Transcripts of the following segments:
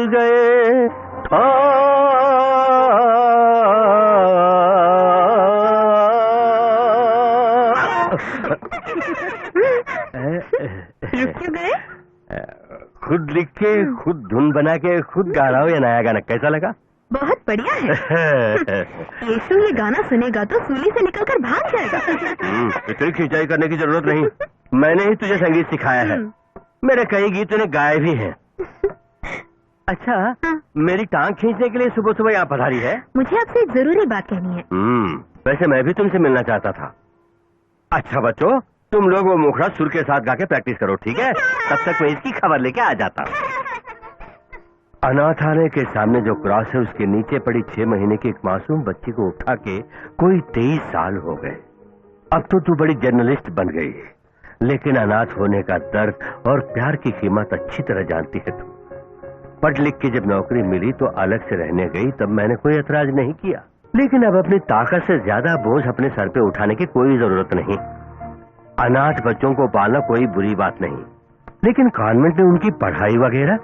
गए क्यों गए? खुद लिख के, खुद धुन बना के, खुद गा रहा हूँ। ये नया गाना कैसा लगा? बहुत बढ़िया है। यीशु ये गाना सुनेगा तो सूली से निकलकर भाग जाएगा। इतनी खिंचाई करने की जरूरत नहीं, मैंने ही तुझे संगीत सिखाया है। मेरे कई गीत तूने गाए भी हैं। अच्छा, मेरी टांग खींचने के लिए सुबह सुबह यहाँ पधारी है? मुझे आपसे एक जरूरी बात कहनी है। वैसे मैं भी तुमसे मिलना चाहता था। अच्छा बच्चों, तुम लोग वो मुखड़ा सुर के साथ गा के प्रैक्टिस करो, ठीक है? तब तक मैं इसकी खबर लेके आ जाता हूँ। अनाथालय के सामने जो क्रॉस है उसके नीचे पड़ी 6 महीने की एक मासूम बच्ची को उठा के कोई 23 साल हो गए। अब तो तू बड़ी जर्नलिस्ट बन गई, लेकिन अनाथ होने का दर्द और प्यार की कीमत अच्छी तरह जानती है तू। पढ़ लिख के जब नौकरी मिली तो अलग से रहने गई, तब मैंने कोई ऐतराज नहीं किया। लेकिन अब अपनी ताकत से ज्यादा बोझ अपने सर पे उठाने की कोई जरूरत नहीं। अनाथ बच्चों को पालना कोई बुरी बात नहीं, लेकिन कॉन्वेंट में उनकी पढ़ाई वगैरह।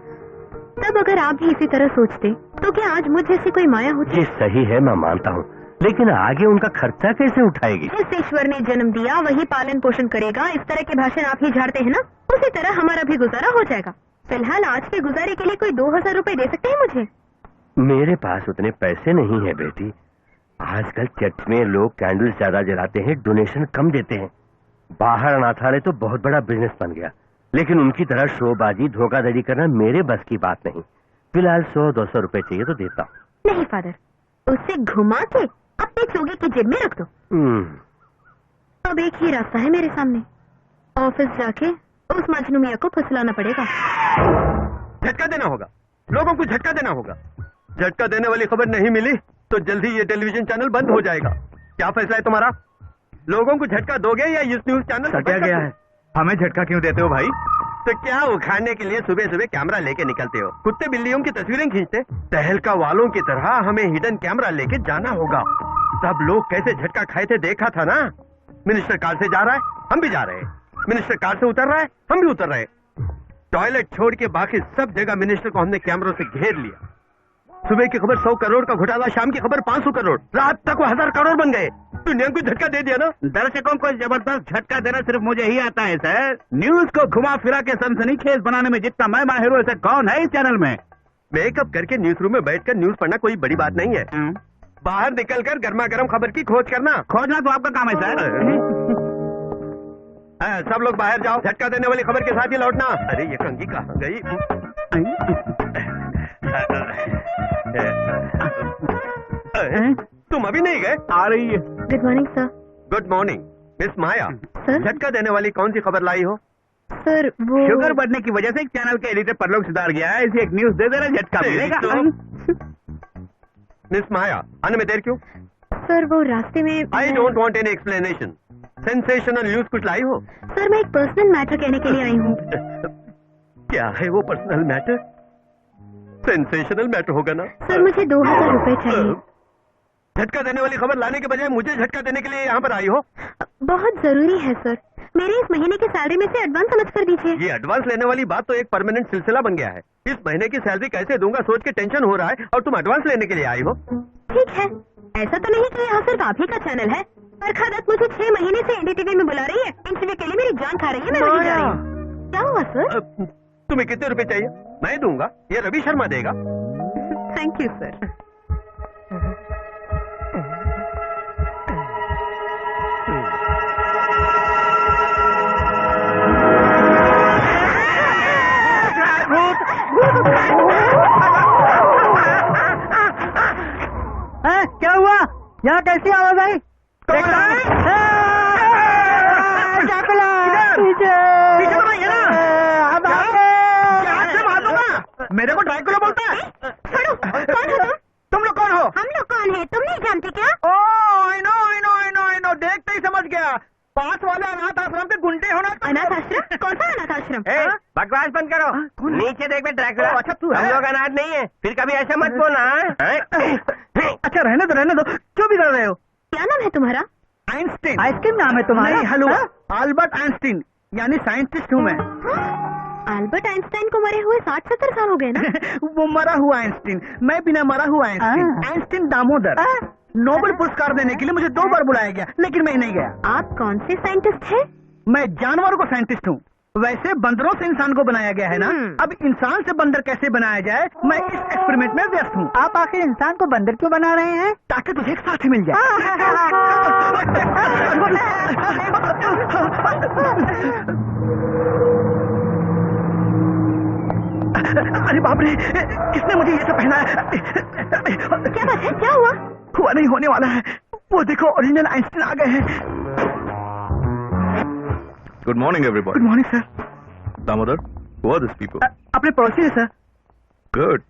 तब अगर आप भी इसी तरह सोचते तो क्या आज मुझ जैसी कोई माया होती? ये सही है, मैं मानता हूँ, लेकिन आगे उनका खर्चा कैसे उठाएगी? जिस ईश्वर ने जन्म दिया वही पालन पोषण करेगा। इस तरह के भाषण आप ही झाड़ते हैं ना, उसी तरह हमारा भी गुजारा हो जाएगा। फिलहाल आज के गुजारे के लिए कोई 2000 रुपए दे सकते हैं मुझे? मेरे पास उतने पैसे नहीं है बेटी। आजकल चर्च में लोग कैंडल ज्यादा जलाते हैं, डोनेशन कम देते हैं। बाहर अनाथालय तो बहुत बड़ा बिजनेस बन गया, लेकिन उनकी तरह शोबाजी धोखाधड़ी करना मेरे बस की बात नहीं। फिलहाल 100-200 रुपए चाहिए तो देता हूँ। नहीं फादर, उसे घुमा के अपने चोगे की जेब में रख दो। अब एक ही रास्ता है मेरे सामने, ऑफिस जाके उस मजनू मियां को फुसलाना पड़ेगा। झटका देना होगा, लोगों को झटका देना होगा। झटका देने वाली खबर नहीं मिली तो जल्दी ये टेलीविजन चैनल बंद हो जाएगा। क्या फैसला है तुम्हारा? लोगों को झटका दोगे या इस न्यूज चैनल सटिया गया है? हमें झटका क्यों देते हो भाई? तो क्या उखाड़ने के लिए सुबह सुबह कैमरा लेके निकलते हो? कुत्ते बिल्लियों की तस्वीरें खींचते? तहलका वालों की तरह हमें हिडन कैमरा लेके जाना होगा। सब लोग कैसे झटका खाए थे देखा था ना। मिनिस्टर कार से जा रहा है, हम भी जा रहे हैं। मिनिस्टर कार से उतर रहा है, हम भी उतर रहे हैं। टॉयलेट छोड़ के बाकी सब जगह मिनिस्टर को हमने कैमरों से घेर लिया। सुबह की खबर 100 करोड़ का घोटाला, शाम की खबर 500 करोड़, रात तक वो 1000 करोड़ बन गए। दुनिया को झटका दे दिया ना। दर्शकों को जबरदस्त झटका देना सिर्फ मुझे ही आता है सर। न्यूज को घुमा फिरा के सनसनीखेज बनाने में जितना मैं माहिर हूँ, ऐसा कौन है इस चैनल में? मेकअप करके न्यूज रूम में बैठकर न्यूज पढ़ना कोई बड़ी बात नहीं है। बाहर निकलकर गर्मा गर्म खबर की खोज करना। खोजना तो आपका काम है सर। सब लोग बाहर जाओ, झटका देने वाली खबर के साथ ही लौटना। अरे ये कंघी कहाँ गई? तुम अभी नहीं गए? आ रही है। Good morning sir. Good morning miss Maya. Sir? झटका देने वाली कौन सी खबर लाई हो? सर वो शुगर बढ़ने की वजह से चैनल के एडिटर परलोक सुधार गया है, इसे एक न्यूज दे देना, झटका मिलेगा। मिस माया, आने में देर क्यों? सर वो रास्ते में I don't want any explanation. Sensational news कुछ लाई हो? सर मैं एक पर्सनल मैटर कहने के लिए आई हूँ। क्या है वो पर्सनल मैटर? सेंसेशनल मैटर होगा ना? सर मुझे 2000 रुपए चाहिए। झटका देने वाली खबर लाने के बजाय मुझे झटका देने के लिए यहाँ पर आई हो? बहुत जरूरी है सर, मेरे इस महीने की सैलरी में से एडवांस समझ कर दीजिए। ये एडवांस लेने वाली बात तो एक परमानेंट सिलसिला बन गया है। इस महीने की सैलरी कैसे दूंगा सोच के टेंशन हो रहा है, और तुम एडवांस लेने के लिए आई हो? ठीक है, ऐसा तो नहीं कि यहाँ सिर्फ आप ही का चैनल है। बरखा दत्त मुझे 6 महीने से एनडीटीवी में बुला रही है। इंटरव्यू के लिए मेरी जान खा रही है, मैं वहीं जा रही हूँ। क्या हुआ सर? तुम्हें कितने रुपए चाहिए? मैं दूंगा, ये रवि शर्मा देगा। Thank you sir. क्या हुआ? यहाँ कैसी आवाज आई? मेरे को ड्रैकुला बोलता है? छोड़ो, कौन हो तुम? तुम लोग कौन हो? हम लोग कौन है? तुम नहीं जानते क्या? ओह आई नो, देखते ही समझ गया। पास वाले अनाथ आश्रम के गुंडे होना। अनाथ आश्रम? कौन सा अनाथ आश्रम? बकवास बंद करो। नीचे देख में ड्रैकुला। अच्छा तू है? हम लोग अनाथ नहीं है, फिर कभी ऐसा मत बोलना। अच्छा रहने दो, क्यों बिगड़ रहे हो? क्या नाम है तुम्हारा? आइंस्टीन। आइसक्रीम नाम है तुम्हारा? नहीं, हलवा। अल्बर्ट आइंस्टीन, यानी साइंटिस्ट हूँ मैं। अल्बर्ट आइंस्टाइन को मरे हुए 60-70 साल हो गए ना। वो मरा हुआ आइंस्टीन, मैं बिना मरा हुआ आइंस्टीन। आइंस्टीन दामोदर। नोबेल पुरस्कार देने के लिए मुझे 2 बार बुलाया गया, लेकिन मैं नहीं गया। आप कौन से साइंटिस्ट हैं? मैं जानवरों को साइंटिस्ट हूँ। वैसे बंदरों से इंसान को बनाया गया है ना, अब इंसान से बंदर कैसे बनाया जाए, मैं इस एक्सपेरिमेंट में व्यस्त हूँ। आप आखिर इंसान को बंदर क्यों बना रहे हैं? ताकि तुझे एक साथी मिल जाए। अरे बाप रे, किसने मुझे ये सब पहनाया? क्या बात है, क्या हुआ? हुआ नहीं, होने वाला है। वो देखो, ओरिजिनल आइंस्टीन आ गए हैं। Good morning, everybody. Good morning sir. Damodar, who are these people? अपने पड़ोसी है सर। Good.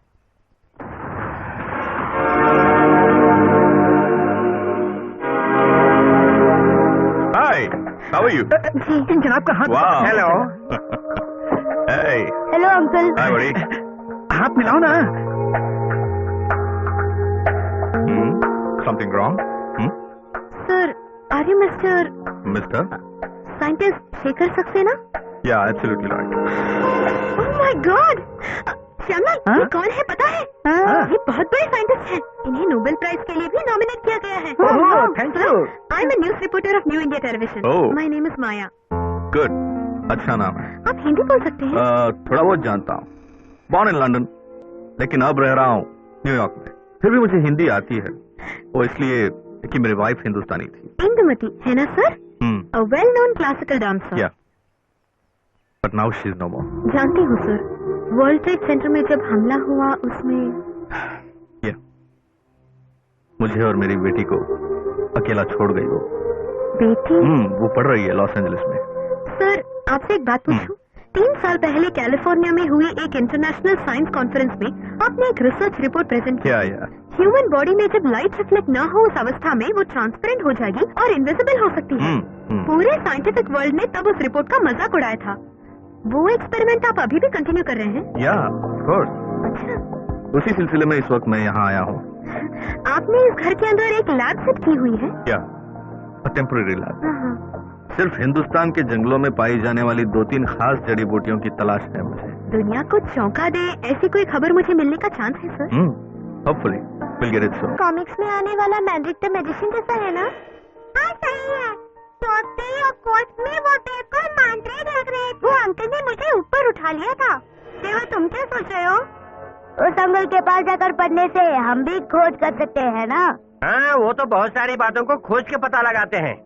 Hi, how are you? इन जनाब का हाथ। Wow. Hello. Hey, hello uncle. hi, buddy. हाथ मिलाओ ना। Something wrong? Sir, are you mister Mister? Scientist Shekhar Saxena? Yeah, absolutely right. Oh my god, Shyamal, ये कौन है पता है? ये बहुत बड़े साइंटिस्ट हैं। इन्हें नोबेल प्राइज के लिए भी नॉमिनेट किया गया है। Thank you. I am a news reporter of new India television. Oh. My name is Maya. Good. अच्छा नाम है। आप हिंदी बोल सकते हैं? थोड़ा बहुत जानता हूँ। Born in London, लेकिन अब रह रहा हूँ न्यूयॉर्क में। फिर भी मुझे हिंदी आती है, वो इसलिए कि मेरी वाइफ हिंदुस्तानी थी। इंदुमती है ना sir? A well-known classical dancer. Yeah. But now she's no more. जानती हूँ सर, वर्ल्ड ट्रेड सेंटर में जब हमला हुआ उसमें। Yeah. मुझे और मेरी बेटी को अकेला छोड़ गई वो। बेटी? वो पढ़ रही है लॉस एंजलिस में। सर, आपसे एक बात पूछूं? 3 साल पहले कैलिफोर्निया में हुई एक इंटरनेशनल साइंस कॉन्फ्रेंस में आपने एक रिसर्च रिपोर्ट प्रेजेंट की। Yeah. ह्यूमन बॉडी में जब लाइट रिफ्लेक्ट न हो उस अवस्था में वो ट्रांसपेरेंट हो जाएगी और इनविजिबल हो सकती है। पूरे साइंटिफिक वर्ल्ड ने तब उस रिपोर्ट का मजाक उड़ाया था। वो एक्सपेरिमेंट आप अभी भी कंटिन्यू कर रहे हैं? Yeah, of course. अच्छा, उसी सिलसिले में इस वक्त मैं यहाँ आया हूँ। आपने इस घर के अंदर एक लैब सेट की हुई है? क्या? Temporary lab. हाँ। सिर्फ हिंदुस्तान के जंगलों में पाई जाने वाली 2-3 खास जड़ी बूटियों की तलाश है मुझे। दुनिया को चौंका दे ऐसी कोई खबर मुझे मिलने का चांस है sir? Hopefully, we'll get it soon. Comics में आने वाला मैजिक द मैजिशियन जैसा है ना? हाँ सही है। में वो देखकर मांत्रे देख रहे थे। वो अंकल ने मुझे ऊपर उठा लिया था। देवा, तुम क्या सोच रहे हो? उस अंकल के पास जाकर पढ़ने से हम भी खोज कर सकते हैं ना? हाँ, वो तो बहुत सारी बातों को खोज के पता लगाते हैं।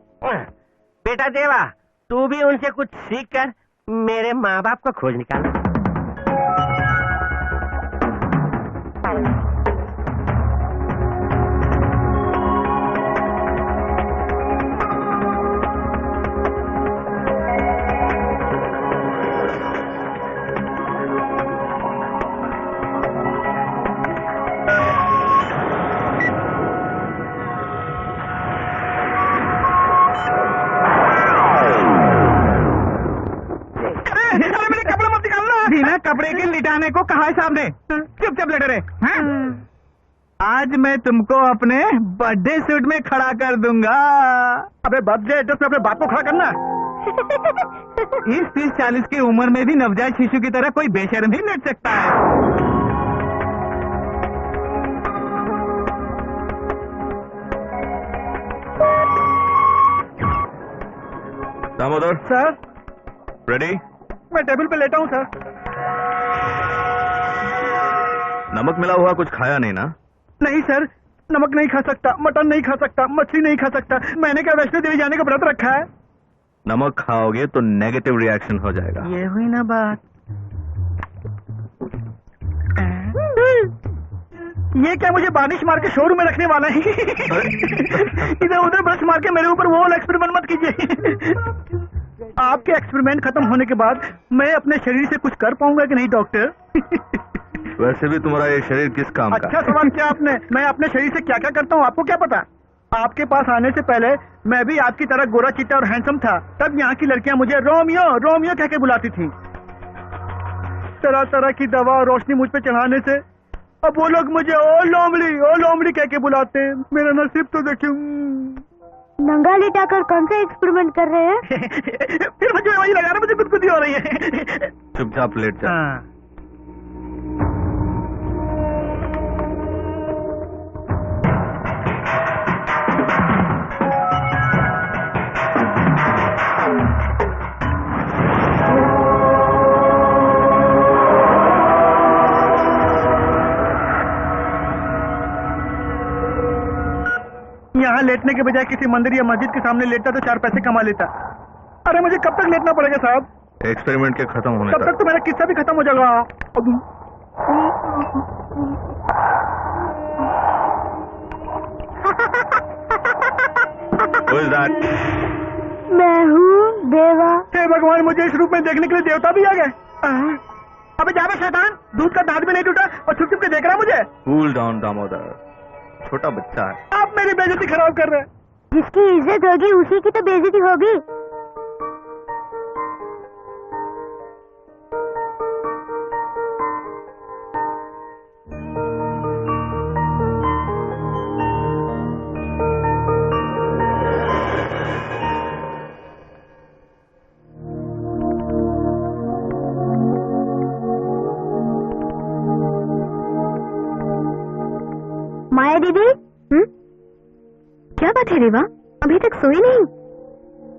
बेटा देवा, तू भी उनसे कुछ सीख कर मेरे माँ बाप को खोज निकाल। कपड़े के लिटाने को कहा है साहब ने। चुपचाप लेटे रहे। आज मैं तुमको अपने बर्थडे सूट में खड़ा कर दूंगा। अबे बर्थडे एड्रेस में अपने बाप को खड़ा करना। इस 30-40 की उम्र में भी नवजात शिशु की तरह कोई बेशर्म ही लेट सकता है। Damodar sir, ready? मैं टेबल पे लेटा हूँ सर। नमक मिला हुआ कुछ खाया नहीं ना? नहीं सर, नमक नहीं खा सकता, मटन नहीं खा सकता, मछली नहीं खा सकता। मैंने क्या वैष्णो देवी जाने का व्रत रखा है। नमक खाओगे तो नेगेटिव रिएक्शन हो जाएगा। ये हुई ना बात। ये क्या मुझे बारिश मार के शोरूम में रखने वाला है? इधर उधर ब्रश मार के मेरे ऊपर वो वाला एक्सपेरिमेंट मत कीजिए। आपके एक्सपेरिमेंट खत्म होने के बाद मैं अपने शरीर से कुछ कर पाऊंगा कि नहीं डॉक्टर? वैसे भी तुम्हारा ये शरीर किस काम का? अच्छा सवाल किया आपने। मैं अपने शरीर से क्या क्या करता हूँ आपको क्या पता? आपके पास आने से पहले मैं भी आपकी तरह गोरा चिट्टा और हैंडसम था। तब यहाँ की लड़कियाँ मुझे रोमियो रोमियो कह के बुलाती थी। तरह तरह की दवा और रोशनी मुझ पे चढ़ाने से अब वो लोग मुझे ओ लोमड़ी कह के बुलाते हैं। मेरा नसीब तो देखिए। नंगा लिटाकर कौन सा एक्सपेरिमेंट कर रहे हैं? फिर मुझे वही लगा रहा, मुझे गुदगुदी हो रही है। चुपचाप लेट जा। यहाँ लेटने के बजाय किसी मंदिर या मस्जिद के सामने लेटता तो 4 पैसे कमा लेता। अरे मुझे कब तक लेटना पड़ेगा साहब? एक्सपेरिमेंट के खत्म होने तब तक तो मेरा किस्सा भी खत्म हो जाएगा। Who is that? मैं हूँ देवा। हे भगवान, मुझे इस रूप में देखने के लिए देवता भी आ गए। अबे जा बे शैतान, दूध का दांत भी नहीं टूटा और छुप छुप के देख रहा मुझे। कूल डाउन दामोदर, छोटा बच्चा है। आप मेरी बेइज्जती खराब कर रहे हैं। जिसकी इज्जत होगी उसी की तो बेइज्जती होगी। माया दीदी, क्या बात है रेवा, अभी तक सोई नहीं?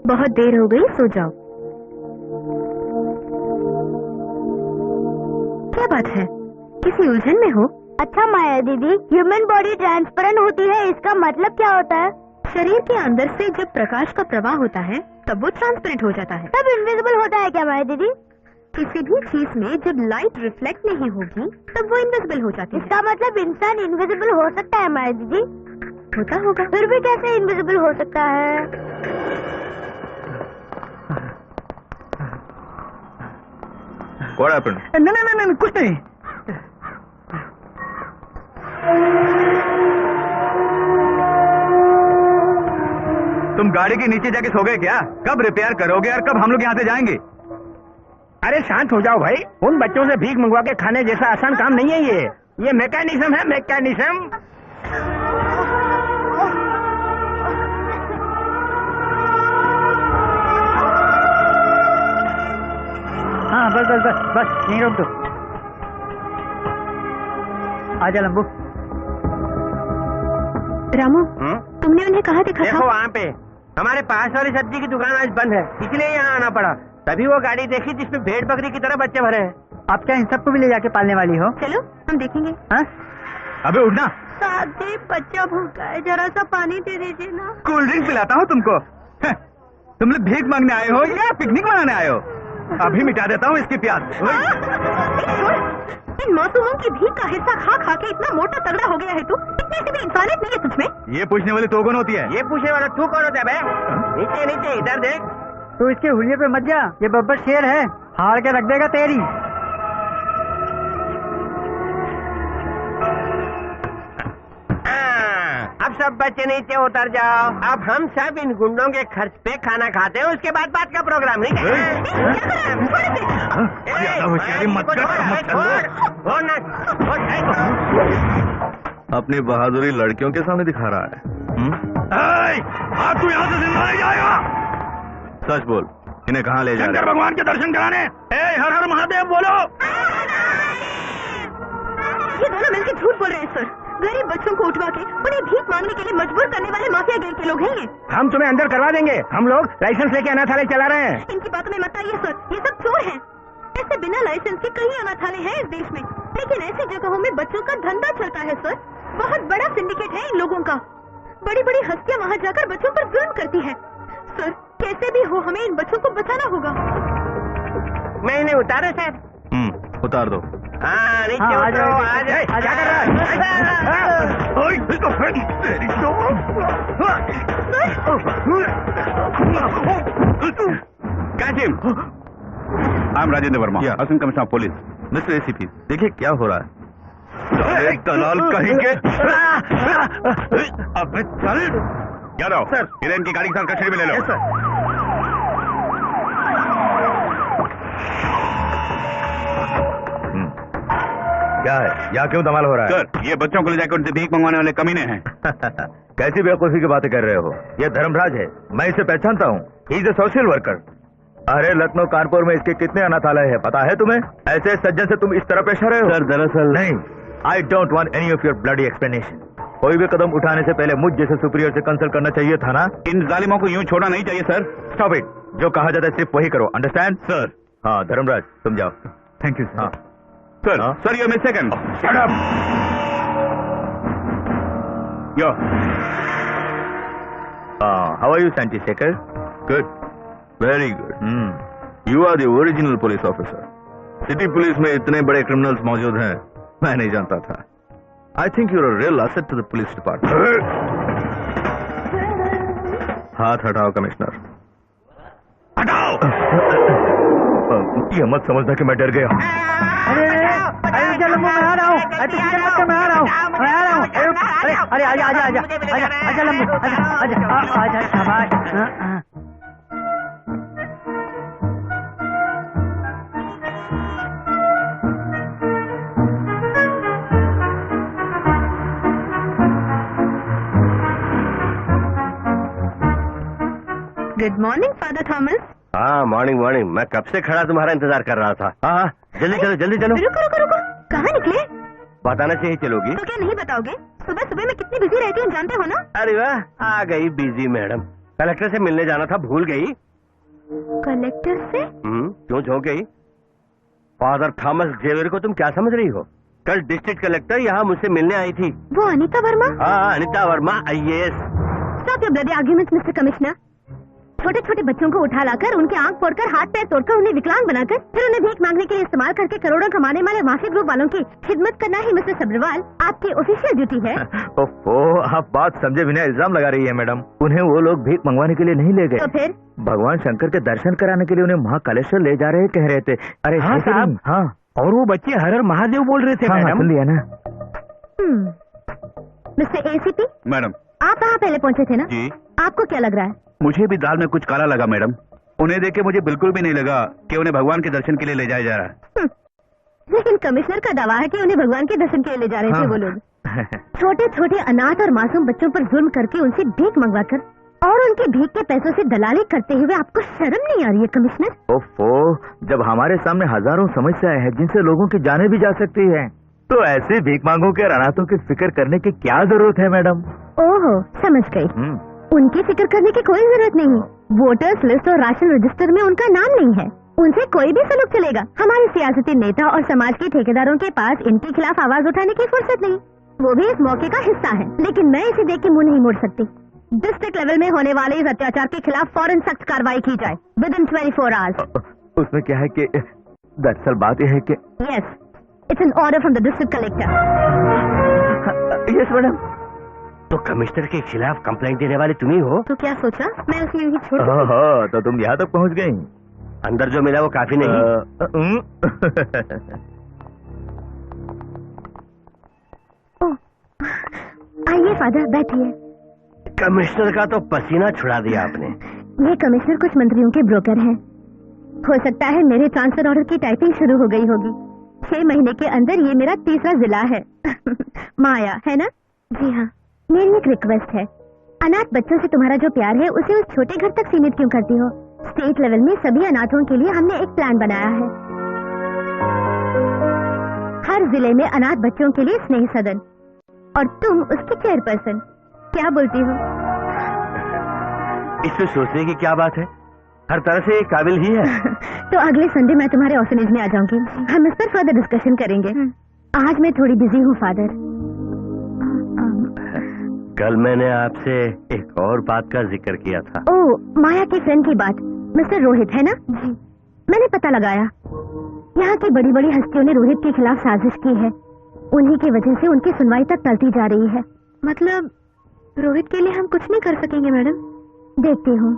बहुत देर हो गई, सो जाओ। क्या बात है, किसी उलझन में हो? अच्छा माया दीदी, ह्यूमन बॉडी ट्रांसपेरेंट होती है, इसका मतलब क्या होता है? शरीर के अंदर से जब प्रकाश का प्रवाह होता है तब वो ट्रांसपेरेंट हो जाता है। तब इनविजिबल होता है क्या माया दीदी? किसी भी चीज में जब लाइट रिफ्लेक्ट नहीं होगी तब वो इनविजिबल हो जाती है। इसका मतलब इंसान इनविजिबल हो सकता है माया दीदी? होता होगा। फिर भी कैसे इनविजिबल हो सकता है? What happened? नहीं, कुछ नहीं। तुम गाड़ी के नीचे जाके सो गए क्या? कब रिपेयर करोगे और कब हम लोग यहाँ से जाएंगे? अरे शांत हो जाओ भाई, उन बच्चों से भीख मंगवा के खाने जैसा आसान काम नहीं है ये मैकेनिज्म है, मैकेनिज्म। हाँ बस बस बस बस यहीं रोक दो। आजा लंबू। रामू, तुमने उन्हें कहा देखा देखो था? वहाँ पे हमारे पास वाली सब्जी की दुकान आज बंद है, इसलिए यहाँ आना पड़ा। तभी वो गाड़ी देखी जिसमें भेड़ बकरी की तरह बच्चे भरे हैं। आप क्या इन सबको भी ले जाके पालने वाली हो? चलो हम देखेंगे। हाँ? अबे उठना, साहब बच्चा भूखा है, जरा सा पानी दे दीजिए ना। कोल्ड ड्रिंक पिलाता हूँ तुमको। तुम लोग भीख मांगने आए हो या पिकनिक मनाने आए हो? अभी मिटा देता हूँ इसकी प्यास। इन मासूमों की भीख का हिस्सा खा खा के इतना मोटा तगड़ा हो गया है तू। इतने से भी इंसानियत नहीं है तुझमें। ये पूछने वाली तो कौन होती है? ये पूछने वाला तू कौन होता है बे? नीचे नीचे इधर देख। तू इसके हुलिये पे मत जा, ये बब्बर शेर है, हार के रख देगा तेरी। अब सब बच्चे नीचे उतर जाओ। अब हम सब इन गुंडों के खर्च पे खाना खाते हैं, उसके बाद बात का प्रोग्राम नहीं। अपनी बहादुरी लड़कियों के सामने दिखा रहा है। तू यहाँ से जिंदा नहीं जाएगा। सच बोल, इन्हें कहाँ ले जा रहे शंकर हो? भगवान के दर्शन कराने। हर हर महादेव बोलो। ये दोनों मिलकर झूठ बोल रहे हैं सर। गरीब बच्चों को उठवा के उन्हें भीख मांगने के लिए मजबूर करने वाले माफिया गैंग के लोग हैं ये। हम तुम्हें अंदर करवा देंगे, हम लोग लाइसेंस लेके अनाथालय चला रहे हैं। इनकी बातों में मत आइए सर, ये सब चोर हैं। ऐसे बिना लाइसेंस के कई अनाथालय हैं इस देश में, लेकिन ऐसी जगहों में बच्चों का धंधा चलता है सर। बहुत बड़ा सिंडिकेट है इन लोगों का। बड़ी बड़ी हस्तियां वहाँ जाकर बच्चों पर जुल्म करती है। सर कैसे भी हो हमें इन बच्चों को बचाना होगा। मैं इन्हें उतारू सर? उतार दो। हाँ नीचे उतरो। क्या कर रहा Kazim, I am Rajendra Verma, assistant commissioner of police. Mister ACP, देखिए क्या हो रहा है। दलाल कहेंगे। अबे चल यादव सर, इन्हें इनकी गाड़ी के साथ कस्टडी में ले लो। क्या है? यहाँ क्यों धमाल हो रहा है? सर, ये बच्चों को ले जाकर उनसे भीख मंगवाने वाले कमीने हैं। कैसी बेवकूफी की बातें कर रहे हो? ये धर्मराज है, मैं इसे पहचानता हूँ। He is a social worker. अरे लखनऊ कानपुर में इसके कितने अनाथालय है पता है तुम्हें? ऐसे सज्जन से तुम इस तरह पेश आ रहे हो? सर दरअसल नहीं, I don't want any of your bloody explanation. कोई भी कदम उठाने से पहले मुझ जैसे सुपीरियर से कंसल्ट करना चाहिए था ना? इन जालिमों को यूं छोड़ना नहीं चाहिए सर। Stop it. जो कहा जाता है सिर्फ वही करो, अंडरस्टैंड? सर। हाँ धर्मराज तुम जाओ। थैंक यू हाँ सर। हाँ? Sir, you miss second. Shut up. Yo. How are you Chandrashekhar? Good, very good. You are the original police officer. City police में इतने बड़े क्रिमिनल्स मौजूद हैं, मैं नहीं जानता था। I think you are a real asset to the police department. हाथ हटाओ कमिश्नर। हटाओ। ये मत समझना कि मैं डर गया। अरे लंबू मैं आ रहा हूँ। मैं आ रहा हूँ। अरे आजा आजा आजा आजा आजा लंबू आजा आजा शाबाश। Good morning father Thomas. हाँ मॉर्निंग मॉर्निंग। मैं कब से खड़ा तुम्हारा इंतजार कर रहा था। हाँ जल्दी चलो जल्दी चलो। रुको रुको रुको, कहाँ निकले? बताने से ही चलोगी? तो क्या नहीं बताओगे? सुबह सुबह मैं कितनी बिजी रहती हूँ जानते हो ना? अरे वाह, आ गई बिजी मैडम। कलेक्टर से मिलने जाना था, भूल गई? कलेक्टर से? क्यों झोंक गई? फादर थॉमस जेवियर को तुम क्या समझ रही हो? कल डिस्ट्रिक्ट कलेक्टर यहाँ मुझसे मिलने आई थी। वो अनीता वर्मा? हाँ Anita Verma IAS। Stop your bloody arguments mister commissioner. छोटे छोटे बच्चों को उठा लाकर उनके आंख फोड़कर हाथ पैर तोड़कर उन्हें विकलांग बनाकर फिर उन्हें भीख मांगने के लिए इस्तेमाल करके करोड़ों कमाने वाले माफिया ग्रुप वालों की खिदमत करना ही मिस्टर सब्रवाल आपकी ऑफिशियल ड्यूटी है। ओफो, आप बात समझे बिना इल्जाम लगा रही है मैडम। उन्हें वो लोग भीख मंगवाने के लिए नहीं ले गए। तो फिर भगवान शंकर के दर्शन कराने के लिए उन्हें महाकालेश्वर ले जा रहे कह रहे थे। अरे हाँ साहब। हाँ, और वो बच्चे हर हर महादेव बोल रहे थे। हाँ, मैडम सुन लिया ना? Mister ACP, madam. आप वहाँ पहले पहुँचे थे ना? जी। आपको क्या लग रहा है? मुझे भी दाल में कुछ काला लगा मैडम। उन्हें देख के मुझे बिल्कुल भी नहीं लगा कि उन्हें भगवान के दर्शन के लिए ले जाया जा रहा है। लेकिन कमिश्नर का दावा है कि उन्हें भगवान के दर्शन के लिए ले जा रहे थे वो लोग। छोटे छोटे अनाथ और मासूम बच्चों पर जुल्म करके उनसे भीख मंगवाकर और उनके भीख के पैसों से दलाली करते हुए आपको शर्म नहीं आ रही है कमिश्नर? ओफो, जब हमारे सामने हजारों समस्याएं हैं जिनसे लोगों की जाने भी जा सकती है, तो ऐसे भीख मांगों के अनाथों की फिक्र करने की क्या जरूरत है मैडम? ओहो, समझ गई। उनकी फिक्र करने की कोई जरूरत नहीं। वोटर्स लिस्ट और राशन रजिस्टर में उनका नाम नहीं है। उनसे कोई भी सलूक चलेगा। हमारे सियासती नेता और समाज के ठेकेदारों के पास इनके खिलाफ आवाज उठाने की फुर्सत नहीं। वो भी इस मौके का हिस्सा है। लेकिन मैं इसे देख के मुंह नहीं मोड़ सकती। डिस्ट्रिक्ट लेवल में होने वाले इस अत्याचार के खिलाफ फौरन सख्त कार्रवाई की जाए विदिन 24 आवर्स। उसमें क्या है कि दरअसल बात यह है कि yes, it's an order from the district collector. Yes madam. तो कमिश्नर के खिलाफ कंप्लेंट देने वाले तुम ही हो? तो क्या सोचा मैं उसे यूं ही छोड़? ओहो, तो तुम यहाँ तक पहुँच गई। अंदर जो मिला वो काफी नहीं। आइए फादर, बैठिए। कमिश्नर का तो पसीना छुड़ा दिया आपने। ये कमिश्नर कुछ मंत्रियों के ब्रोकर हैं। हो सकता है मेरे ट्रांसफर ऑर्डर की टाइपिंग शुरू हो गई होगी। 6 महीने के अंदर ये मेरा तीसरा जिला है। माया है ना? जी हाँ। मेरी एक रिक्वेस्ट है, अनाथ बच्चों से तुम्हारा जो प्यार है उसे उस छोटे घर तक सीमित क्यों करती हो? स्टेट लेवल में सभी अनाथों के लिए हमने एक प्लान बनाया है। हर जिले में अनाथ बच्चों के लिए स्नेह सदन और तुम उसकी चेयरपर्सन। क्या बोलती हो? इसमें सोचने की क्या बात है? हर तरह से काबिल ही है। तो अगले संडे मैं तुम्हारे ऑर्फनेज में आ जाऊंगी। हम इस पर फर्दर डिस्कशन करेंगे। आज मैं थोड़ी बिजी हूँ फादर। कल मैंने आपसे एक और बात का जिक्र किया था। ओह, माया के फ्रेंड की बात। मिस्टर रोहित है ना? जी। मैंने पता लगाया, यहाँ की बड़ी बड़ी हस्तियों ने रोहित के खिलाफ साजिश की है। उन्हीं की वजह से उनकी सुनवाई तक टलती जा रही है। मतलब रोहित के लिए हम कुछ नहीं कर सकेंगे मैडम? देखती हूँ।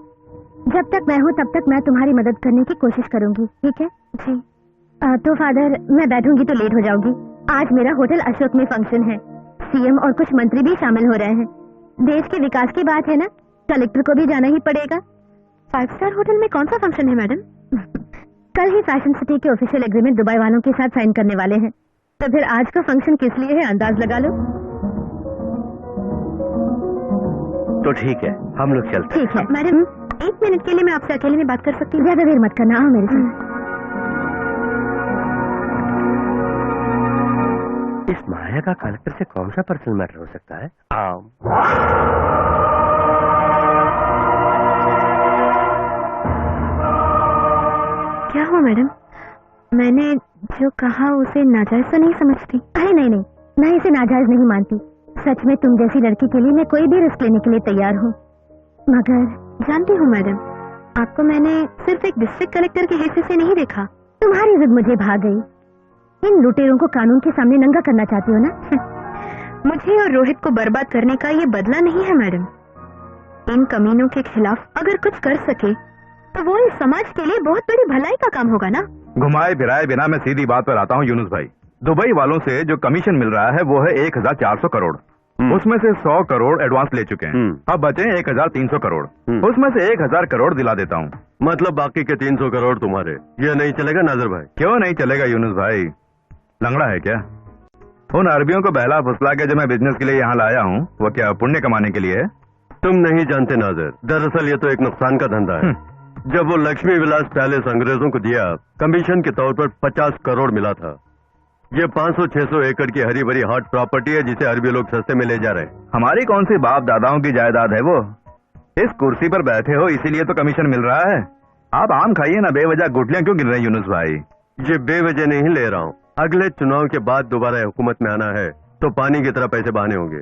जब तक मैं हूँ तब तक मैं तुम्हारी मदद करने की कोशिश करूंगी, ठीक है? जी। तो फादर, मैं बैठूंगी तो लेट हो जाऊंगी। आज मेरा होटल अशोक में फंक्शन है। CM और कुछ मंत्री भी शामिल हो रहे हैं। देश के विकास की बात है ना, कलेक्टर को भी जाना ही पड़ेगा। 5 स्टार होटल में कौन सा फंक्शन है मैडम? कल ही फैशन सिटी के ऑफिशियल एग्रीमेंट दुबई वालों के साथ साइन करने वाले हैं। तो फिर आज का फंक्शन किस लिए है, अंदाज लगा लो। तो ठीक है, हम लोग चलते हैं। ठीक है मैडम, 1 मिनट के लिए मैं आपसे अकेले में बात कर सकती हूँ? ज्यादा देर मत करना, आओ मेरे साथ। इस माया का कलेक्टर से कौन सा पर्सनल मैटर हो सकता है? क्या हुआ मैडम? मैंने जो कहा उसे नाजायज तो नहीं समझती? अरे नहीं नहीं, मैं इसे नाजायज नहीं मानती। सच में तुम जैसी लड़की के लिए मैं कोई भी रिस्क लेने के लिए तैयार हूँ। मगर जानती हूँ मैडम, आपको मैंने सिर्फ एक डिस्ट्रिक्ट कलेक्टर की हैसियत से नहीं देखा। तुम्हारी जिद मुझे भाग गई। इन लुटेरों को कानून के सामने नंगा करना चाहती हो ना? मुझे और रोहित को बर्बाद करने का ये बदला नहीं है मैडम। इन कमीनों के खिलाफ अगर कुछ कर सके तो वो इस समाज के लिए बहुत बड़ी भलाई का काम होगा ना। घुमाए फिराए बिना मैं सीधी बात पर आता हूँ यूनुस भाई। दुबई वालों से जो कमीशन मिल रहा है वो है 1400 करोड़। उसमें से 100 करोड़ एडवांस ले चुके हैं। अब बचे 1300 करोड़। उसमें से 1000 करोड़ दिला देता हूँ। मतलब बाकी के 300 करोड़ तुम्हारे। ये नहीं चलेगा नाजर भाई? क्यों नहीं चलेगा यूनुस भाई? लंगड़ा है क्या? उन अरबियों को बहला फुसला के जो मैं बिजनेस के लिए यहाँ लाया हूँ वो क्या पुण्य कमाने के लिए है? तुम नहीं जानते नाजर, दरअसल ये तो एक नुकसान का धंधा है। जब वो लक्ष्मी विलास पैलेस अंग्रेजों को दिया, कमीशन के तौर पर 50 करोड़ मिला था। ये 500-600 एकड़ की हरी भरी हॉट प्रॉपर्टी है जिसे अरबी लोग सस्ते में ले जा रहे हैं। हमारी कौन सी बाप दादाओं की जायदाद है वो? इस कुर्सी पर बैठे हो इसीलिए तो कमीशन मिल रहा है। आप आम खाइए ना, बेवजह गुटलियां क्यों गिर रही यूनुस भाई? ये बेवजह नहीं ले रहा हूँ। अगले चुनाव के बाद दोबारा हुकूमत में आना है तो पानी की तरह पैसे बहाने होंगे।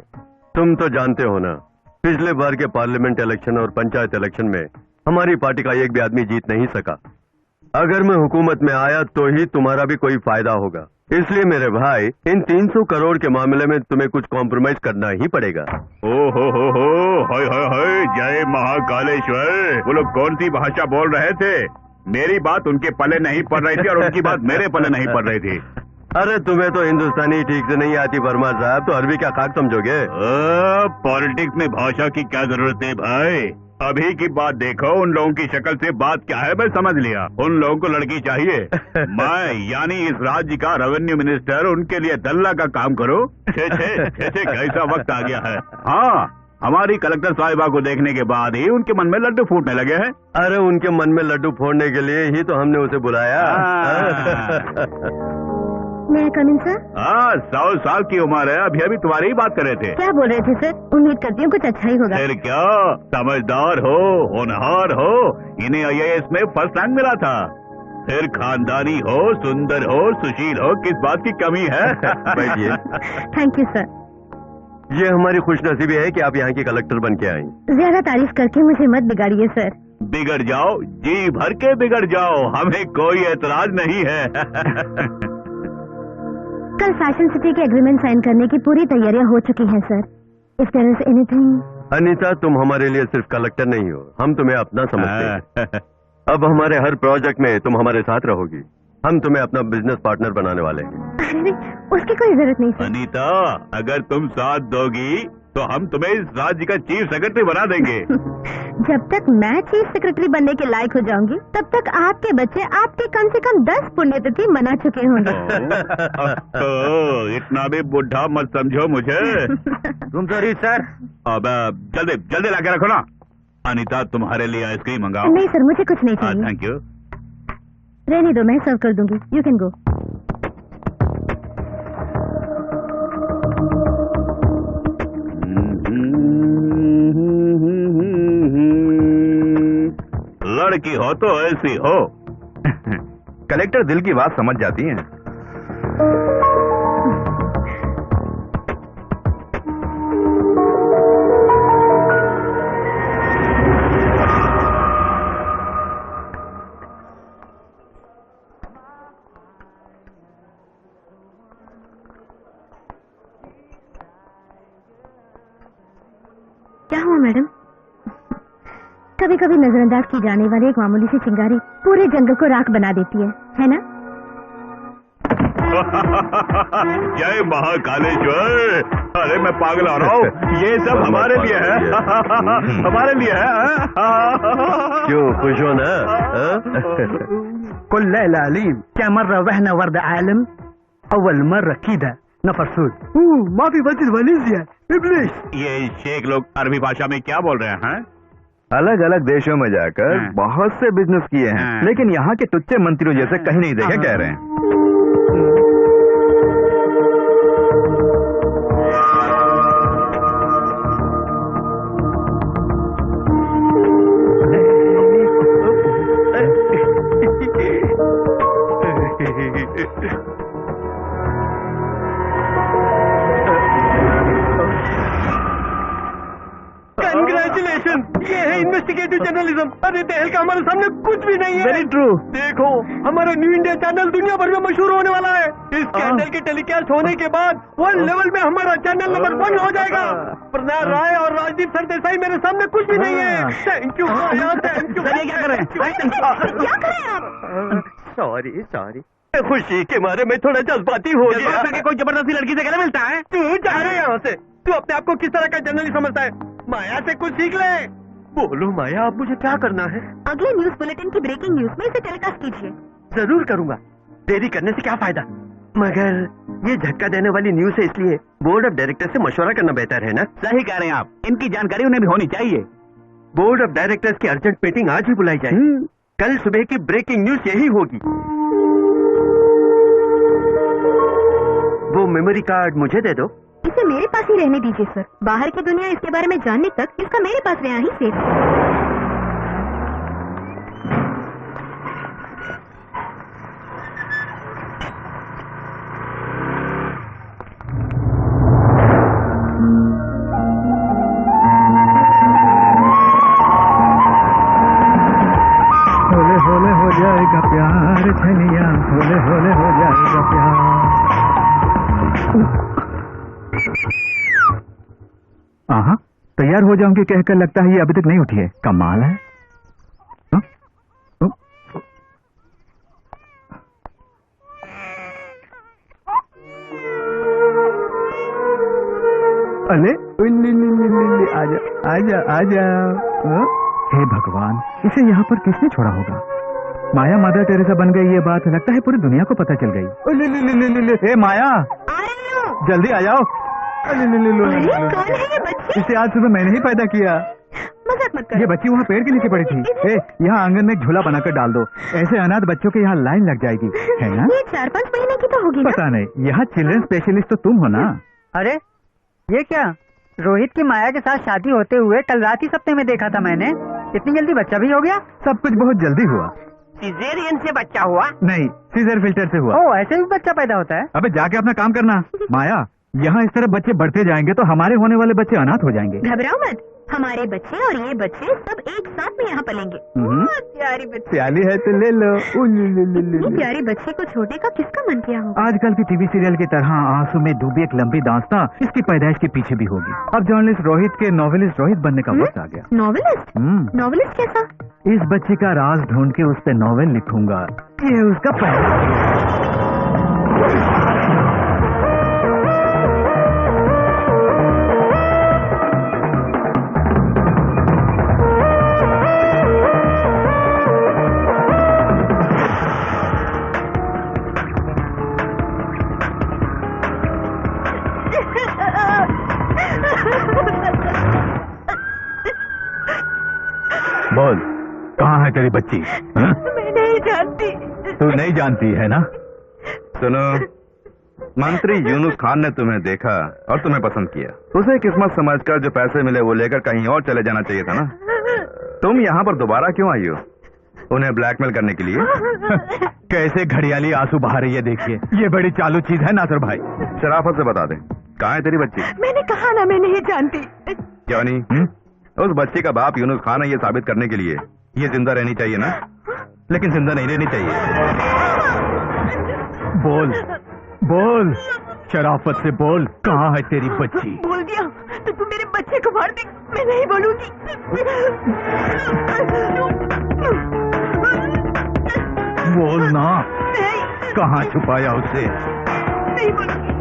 तुम तो जानते हो ना, पिछले बार के पार्लियामेंट इलेक्शन और पंचायत इलेक्शन में हमारी पार्टी का एक भी आदमी जीत नहीं सका। अगर मैं हुकूमत में आया तो ही तुम्हारा भी कोई फायदा होगा। इसलिए मेरे भाई, इन 300 करोड़ के मामले में तुम्हें कुछ कॉम्प्रोमाइज करना ही पड़ेगा। ओ हो, हाय हाय हाय, जय महाकालेश्वर। वो लोग कौन सी भाषा बोल रहे थे? मेरी बात उनके पल्ले नहीं पड़ रही थी और उनकी बात मेरे पल्ले नहीं पड़ रही थी। अरे तुम्हें तो हिंदुस्तानी ठीक से नहीं आती वर्मा साहब, तो अरबी क्या खाक समझोगे? पॉलिटिक्स में भाषा की क्या जरूरत है भाई? अभी की बात देखो, उन लोगों की शक्ल से बात क्या है मैं समझ लिया। उन लोगों को लड़की चाहिए। मैं यानी इस राज्य का रेवेन्यू मिनिस्टर उनके लिए दल्ला का काम करो। छे कैसा वक्त आ गया है। हाँ, हमारी कलेक्टर साहिबा को देखने के बाद ही उनके मन में लड्डू फूटने लगे हैं। अरे उनके मन में लड्डू फोड़ने के लिए ही तो हमने उसे बुलाया। मैं कमिंग सर? हाँ, 100 साल की उम्र है, अभी अभी तुम्हारी ही बात कर रहे थे। क्या बोल रहे थे सर? उम्मीद करती हूँ कुछ अच्छा ही होगा। फिर क्या, समझदार हो, होनहार हो, इन्हें IAS में फर्स्ट रैंक मिला था। फिर खानदानी हो, सुंदर हो, सुशील हो, किस बात की कमी है? बैठिए। Thank you sir. ये हमारी खुशनसीबी है कि आप यहाँ की कलेक्टर बन के आई। ज्यादा तारीफ करके मुझे मत बिगाड़िए सर। बिगड़ जाओ, जी भर के बिगड़ जाओ, हमें कोई एतराज नहीं है। कल फैशन सिटी के एग्रीमेंट साइन करने की पूरी तैयारियां हो चुकी हैं sir. If there is anything. Anita, तुम हमारे लिए सिर्फ कलेक्टर नहीं हो, हम तुम्हें अपना समझते हैं। अब हमारे हर प्रोजेक्ट में तुम हमारे साथ रहोगी। हम तुम्हें अपना बिजनेस पार्टनर बनाने वाले हैं। अरे उसकी कोई जरूरत नहीं सर। अनीता, अगर तुम साथ दोगी तो हम तुम्हें इस राज्य का चीफ सेक्रेटरी बना देंगे। जब तक मैं चीफ सेक्रेटरी बनने के लायक हो जाऊंगी तब तक आपके बच्चे आपके कम से कम 10 पुण्यतिथि मना चुके होंगे। इतना भी बुढ़ा मत समझो मुझे। तुम सॉरी सर। अब जल्दी लाके रखो ना। अनीता, तुम्हारे लिए आइसक्रीम मंगाओ। नहीं सर, मुझे कुछ नहीं चाहिए। Thank you. रहने दो, मैं सर्व कर दूंगी। You can go. लड़की हो तो ऐसी हो। कलेक्टर दिल की बात समझ जाती हैं। क्या हुआ मैडम? कभी कभी नजरअंदाज की जाने वाली एक मामूली सी चिंगारी पूरे जंगल को राख बना देती है ना? जय महाकालेश्वर। अरे मैं पागल हो रहा हूँ, ये सब हमारे लिए है। हमारे लिए है। क्यों, खुश हो ना? कुल लैला अलीम क्या मर्रा वहना वर्द आलम अव्वल मर रखीदा नफरसूद माफी वजिद वलीजिया इब्लिस। ये शेख लोग अरबी भाषा में क्या बोल रहे हैं? अलग अलग देशों में जाकर हाँ। बहुत से बिजनेस किए हैं, हाँ। लेकिन यहाँ के टुच्चे मंत्रियों जैसे कहीं नहीं देखे, कह रहे हैं। कंग्रेचुलेशन, ये है इन्वेस्टिगेटिव जर्नलिज्म। अरे दहल का हमारे सामने कुछ भी नहीं है। Very true. देखो, हमारा न्यू इंडिया चैनल दुनिया भर में मशहूर होने वाला है। इस स्कैंडल के टेलीकास्ट होने के बाद वर्ल्ड लेवल में हमारा चैनल नंबर 1 हो जाएगा। प्रणाम राय और राजदीप सरदेसाई मेरे सामने कुछ भी नहीं है। Thank you, thank you. Sir, ये क्या कर रहे हैं? क्या करें आप? सॉरी खुशी के मारे मैं थोड़ा जज्बाती हो गया। कोई जबरदस्ती लड़की से कहना मिलता है? तू जा रहे यहाँ से। तू अपने आप को किस तरह का जर्नलिस्ट समझता है? माया से कुछ सीख ले। बोलो माया, अब मुझे क्या करना है? अगले न्यूज बुलेटिन की ब्रेकिंग न्यूज में इसे टेलीकास्ट कीजिए। जरूर करूंगा, देरी करने से क्या फायदा। मगर ये झटका देने वाली न्यूज है, इसलिए बोर्ड ऑफ डायरेक्टर से मशवरा करना बेहतर है ना? सही कह रहे हैं आप, इनकी जानकारी उन्हें भी होनी चाहिए। बोर्ड ऑफ डायरेक्टर्स की अर्जेंट मीटिंग आज ही बुलाई जाए। कल सुबह की ब्रेकिंग न्यूज यही होगी। वो मेमोरी कार्ड मुझे दे दो। इसे मेरे पास ही रहने दीजिए सर। बाहर की दुनिया इसके बारे में जानने तक इसका मेरे पास रहना ही सेफ है। होले होले हो जाएगा प्यार छनिया, होले होले हो जाएगा प्यार। हाँ, तैयार हो जाऊंगी कहकर लगता है ये अभी तक नहीं उठी है। कमाल है। हाँ? हाँ? अले आजा आजा आजा। हाँ? हे भगवान, इसे यहाँ पर किसने छोड़ा होगा? माया मदर टेरेसा बन गई ये बात लगता है पूरी दुनिया को पता चल गई। हे माया, आ रही हूँ। जल्दी आ जाओ। अरे कौन है ये बच्ची? इसे आज सुबह मैंने ही पैदा किया। मजाक मत करो। ये बच्ची वहाँ पेड़ के नीचे पड़ी थी। ए, यहाँ आंगन में एक झूला बनाकर डाल दो, ऐसे अनाथ बच्चों के यहाँ लाइन लग जाएगी, है ना? ये 4-5 महीने की तो होगी ना? पता नहीं, यहाँ चिल्ड्रन स्पेशलिस्ट तो तुम हो ना? अरे ये क्या, रोहित की माया के साथ शादी होते हुए कल रात ही सपने में देखा था मैंने। इतनी जल्दी बच्चा भी हो गया? सब कुछ बहुत जल्दी हुआ। सिजेरियन से बच्चा हुआ? नहीं, सीजर फिल्टर से हुआ। ओ, ऐसे भी बच्चा पैदा होता है? अबे जाके अपना काम करना। माया, यहाँ इस तरह बच्चे बढ़ते जाएंगे तो हमारे होने वाले बच्चे अनाथ हो जाएंगे। घबराओ मत, हमारे बच्चे और ये बच्चे सब एक साथ में यहाँ पलेंगे। बहुत प्यारी बच्ची। प्याली है तो ले लो। ये प्यारी बच्ची को छोड़ने का किसका मन किया होगा? आजकल की टीवी सीरियल की तरह आंसू में डूबी एक लंबी दास्तां इसकी पैदाइश के पीछे भी होगी। अब जर्नलिस्ट रोहित के नॉवेलिस्ट रोहित बनने का वक्त आ गया। नॉवेलिस्ट? नॉवेलिस्ट कैसा? इस बच्ची का राज ढूंढ के उस पे नॉवेल लिखूंगा। ये उसका पहला। बोल, कहाँ है तेरी बच्ची? हाँ? मैं नहीं जानती। तू नहीं जानती है ना? सुनो, मंत्री यूनुस खान ने तुम्हें देखा और तुम्हें पसंद किया। उसे किस्मत समझकर जो पैसे मिले वो लेकर कहीं और चले जाना चाहिए था ना? तुम यहाँ पर दोबारा क्यों आई हो? उन्हें ब्लैकमेल करने के लिए? कैसे घड़ियाली आंसू बहा रही है, देखिए। ये बड़ी चालू चीज है नासिर भाई। शराफत से बता दे, कहाँ है तेरी बच्ची? मैंने कहा ना, मैं नहीं जानती। क्यों नहीं? उस बच्ची का बाप यूनुस खान है ये साबित करने के लिए ये जिंदा रहनी चाहिए ना? लेकिन जिंदा नहीं रहनी चाहिए। बोल बोल, शराफत से बोल, कहाँ है तेरी बच्ची? बोल दिया तो तू मेरे बच्चे को मार दे। मैं नहीं बोलूंगी। बोल ना, नहीं, कहाँ छुपाया उसे? नहीं बोलूंगी।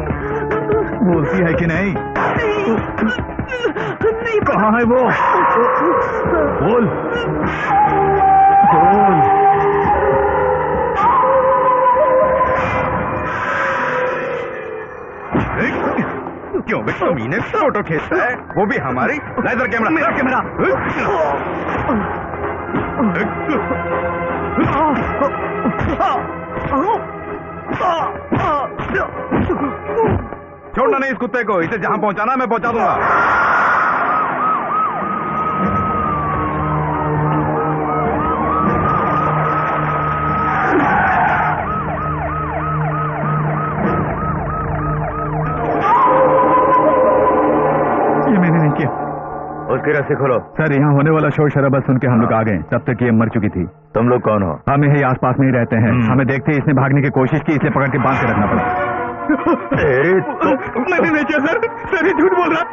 बोलती है कि नहीं? नहीं कहाँ है वो? बोल बोल। क्यों बे कमीने फोटो खींचता है, वो भी हमारी? इधर कैमरा, मेरा कैमरा। छोड़ना नहीं इस कुत्ते को, इसे जहां पहुंचाना मैं पहुंचा दूंगा। उसकी रस्सी खोलो। सर यहाँ होने वाला शोर शराबा सुन के हम लोग आ गए, तब तक ये मर चुकी थी। तुम लोग कौन हो? हम यही आसपास में ही रहते हैं। हमें देखते ही इसने भागने की कोशिश की, इसलिए पकड़ के बांध के रखना पड़ा। मैंने नहीं किया सर ये झूठ बोल रहा।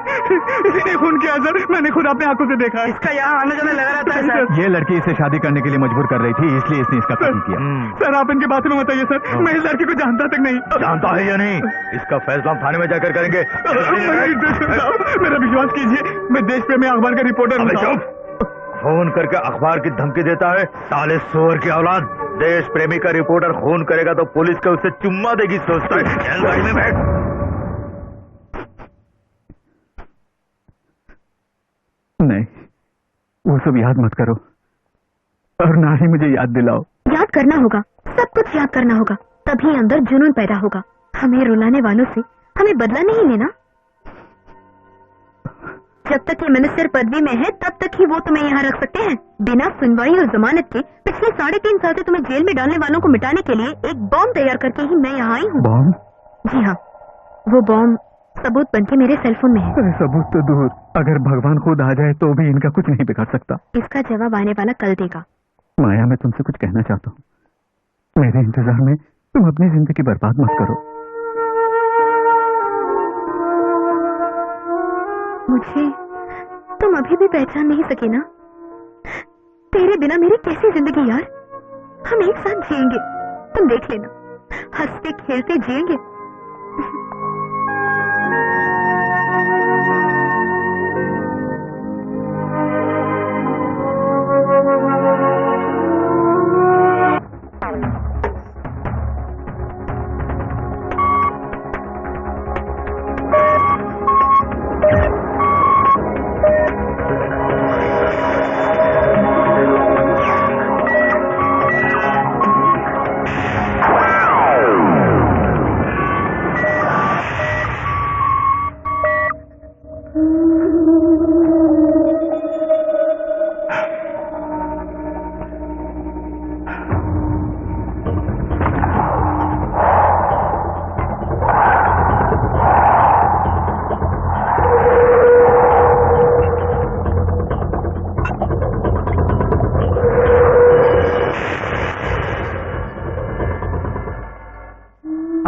इसी ने खून किया सर, मैंने खुद अपने आंखों से देखा। इसका यहाँ आने जाने लगा रहता है सर। ये लड़की इसे शादी करने के लिए मजबूर कर रही थी, इसलिए इसने इसका कत्ल किया। सर आप इनके बात में बताइए सर, मैं इस लड़की को जानता तक नहीं। जानता है या नहीं, इसका फैसला हम थाने में जाकर करेंगे। मेरा विश्वास कीजिए, मैं देश प्रेमी अखबार का रिपोर्टर हूँ। फोन करके अखबार की धमकी देता है, साले सोर की औलाद। देश प्रेमी का रिपोर्टर खून करेगा तो पुलिस को उसे चुम्मा देगी सोचता है। चल गाड़ी में बैठ। नहीं, वो सब याद मत करो, और ना ही मुझे याद दिलाओ। याद करना होगा, सब कुछ याद करना होगा, तभी अंदर जुनून पैदा होगा। हमें रुलाने वालों से हमें बदला नहीं लेना। जब तक ये मिनिस्टर पदवी में है तब तक ही वो तुम्हें यहाँ रख सकते हैं। बिना सुनवाई और जमानत के पिछले 3.5 साल से तुम्हें जेल में डालने वालों को मिटाने के लिए एक बॉम्ब तैयार करके ही मैं यहाँ आई हूँ। बॉम्ब? जी हाँ, वो बॉम्ब सबूत बनके मेरे सेलफोन में है। अरे सबूत तो दूर, अगर भगवान खुद आ जाए तो भी इनका कुछ नहीं बिगाड़ सकता। इसका जवाब आने वाला कल देगा। माया, मैं तुमसे कुछ कहना चाहता हूँ। मेरे इंतजार में तुम अपनी जिंदगी बर्बाद मत करो। मुझे तुम अभी भी पहचान नहीं सके ना? तेरे बिना मेरी कैसी जिंदगी यार। हम एक साथ जिएंगे, तुम देख लेना, हंसते खेलते जिएंगे।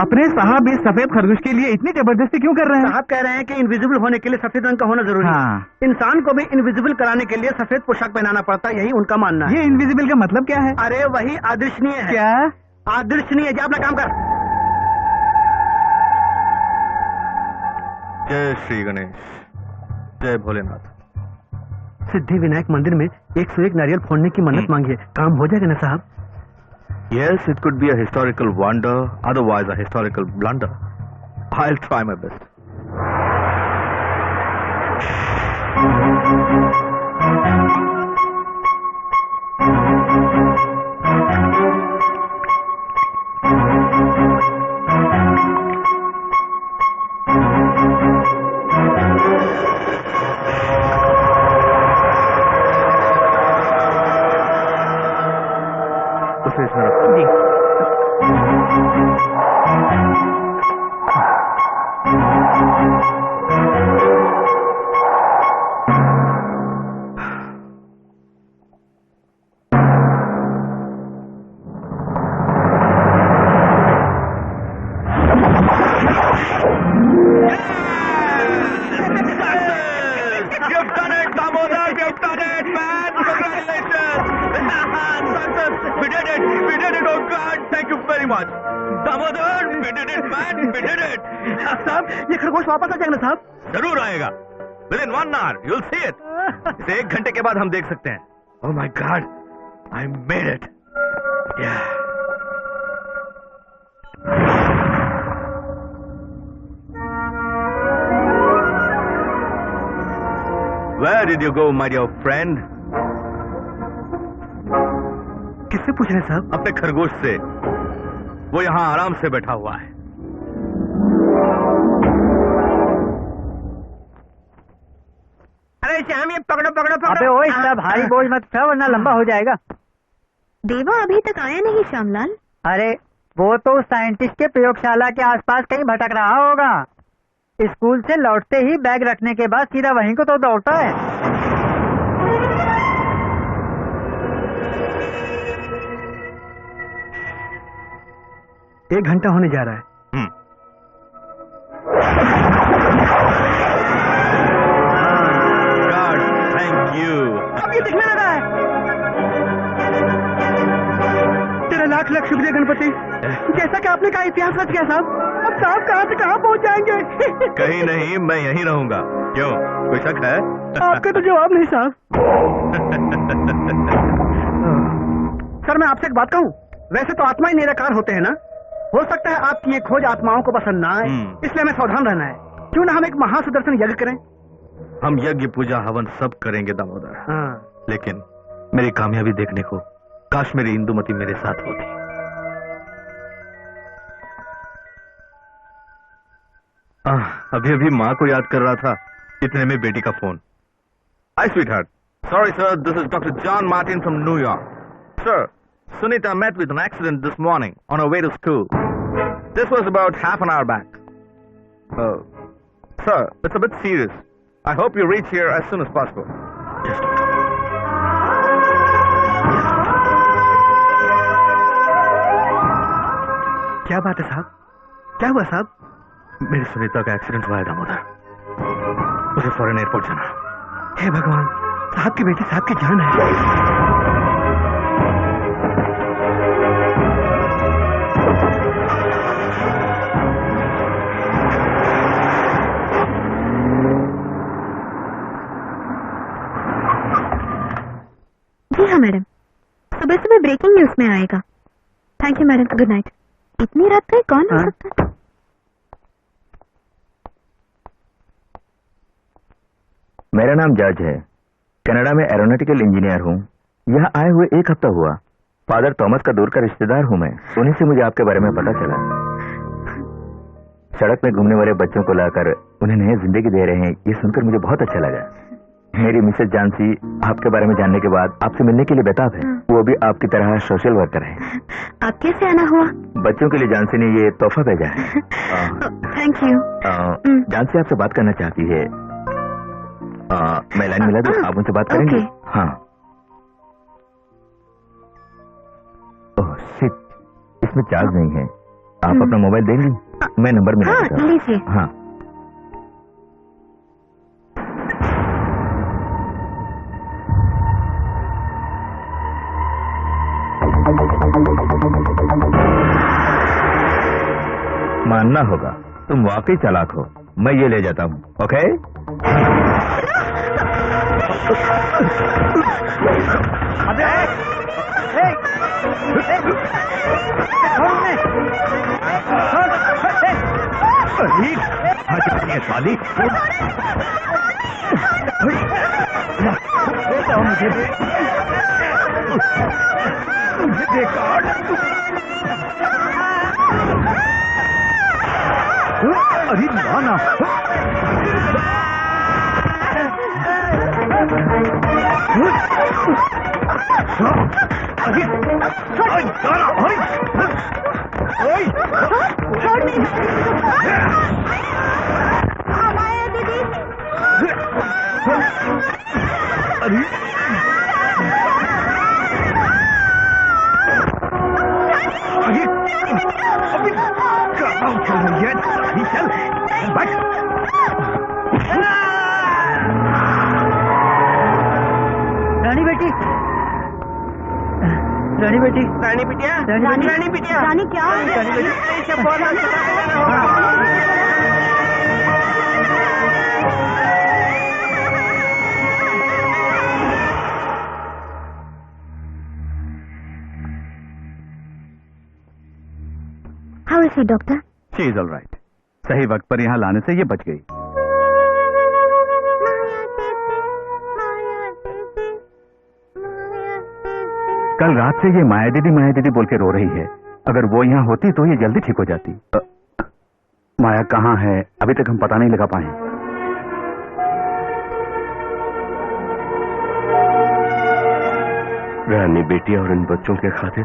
अपने साहब इस सफेद खरगोश के लिए इतनी जबरदस्ती क्यों कर रहे हैं? साहब कह रहे हैं कि इनविजिबल होने के लिए सफेद रंग का होना जरूरी है। हाँ। इंसान को भी इनविजिबल कराने के लिए सफेद पोशाक पहनाना पड़ता है, यही उनका मानना है। ये इनविजिबल का मतलब क्या है? अरे वही अदृश्यनीय है। क्या? अदृश्यनीय। जा अपना काम कर। जय श्री गणेश, जय भोलेनाथ। सिद्धि विनायक मंदिर में 101 नारियल फोड़ने की मन्नत मांगी है, काम हो जाएगा ना साहब? Yes, it could be a historical wonder, otherwise a historical blunder. I'll try my best. उसे इसमें रखो। जी। You've done it, Damodar! You've done it, man! Congratulations! We did it! We did it! Oh God! Thank you very much! Damodar! We did it, man! We did it! साहब ये खरगोश वापस आ जाएगा ना साहब? जरूर आएगा। Within 1 hour, you'll see it. इसे 1 घंटे के बाद हम देख सकते हैं। Oh my God! I made it! Yeah. Where did you go, my dear friend? किससे पूछ रहे हैं साहब? अपने खरगोश से। वो यहाँ आराम से बैठा हुआ है। अरे श्याम, ये पकड़ो पकड़ो पकड़ो। अबे वो इतना भारी बोझ मत उठा वरना लंबा हो जाएगा। देवा अभी तक आया नहीं श्यामलाल। अरे वो तो साइंटिस्ट के प्रयोगशाला के आसपास कहीं भटक रहा होगा। स्कूल से लौटते ही बैग रखने के बाद सीधा वहीं को तो दौड़ता है। एक घंटा होने जा रहा है। God, thank you. अब ये दिखने लगा है। तेरा लाख लाख शुक्रिया गणपति। जैसा कि आपने कहा इतिहास रच गया साहब। अब साहब कहाँ से कहाँ पहुँच जाएंगे? कहीं नहीं, मैं यहीं रहूंगा। क्यों, कोई शक है? आपका तो जवाब नहीं साहब। सर मैं आपसे एक बात कहूँ, वैसे तो आत्मा ही निराकार होते हैं ना। हो सकता है आपकी ये खोज आत्माओं को पसंद ना आए, इसलिए हमें सावधान रहना है। क्यों ना हम एक महासुदर्शन यज्ञ करें? हम यज्ञ पूजा हवन सब करेंगे दामोदर। हाँ। लेकिन मेरी कामयाबी देखने को काश मेरी इंदुमती मेरे साथ होती। अभी अभी माँ को याद कर रहा था, इतने में बेटी का phone. Hi sweetheart, sorry sir, this is doctor John Martin from New York. Sir, Sunita met with an accident this morning on her way to school. This was about half an hour back. Sir, it's a bit serious. I hope you reach here as soon as possible. Yes, doctor. क्या बात है साहब? क्या हुआ साहब? मेरी सुनीता का accident हुआ है दामोदर। उसे फौरन एयरपोर्ट जाना। हे भगवान, साहब की बेटी साहब की जान है। जी हाँ मैडम, सुबह सुबह ब्रेकिंग न्यूज में आएगा। Thank you madam, good night. इतनी रात को कौन हो सकता है? मेरा नाम जॉर्ज है, कनाडा में एरोनॉटिकल इंजीनियर हूँ। यहाँ आए हुए एक हफ्ता हुआ। फादर थॉमस का दूर का रिश्तेदार हूँ मैं। उन्हीं से मुझे आपके बारे में पता चला। सड़क में घूमने वाले बच्चों को लाकर उन्हें नई जिंदगी दे रहे हैं, ये सुनकर मुझे बहुत अच्छा लगा। मेरी मिसेज जानसी आपके बारे में जानने के बाद आपसे मिलने के लिए बेताब है। वो भी आपकी तरह सोशल वर्कर है। आप कैसे आना हुआ? बच्चों के लिए जानसी ने ये तोहफा भेजा है। Thank you. जानसी आपसे बात करना चाहती है। मैं लाइन मिला दूं, आप उनसे बात करेंगे? हाँ। ओह शिट, इसमें चार्ज नहीं है। आप अपना मोबाइल देंगी? मैं नंबर मिला देता हूं। लीजिए। हाँ। मानना होगा, तुम वाकई चालाक हो। मैं ये ले जाता हूँ, ओके? अरे ना रानी बेटी, रानी बेटी, रानी बिटिया, रानी बिटिया, रानी क्या? How is he, doctor? She is all right. सही वक्त पर यहाँ लाने से ये बच गई। कल रात से ये माया दीदी बोल के रो रही है। अगर वो यहाँ होती तो ये जल्दी ठीक हो जाती। माया कहाँ है? अभी तक हम पता नहीं लगा पाए। रानी बेटी और इन बच्चों के खातिर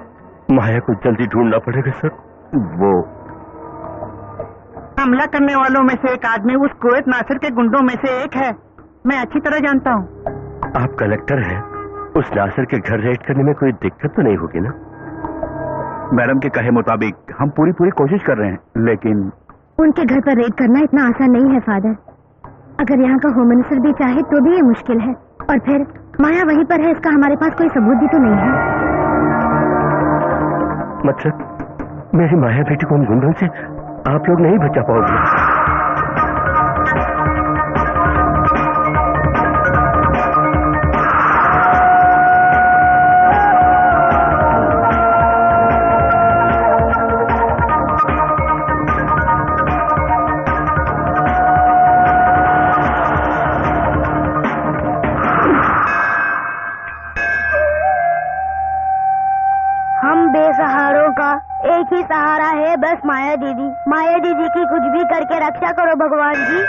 माया को जल्दी ढूंढना पड़ेगा सर। वो हमला करने वालों में से एक आदमी उस कुवैत नासिर के गुंडों में से एक है। मैं अच्छी तरह जानता हूँ। आप कलेक्टर हैं, उस नासिर के घर रेड करने में कोई दिक्कत तो नहीं होगी ना? मैडम के कहे मुताबिक हम पूरी कोशिश कर रहे हैं, लेकिन उनके घर पर रेड करना इतना आसान नहीं है फादर। अगर यहाँ का होम मिनिस्टर भी चाहे तो भी ये मुश्किल है। और फिर माया वहीं पर है, इसका हमारे पास कोई सबूत भी तो नहीं है। मतलब मेरी माया बेटी को उन गुंडों से आप लोग नहीं बचा पाओगे? बेसहारों का एक ही सहारा है, बस माया दीदी। माया दीदी की कुछ भी करके रक्षा करो भगवान जी।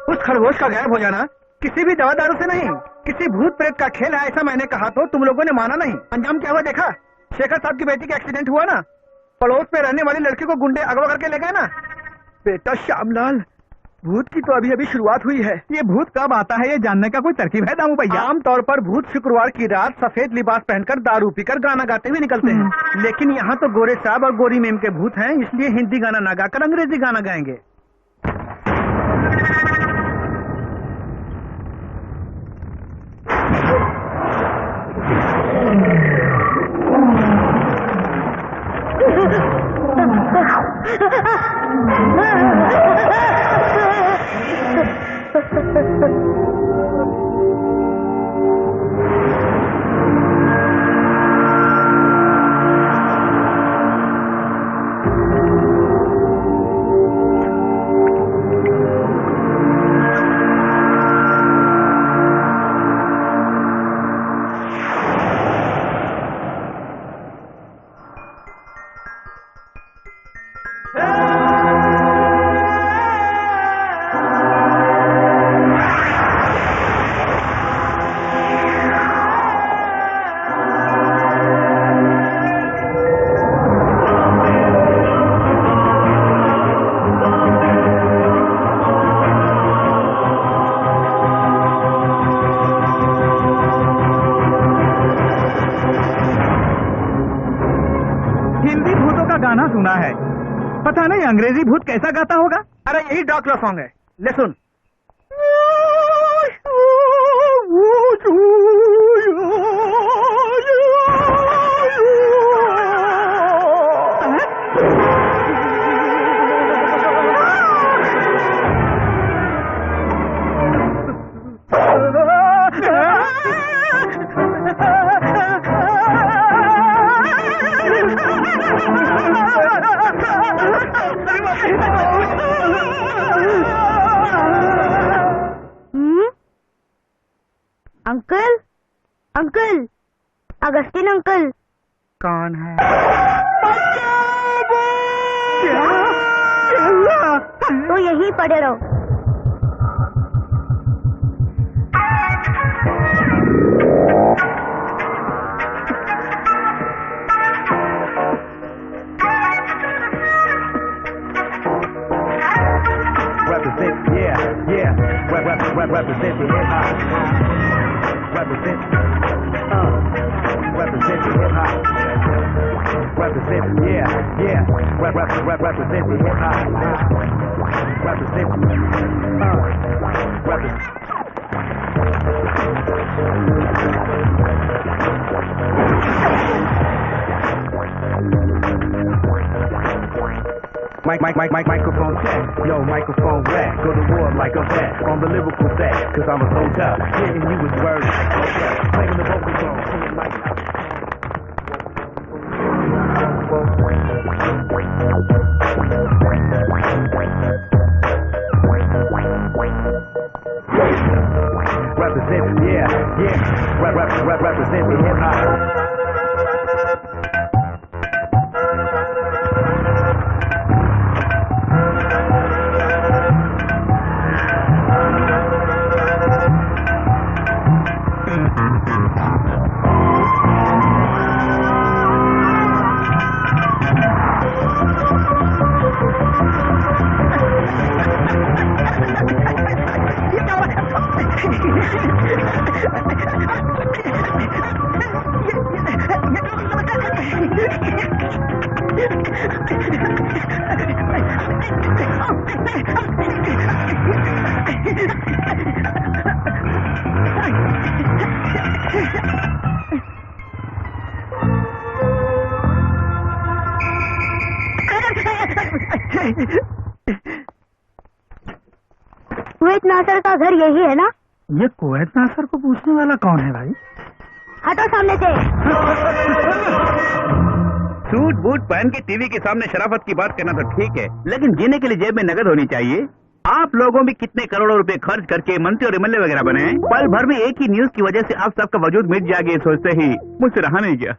उस खरगोश का गायब हो जाना किसी भी दवा दारू से नहीं, किसी भूत प्रेत का खेल है ऐसा मैंने कहा तो तुम लोगों ने माना नहीं। अंजाम क्या हुआ देखा? शेखर साहब की बेटी का एक्सीडेंट हुआ ना, पड़ोस में रहने वाली लड़की को गुंडे अगवा करके ले गए ना। बेटा श्यामलाल, भूत की तो अभी अभी शुरुआत हुई है। ये भूत कब आता है ये जानने का कोई तरकीब है दामू भैया? आमतौर पर भूत शुक्रवार की रात सफेद लिबास पहनकर दारू पीकर गाना गाते हुए निकलते हैं, लेकिन यहाँ तो गोरे साहब और गोरी मेम के भूत हैं, इसलिए हिंदी गाना ना गाकर अंग्रेजी गाना गाएंगे। गाना सुना है, पता नहीं अंग्रेजी भूत कैसा गाता होगा। अरे यही ड्रैकुला सॉन्ग है, ले सुन। Uncle, uncle, Augustine uncle. कौन है? तो यहीं पड़े रहो। Represent, yeah, represent the hip hop. Represent the hip hop. Represent, yeah, represent the hip hop. Microphone check, yo, microphone rap. Go to war like a vet, on the lyrical set, cause I'm a soldier. Hitting you with words like a vet, playing the vocal tone, represent, yeah, represent the hip hop. Kuwait Nasser का घर यही है ना? ये Kuwait नासर को पूछने वाला कौन है भाई? हटो सामने से। सूट बूट पहन के टीवी के सामने शराफत की बात करना तो ठीक है, लेकिन जीने के लिए जेब में नकद होनी चाहिए। आप लोगों भी कितने करोड़ों रुपए खर्च करके मंत्री और एमएलए वगैरह बने हैं। पल भर में एक ही न्यूज की वजह से आप सबका वजूद मिट जाएगा, सोचते ही मुझसे रहा नहीं गया।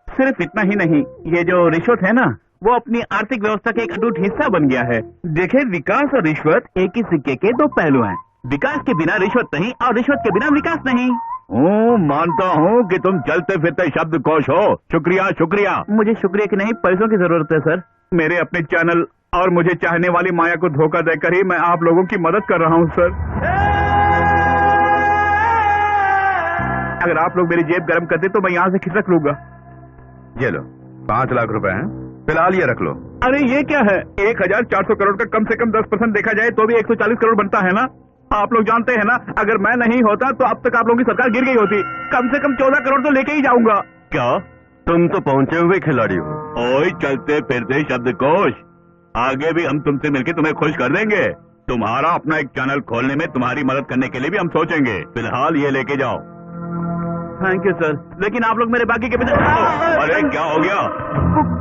सिर्फ इतना ही नहीं, ये जो रिश्वत है ना, वो अपनी आर्थिक व्यवस्था का एक अटूट हिस्सा बन गया है। देखे, विकास और रिश्वत एक ही सिक्के के दो पहलू हैं। विकास के बिना रिश्वत नहीं और रिश्वत के बिना विकास नहीं। मानता हूँ कि तुम चलते फिरते शब्दकोश हो। शुक्रिया शुक्रिया। मुझे शुक्रिया की नहीं, पैसों की जरूरत है सर। मेरे अपने चैनल और मुझे चाहने वाली माया को धोखा देकर ही मैं आप लोगों की मदद कर रहा हूँ सर। अगर आप लोग मेरी जेब गर्म करते तो मैं यहाँ से खिसक लूंगा। ये लो 5 लाख रुपए हैं, फिलहाल ये रख लो। अरे ये क्या है, 1400 करोड़ का कम से कम 10% देखा जाए तो भी 140 करोड़ बनता है ना। आप लोग जानते हैं ना, अगर मैं नहीं होता तो अब तक आप लोगों की सरकार गिर गई होती। कम से कम 14 करोड़ तो लेके ही जाऊंगा। क्या तुम तो पहुंचे हुए खिलाड़ी हो? ओए चलते फिरते शब्दकोश, आगे भी हम तुमसे मिलकर तुम्हें खुश कर देंगे। तुम्हारा अपना एक चैनल खोलने में तुम्हारी मदद करने के लिए भी हम सोचेंगे। फिलहाल ये लेके जाओ। थैंक यू सर, लेकिन आप लोग मेरे बाकी के अरे क्या हो गया?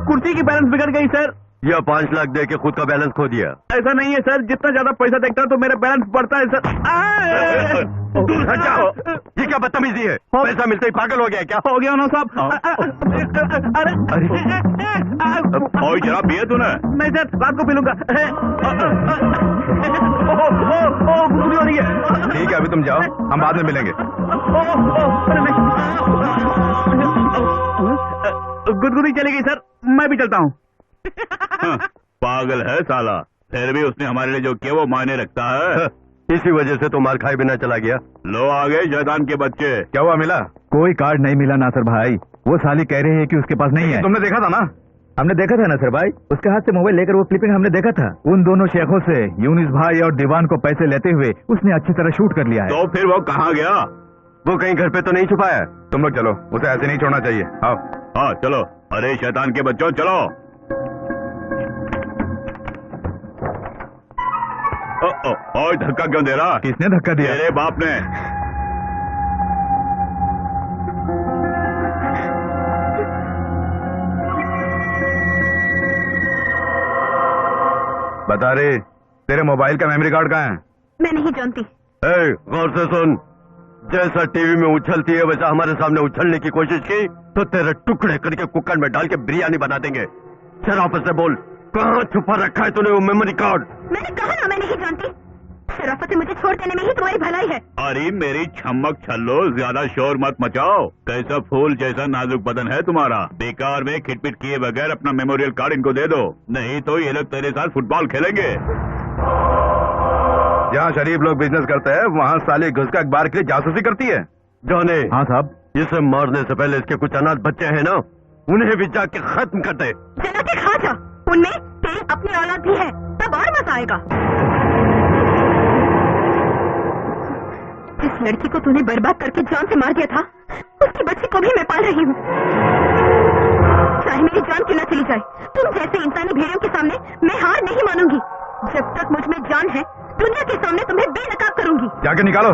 कुर्सी की बैलेंस बिगड़ गई सर। यह 5 लाख दे के खुद का बैलेंस खो दिया? ऐसा नहीं है सर, जितना ज्यादा पैसा देखता तो मेरा बैलेंस बढ़ता है सर। दूर हट जाओ, ये क्या बदतमीजी है? पैसा मिलते ही पागल हो गया क्या? हो गया ना साहब। अरे और शराब पिया तूने? नहीं सर, रात को पी लूंगा। गुदगुदी हो रही है। ठीक है, अभी तुम जाओ, हम बाद में मिलेंगे। गुदगुदी चली गई सर, मैं भी चलता हूँ। पागल है साला, फिर भी उसने हमारे लिए जो किया वो मायने रखता है। इसी वजह से तो मार खाए बिना चला गया। लो आ गए शैतान के बच्चे। क्या हुआ, मिला? कोई कार्ड नहीं मिला नासर भाई। वो साली कह रही है कि उसके पास नहीं है। तुमने देखा था ना? हमने देखा था नासर भाई, उसके हाथ से मोबाइल लेकर वो क्लिपिंग हमने देखा था। उन दोनों शेखों से यूनिस भाई और दीवान को पैसे लेते हुए उसने अच्छी तरह शूट कर लिया है। तो फिर वो कहाँ गया? वो कहीं घर पे तो नहीं छुपाया? तुम लोग चलो, उसे ऐसे नहीं छोड़ना चाहिए। आओ। हाँ चलो। अरे शैतान के बच्चों चलो। ओए धक्का क्यों दे रहा? किसने धक्का दिया? तेरे बाप ने। बता रे, तेरे मोबाइल का मेमोरी कार्ड कहाँ है? मैं नहीं जानती। गौर से सुन, जैसा टीवी में उछलती है वैसा हमारे सामने उछलने की कोशिश की तो तेरे टुकड़े करके कुकर में डाल के बिरयानी बना देंगे। शराफत से बोल, कहाँ छुपा रखा है तूने वो मेमोरी कार्ड? मैंने कहा ना मैं नहीं जानती। शराफत से मुझे छोड़ देने में ही तुम्हारी भलाई है। अरे मेरी छमक छल्लो, ज्यादा शोर मत मचाओ। कैसा फूल जैसा नाजुक बदन है तुम्हारा। बेकार में खिटपिट किए बगैर अपना मेमोरियल कार्ड इनको दे दो, नहीं तो ये लोग तेरे साथ फुटबॉल खेलेंगे। जहाँ शरीफ लोग बिजनेस करते हैं वहाँ साले घुस का अखबार के लिए जासूसी करती है। जाने। हाँ साहब। इसे मारने से पहले इसके कुछ अनाथ बच्चे हैं ना, उन्हें भी जाके खत्म कर दे। जला के खा जा, उनमें तेरी अपनी औलाद भी है, तब और मजा आएगा। जिस लड़की को तूने बर्बाद करके जान से मार दिया था, उसकी बच्ची को भी मैं पाल रही हूँ। चाहे मेरी जान क्यों न चली जाए, तुम जैसे इंसानी भेड़ियों के सामने मैं हार नहीं मानूंगी। जब तक मुझ में जान है, दुनिया के सामने तुम्हें बेनकाब करूंगी। जाके निकालो,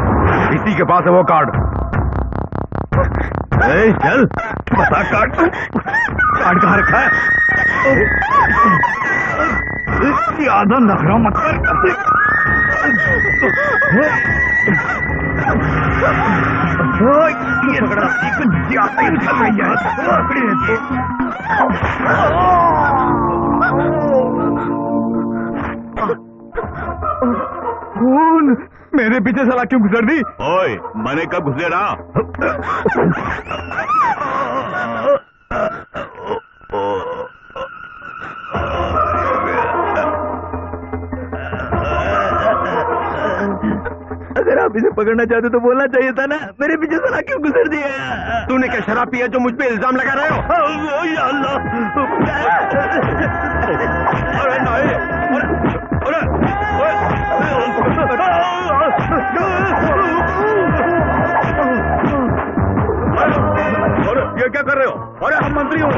इसी के पास है वो कार्ड। चल बता, कार्ड कहाँ रखा है? ज्यादा नखरा मत कर। ये पकड़ा कुछ ज्यादा ही निकल रही है। खून मेरे पीछे साला क्यों गुजर दी? ओए, मैंने कब घुसेड़ा? अगर आप इसे पकड़ना चाहते तो बोलना चाहिए था ना, मेरे पीछे साला क्यों गुजर दिया? तूने क्या शराब पिया जो मुझ पे इल्जाम लगा रहे हो? या अल्लाह! अरे नहीं! अरे ये क्या कर रहे हो? अरे हम मंत्री हो।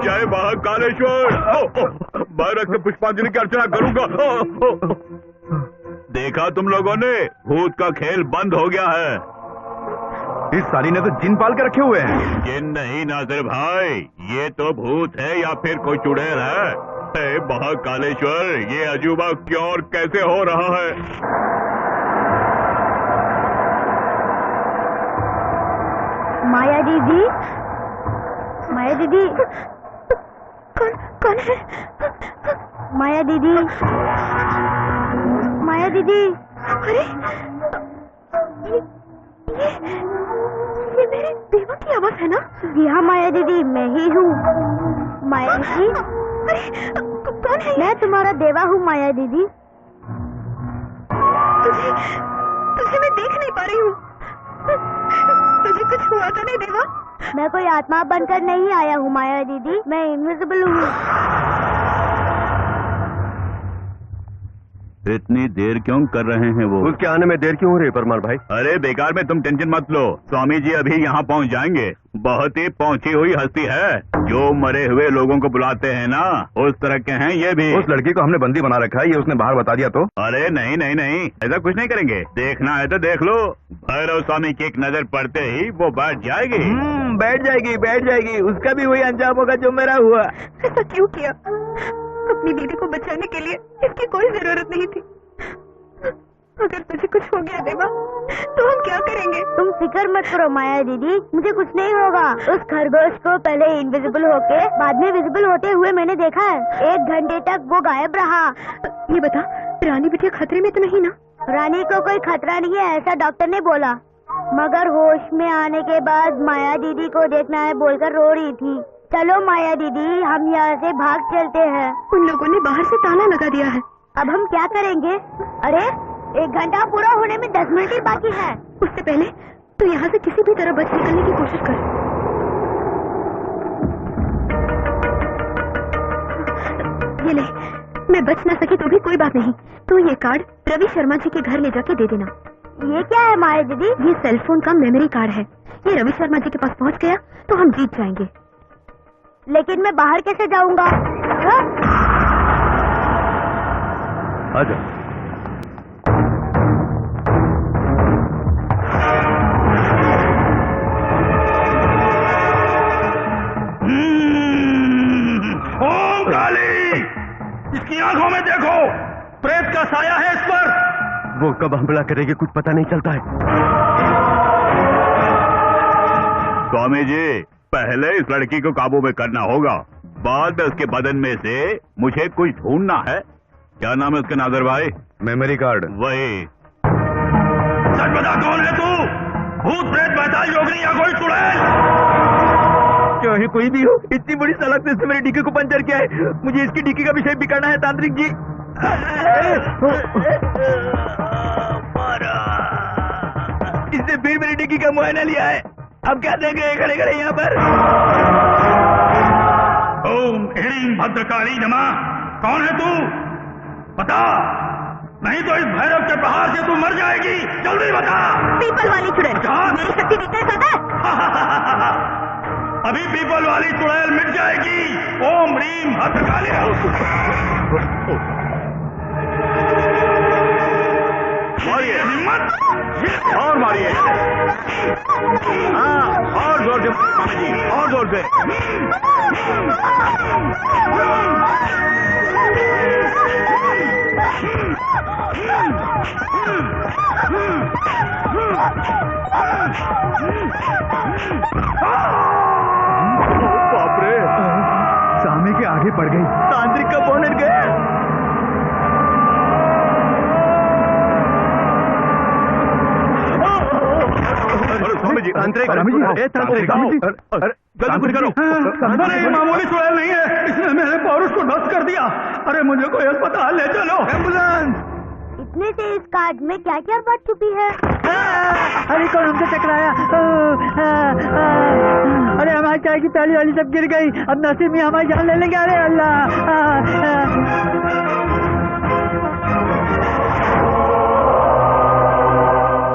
जय महाकालेश्वर। मैं रक्त पुष्पांजलि की अर्चना करूंगा। देखा तुम लोगों ने, भूत का खेल बंद हो गया है। इस साली ने तो जिन पाल के रखे हुए हैं। जिन नहीं नाजिर भाई, ये तो भूत है या फिर कोई चुड़ैल है। हे महाकालेश्वर, ये अजूबा क्यों और कैसे हो रहा है? माया दीदी, माया दीदी, कौन है? माया दीदी, माया दीदी। अरे ये मेरे देवा की आवाज है ना? जी हाँ माया दीदी, मैं ही हूँ। माया दीदी, अरे कौन है? मैं तुम्हारा देवा हूँ माया दीदी। तुझे मैं देख नहीं पा रही हूँ। तुझे कुछ हुआ तो नहीं देवा? मैं कोई आत्मा बनकर नहीं आया हूँ माया दीदी, मैं इनविजिबल हूँ। इतनी देर क्यों कर रहे हैं वो? उसके आने में देर क्यों हो रही है परमार भाई? अरे बेकार में तुम टेंशन मत लो, स्वामी जी अभी यहाँ पहुँच जाएंगे। बहुत ही पहुँची हुई हस्ती है, जो मरे हुए लोगों को बुलाते हैं ना, उस तरह के हैं ये भी। उस लड़की को हमने बंदी बना रखा है, ये उसने बाहर बता दिया तो? अरे नहीं नहीं नहीं, ऐसा कुछ नहीं करेंगे। देखना है तो देख लो, भैरव स्वामी की एक नजर पड़ते ही वो बैठ जाएगी। बैठ जाएगी, बैठ जाएगी। उसका भी वही अंजाम होगा जो मेरा हुआ। ऐसा क्यों किया? अपनी दीदी को बचाने के लिए इसकी कोई जरूरत नहीं थी। अगर तुझे कुछ हो गया देवा, तो हम क्या करेंगे? तुम फिक्र मत करो माया दीदी, मुझे कुछ नहीं होगा। उस खरगोश को पहले इनविजिबल होके बाद में विजिबल होते हुए मैंने देखा है। 1 घंटे तक वो गायब रहा। ये बता, रानी बिटिया खतरे में तो नहीं ना? रानी को कोई खतरा नहीं है, ऐसा डॉक्टर ने बोला। मगर होश में आने के बाद माया दीदी को देखना है बोलकर रो रही थी। चलो माया दीदी, हम यहाँ से भाग चलते हैं। उन लोगों ने बाहर से ताला लगा दिया है। अब हम क्या करेंगे? अरे 1 घंटा पूरा होने में 10 मिनट ही बाकी है। उससे पहले तो यहाँ से किसी भी तरह बच निकलने की कोशिश कर। ये ले, मैं बच ना सकी तो भी कोई बात नहीं, तो ये कार्ड रवि शर्मा जी के घर ले जाके दे देना। ये क्या है माया दीदी? ये सेलफोन का मेमोरी कार्ड है। ये रवि शर्मा जी के पास पहुँच गया तो हम जीत जाएंगे। लेकिन मैं बाहर कैसे जाऊंगा? आजा। ओम काली, इसकी आंखों में देखो, प्रेत का साया है इस पर। वो कब हमला करेगी कुछ पता नहीं चलता है। स्वामी जी, पहले इस लड़की को काबू में करना होगा, बाद में उसके बदन में से मुझे कुछ ढूंढना है। क्या नाम है उसके नाजर भाई? Memory card. वही। सच बता, कौन है तू? भूत प्रेत बैताल योगिनी या कोई चुड़ैल? क्यों ही कोई भी हो, इतनी बड़ी सड़क से मेरी डिक्की को पंचर किया है। मुझे इसकी डिक्की का विषय बिगाड़ना है तांत्रिक जी। इसने फिर मेरी डिक्की का मुआयना लिया है। अब क्या देंगे खड़े खड़े यहाँ पर? ओम ह्रीं भद्रकाली नमः। कौन है तू? बता, नहीं तो इस भैरव के प्रहार से तू मर जाएगी। जल्दी बता। पीपल वाली चुड़ैल, मेरी शक्ति कितने ज्यादा है? अभी पीपल वाली चुड़ैल मिट जाएगी। ओम ह्रीं भद्रकाली। मारिए, हिम्मत और मारिए। हाँ, और जोर से स्वामी जी, और जोर से। बाप रे, सामने के आगे पड़ गई। तांत्रिक का बोनट गया। स्वामी जी, तांत्रिक जल्दी करो। अरे ये मामूली चुड़ैल नहीं है, इसने मेरे पौरुष को नष्ट कर दिया। अरे मुझे कोई अस्पताल ले चलो। एम्बुलेंस। इतने से इस कार्ड में क्या क्या बात छुपी है? अरे कौन हमसे टकराया? अरे हमारी चाय की प्याली वाली सब गिर गई। अब नसीब में हमारी जान ले लेंगे। अरे अल्लाह,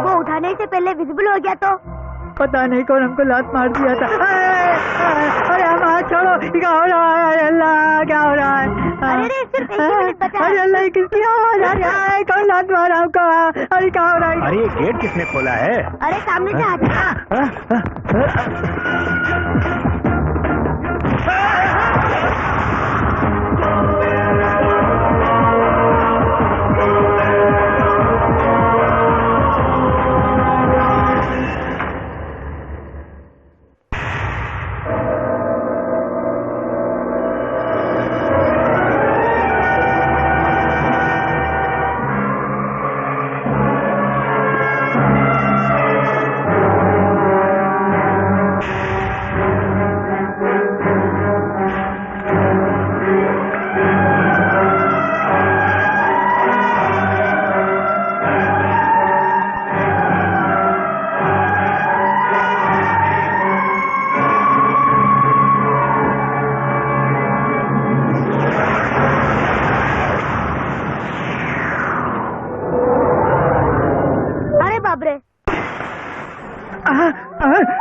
वो उठाने से पहले विजिबल हो गया तो? पता नहीं कौन हमको लात मार दिया था। अरे हम हाथ छोड़ो, क्या हो रहा है? अरे अल्लाह, क्या हो रहा है? अरे सिर्फ 1 मिनट बचा है। अरे अल्लाह, किसकी आवाज आ रही है? कौन लात मारा हमको? अरे क्या हो रहा है? अरे ये गेट किसने खोला है? अरे सामने से आते।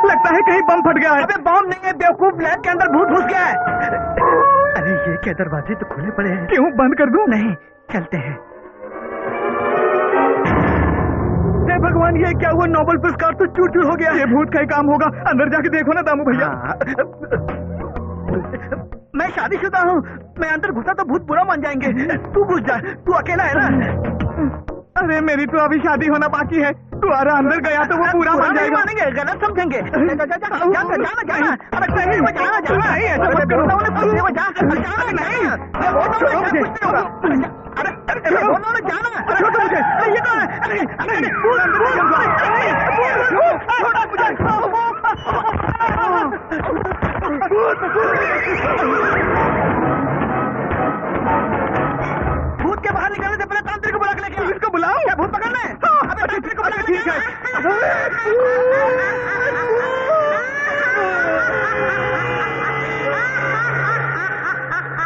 लगता है कहीं बम फट गया है। अबे बम नहीं है बेवकूफ, लैब के अंदर भूत घुस गया है। अरे ये क्या, दरवाजे तो खुले पड़े हैं। क्यों, बंद कर दूं? नहीं, चलते हैं। हे भगवान, ये क्या हुआ? नोबेल पुरस्कार तो चूर चूर हो गया। ये भूत का ही काम होगा। अंदर जाके देखो ना दामू भैया। मैं शादीशुदा हूँ, मैं अंदर घुसा तो भूत बुरा मान जाएंगे। तू घुस जा, तू अकेला है ना। अरे मेरी तो अभी शादी होना बाकी है। तू अंदर गया तो वो पूरा मान जाएगा। मानेंगे, गलत समझेंगे। जाना। अरे नहीं, वो जाना नहीं, ऐसा मत करो। जाना नहीं, अरे जाना। छोड़ो मुझे। ये कौन है? भूत के बाहर निकलने से पहले तांत्रिक को बुला के लेके आओ। इसको बुलाओ? क्या भूत पकड़ना है? अबे तांत्रिक को बुला के लेके आओ।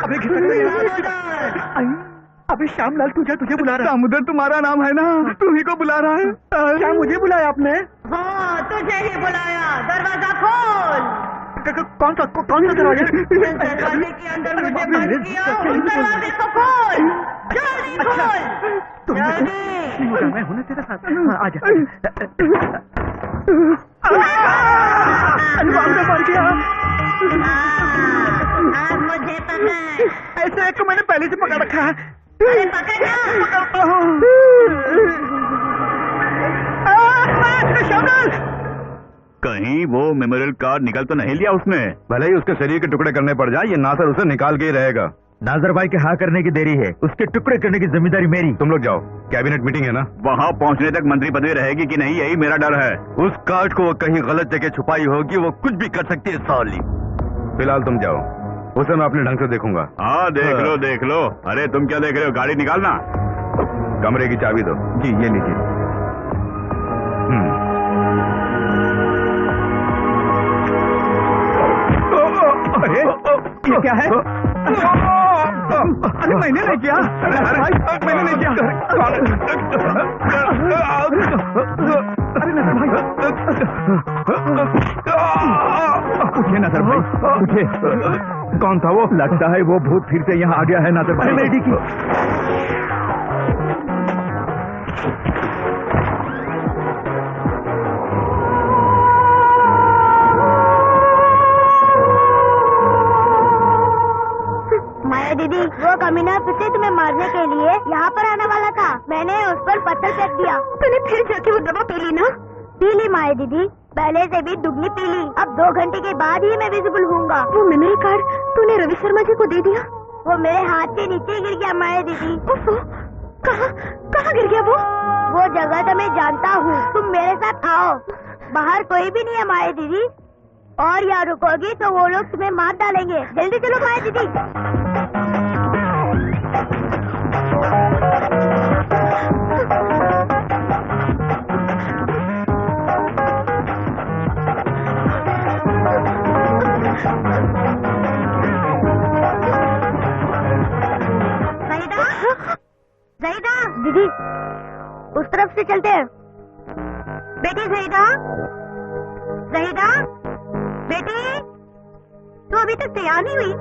अबे अबे श्यामलाल, तुझे बुला रहा है। दामोदर तुम्हारा नाम है ना, तुम्ही को बुला रहा है। क्या मुझे बुलाया आपने? हाँ, तुझे ही बुलाया। दरवाजा खोल। कौन सा दरवाजा? दरवाजे के अंदर मुझे बंद किया, उस दरवाजे को खोल। जल्दी खोल। जल्दी। मैं हूं ना तेरे साथ। आजा। मर गया। अब मुझे पकड़। ऐसे एक को मैंने पहले से पकड़ रखा है। अरे पकड़ना। कहीं वो मेमोरियल कार्ड निकल तो नहीं लिया उसने? भले ही उसके शरीर के टुकड़े करने पड़ जाए, ये नासर उसे निकाल के ही रहेगा। नाजर भाई के हाँ करने की देरी है, उसके टुकड़े करने की जिम्मेदारी मेरी। तुम लोग जाओ, कैबिनेट मीटिंग है ना। वहाँ पहुँचने तक मंत्री पदवी रहेगी कि नहीं, यही मेरा डर है। उस कार्ड को वो कहीं गलत जगह छुपाई होगी, वो कुछ भी कर सकती है साली। फिलहाल तुम जाओ, उसे मैं अपने ढंग से देखूंगा। हाँ देख लो। अरे तुम क्या देख रहे हो? गाड़ी निकालना। कमरे की चाबी दो। जी ये लीजिए। अरे ये क्या है? अरे मैंने नहीं किया। मैंने नहीं किया। अरे नजर भाई, उठिए नजर भाई, उठिए। कौन था वो? लगता है वो भूत फिर से यहाँ आ गया है नाजर भाई। मेरी की माया माया दीदी, वो कमीना फिर से तुम्हें मारने के लिए यहाँ पर आने वाला था। मैंने उस पर पत्थर फेंक दिया। तूने फिर जाके वो दवा पी ली ना? पी ली माया दीदी, पहले से भी दुगनी पी ली। अब 2 घंटे के बाद ही मैं विजिबल हूँगा। वो मेमोरी कार्ड तूने रवि शर्मा जी को दे दिया? वो मेरे हाथ के नीचे गिर गया माया दीदी। कहाँ गिर गया वो जगह तो मैं जानता हूँ। तुम मेरे साथ आओ, बाहर कोई भी नहीं है माया दीदी, और यहाँ रुकोगी तो वो लोग तुम्हें मार डालेंगे। जल्दी चलो माया दीदी। ज़हीदा दीदी, उस तरफ से चलते हैं। बेटी ज़हीदा, ज़हीदा बेटी, तू अभी तक तैयार नहीं हुई?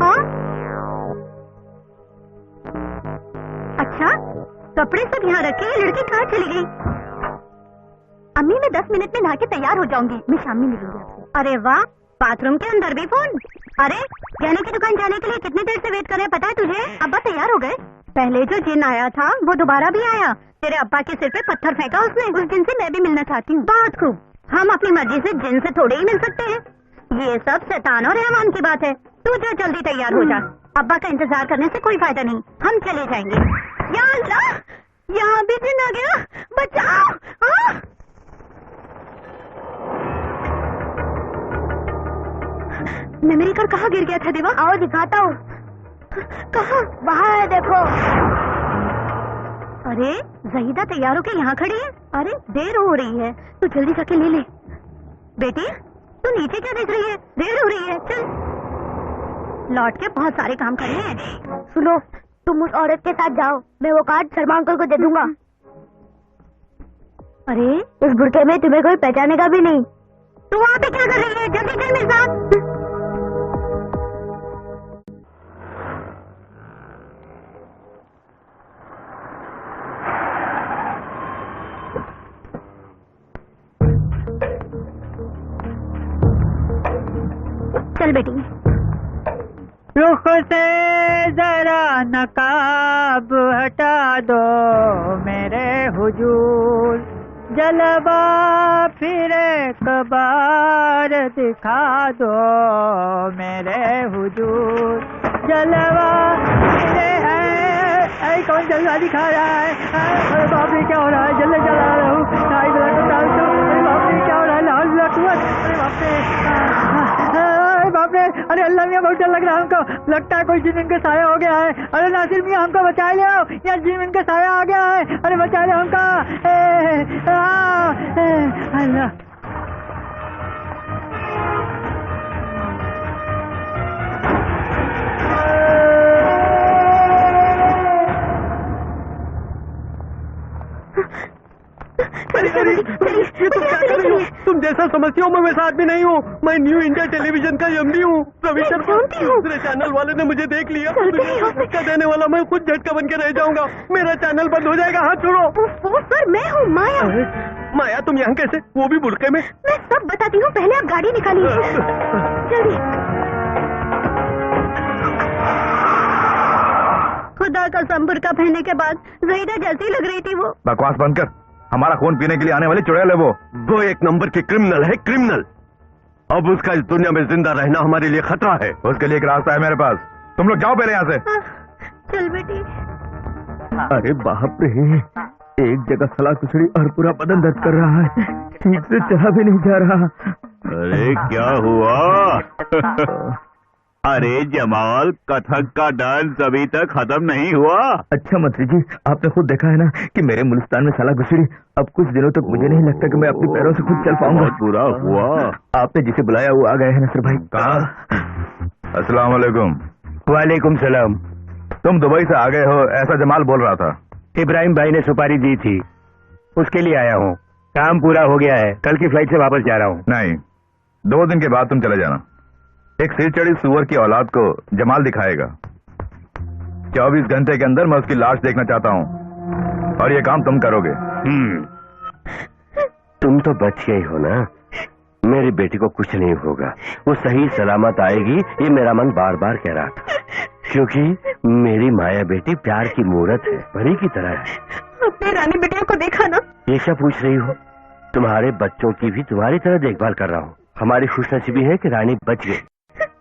हाँ? अच्छा, कपड़े सब यहाँ रखे, लड़की कहाँ चली गई? अम्मी, मैं 10 मिनट में नहा के तैयार हो जाऊंगी। मैं शाम में मिलूंगी आपसे। अरे वाह, बाथरूम के अंदर भी फोन? अरे, गहने की दुकान जाने के लिए कितनी देर से वेट कर रहे, पता है तुझे? अब्बा तैयार हो गए। पहले जो जिन आया था वो दोबारा भी आया। तेरे अब्बा के सिर पे पत्थर फेंका उसने। उस जिन से मैं भी मिलना चाहती हूँ। बहुत खूब, हम अपनी मर्जी से जिन से थोड़े ही मिल सकते हैं। ये सब शैतान और रहमान की बात है। तू जो जल्दी तैयार हो जा। अब्बा का इंतजार करने से कोई फायदा नहीं, हम चले जाएंगे। या अल्लाह, यहाँ भी जिन आ गया, बचाओ। मेमोरी कार्ड कहाँ गिर गया था देवा? आओ दिखाता हूँ। कहाँ? वहाँ है, देखो। अरे ज़हीदा तैयार होके यहाँ खड़ी है। अरे देर हो रही है, तू जल्दी जाके ले ले। बेटी, तू नीचे क्या देख रही है? देर हो रही है, चल। लौट के बहुत सारे काम करने हैं। सुनो, तुम उस औरत के साथ जाओ, मैं वो कार्ड शर्मा अंकल को दे दूंगा। अरे इस बुरके में तुम्हें कोई पहचानेगा भी नहीं। तू वहाँ पे क्या कर रही है? जल्दी चल मेरे साथ। चल बेटी। रुख से जरा नकाब हटा दो मेरे हुजूर, जलवा फिर एक बार दिखा दो मेरे हुजूर, जलवा फिर कौन जलवा दिखा रहा है? अरे बाप रे, क्या हो रहा है? जल्दी चला रहा हूँ। अरे बाप रे, क्या हो रहा है? अरे बाप रे, बाप रे, अरे अल्लाह मियाँ, बहुत डर लग रहा है हमको। लगता है कोई जिन इनका साया हो गया है। अरे नासिर मियाँ, हमको बचा लिया, यहाँ जिन इनका साया आ गया है। अरे बचा लिया हमका। अल्लाह, तुम जैसा समझती हो मैं वैसा आदमी नहीं हूँ। मैं न्यू इंडिया टेलीविजन का एमडी हूँ। रवि शर्मा दूसरे चैनल वाले ने मुझे देख लिया। झटका देने वाला मैं खुद झटका बन के रह जाऊंगा। मेरा चैनल बंद हो जाएगा। हाथ छोड़ो। सर, मैं हूँ माया। माया, तुम यहाँ कैसे? वो भी बुड़के में? मैं सब बताती हूँ, पहले आप गाड़ी निकालिए जल्दी। खुदा का संबर का पहनने के बाद ज़हीदा जैसी लग रही थी वो। बकवास बंद कर। हमारा खून पीने के लिए आने वाली चुड़ैल है वो 1 नंबर की क्रिमिनल है, क्रिमिनल। अब उसका इस दुनिया में जिंदा रहना हमारे लिए खतरा है। उसके लिए एक रास्ता है मेरे पास। तुम लोग जाओ पहले यहाँ से। चल बेटी। अरे बाप रे, एक जगह सला कुचड़ी और पूरा बदन दर्द कर रहा है, ठीक से चला भी नहीं जा रहा। अरे क्या हुआ? अरे जमाल, कथक का डांस अभी तक खत्म नहीं हुआ। अच्छा मंत्री जी, आपने खुद देखा है ना कि मेरे मुल्तान में साला घुसड़ी। अब कुछ दिनों तक मुझे नहीं लगता कि मैं अपने पैरों से खुद चल पाऊंगा। बहुत बुरा हुआ। आपने जिसे बुलाया वो आ गए हैं नसर भाई। कहाँ? अस्सलाम वालेकुम। वालेकुम सलाम। तुम दुबई से आ गए हो, ऐसा जमाल बोल रहा था। इब्राहिम भाई ने सुपारी दी थी, उसके लिए आया हूँ। काम पूरा हो गया है, कल की फ्लाइट से वापस जा रहा हूँ। नहीं, 2 दिन के बाद तुम चले जाना। एक सिर चढ़ी सुअर की औलाद को जमाल दिखाएगा। 24 घंटे के अंदर मैं उसकी लाश देखना चाहता हूँ, और ये काम तुम करोगे। तुम तो बच गई हो ना। मेरी बेटी को कुछ नहीं होगा, वो सही सलामत आएगी, ये मेरा मन बार बार कह रहा था। क्योंकि मेरी माया बेटी प्यार की मूर्त है, परी की तरह है। अपने रानी बिटिया को देखा ना? ये क्या पूछ रही हो? तुम्हारे बच्चों की भी तुम्हारी तरह देखभाल कर रहा हूँ। हमारी खुशनसीबी है कि रानी बच गई।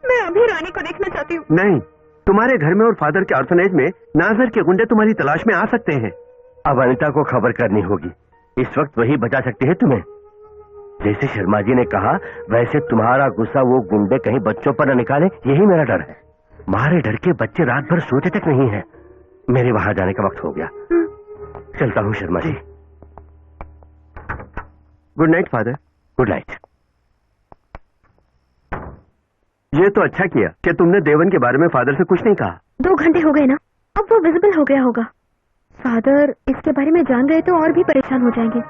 मैं अभी रानी को देखना चाहती हूँ। नहीं, तुम्हारे घर में और फादर के ऑर्फनेज में नाजर के गुंडे तुम्हारी तलाश में आ सकते हैं। अब अनिता को खबर करनी होगी, इस वक्त वही बचा सकती है तुम्हें। जैसे शर्मा जी ने कहा, वैसे तुम्हारा गुस्सा वो गुंडे कहीं बच्चों पर न निकाले, यही मेरा डर है। मारे डर के बच्चे रात भर सोते तक नहीं है। मेरे वहां जाने का वक्त हो गया, चलता हूँ Sharma ji. Good night father. Good night. ये तो अच्छा किया कि तुमने देवन के बारे में फादर से कुछ नहीं कहा। 2 घंटे हो गए ना, अब वो विजिबल हो गया होगा। फादर इसके बारे में जान गए तो और भी परेशान हो जाएंगे,